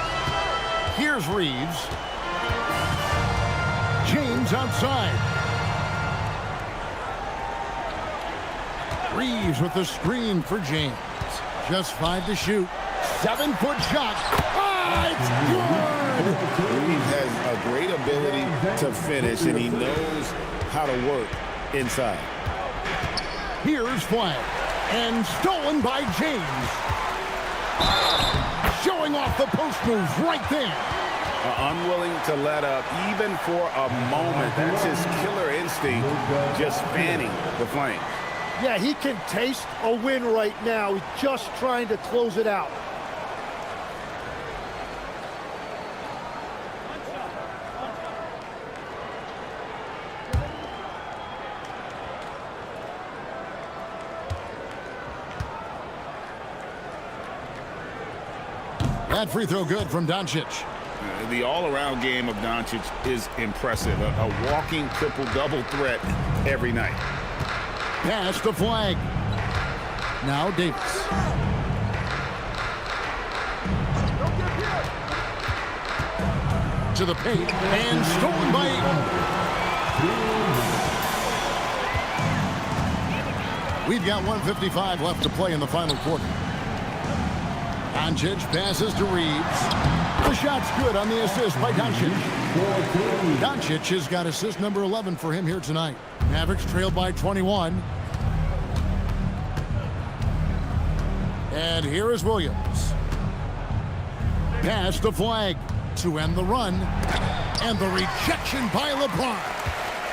L: Here's Reeves. James outside. Reeves with the screen for James. Just 5 to shoot. 7-foot shot. Ah, it's good!
M: Reeves has a great ability to finish, and he knows how to work inside.
L: Here's Flag. And stolen by James. Showing off the post moves right there.
M: Unwilling to let up even for a moment. That's his killer instinct, just fanning the flame.
I: Yeah, he can taste a win right now. He's just trying to close it out.
L: That free throw good from Doncic.
M: The all-around game of Doncic is impressive. A walking triple-double threat every night.
L: Pass to Flag. Now Davis. To the paint and stolen by Ayton. We've got 1:55 left to play in the final quarter. Doncic passes to Reeves. The shot's good on the assist by Doncic. Doncic has got assist number 11 for him here tonight. Mavericks trailed by 21. And here is Williams. Pass to Flag to end the run. And the rejection by LeBron.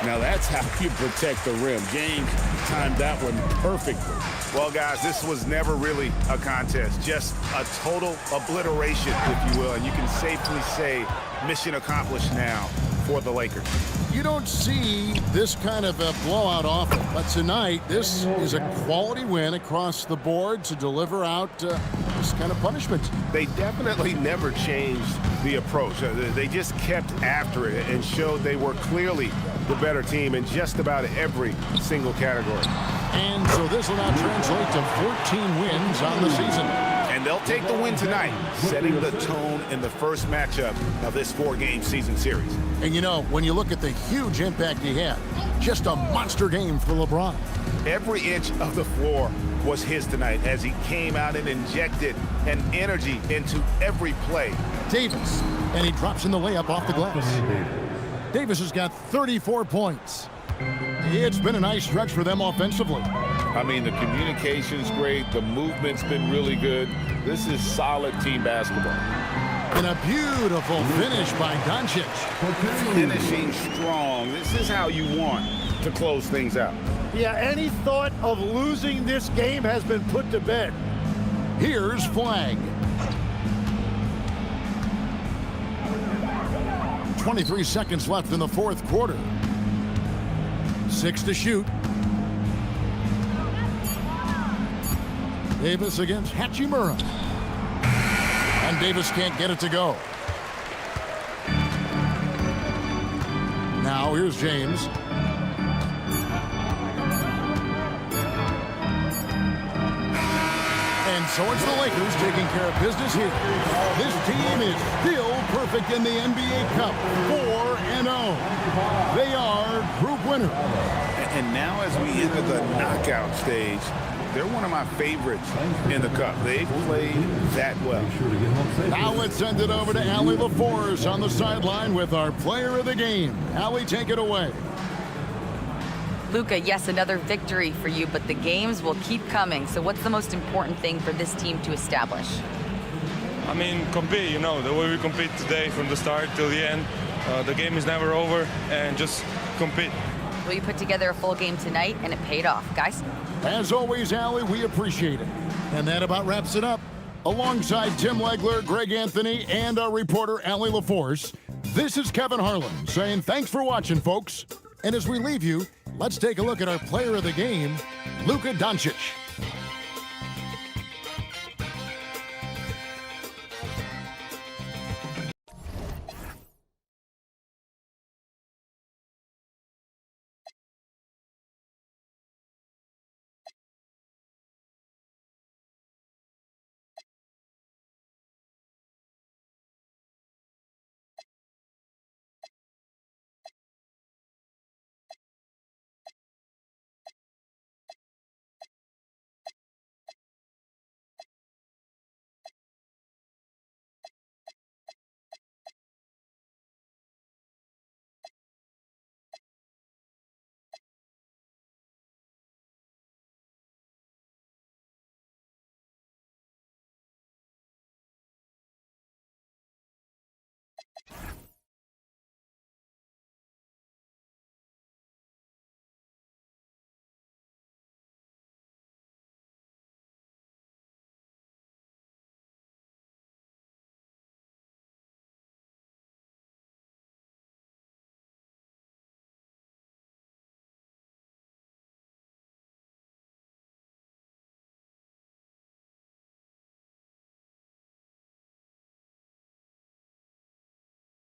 M: Now that's how you protect the rim. James timed that one perfectly.
A: Well, guys, this was never really a contest. Just a total obliteration, if you will. And you can safely say mission accomplished now for the Lakers.
L: You don't see this kind of a blowout often, but tonight this is a quality win across the board to deliver out this kind of punishment.
A: They definitely never changed the approach. They just kept after it and showed they were clearly the better team in just about every single category.
L: And so this will now translate to 14 wins on the season.
A: And they'll take the win tonight, setting the tone in the first matchup of this 4-game season series.
L: And you know, when you look at the huge impact he had, just a monster game for LeBron.
A: Every inch of the floor was his tonight as he came out and injected an energy into every play.
L: Davis, and he drops in the layup off the glass. Davis has got 34 points. It's been a nice stretch for them offensively.
M: I mean, the communication's great. The movement's been really good. This is solid team basketball.
L: And a beautiful finish by Doncic.
M: Finishing strong. This is how you want to close things out.
I: Yeah, any thought of losing this game has been put to bed.
L: Here's Flag. 23 seconds left in the fourth quarter. 6 to shoot. Davis against Hachimura. And Davis can't get it to go. Now here's James. And so it's the Lakers taking care of business here. This team is still perfect in the NBA Cup, 4-0. They are group winners.
M: And now as we enter the knockout stage, they're one of my favorites in the Cup. They've played that well.
L: Now let's send it over to Allie LaForce on the sideline with our player of the game. Allie, take it away.
D: Luka, yes, another victory for you, but the games will keep coming. So what's the most important thing for this team to establish?
K: I mean, compete, you know, the way we compete today from the start till the end. The game is never over, and just compete.
D: Well, you put together a full game tonight, and it paid off. Guys?
L: As always, Allie, we appreciate it. And that about wraps it up. Alongside Tim Legler, Greg Anthony, and our reporter, Allie LaForce, this is Kevin Harlan saying thanks for watching, folks. And as we leave you, let's take a look at our player of the game, Luka Doncic.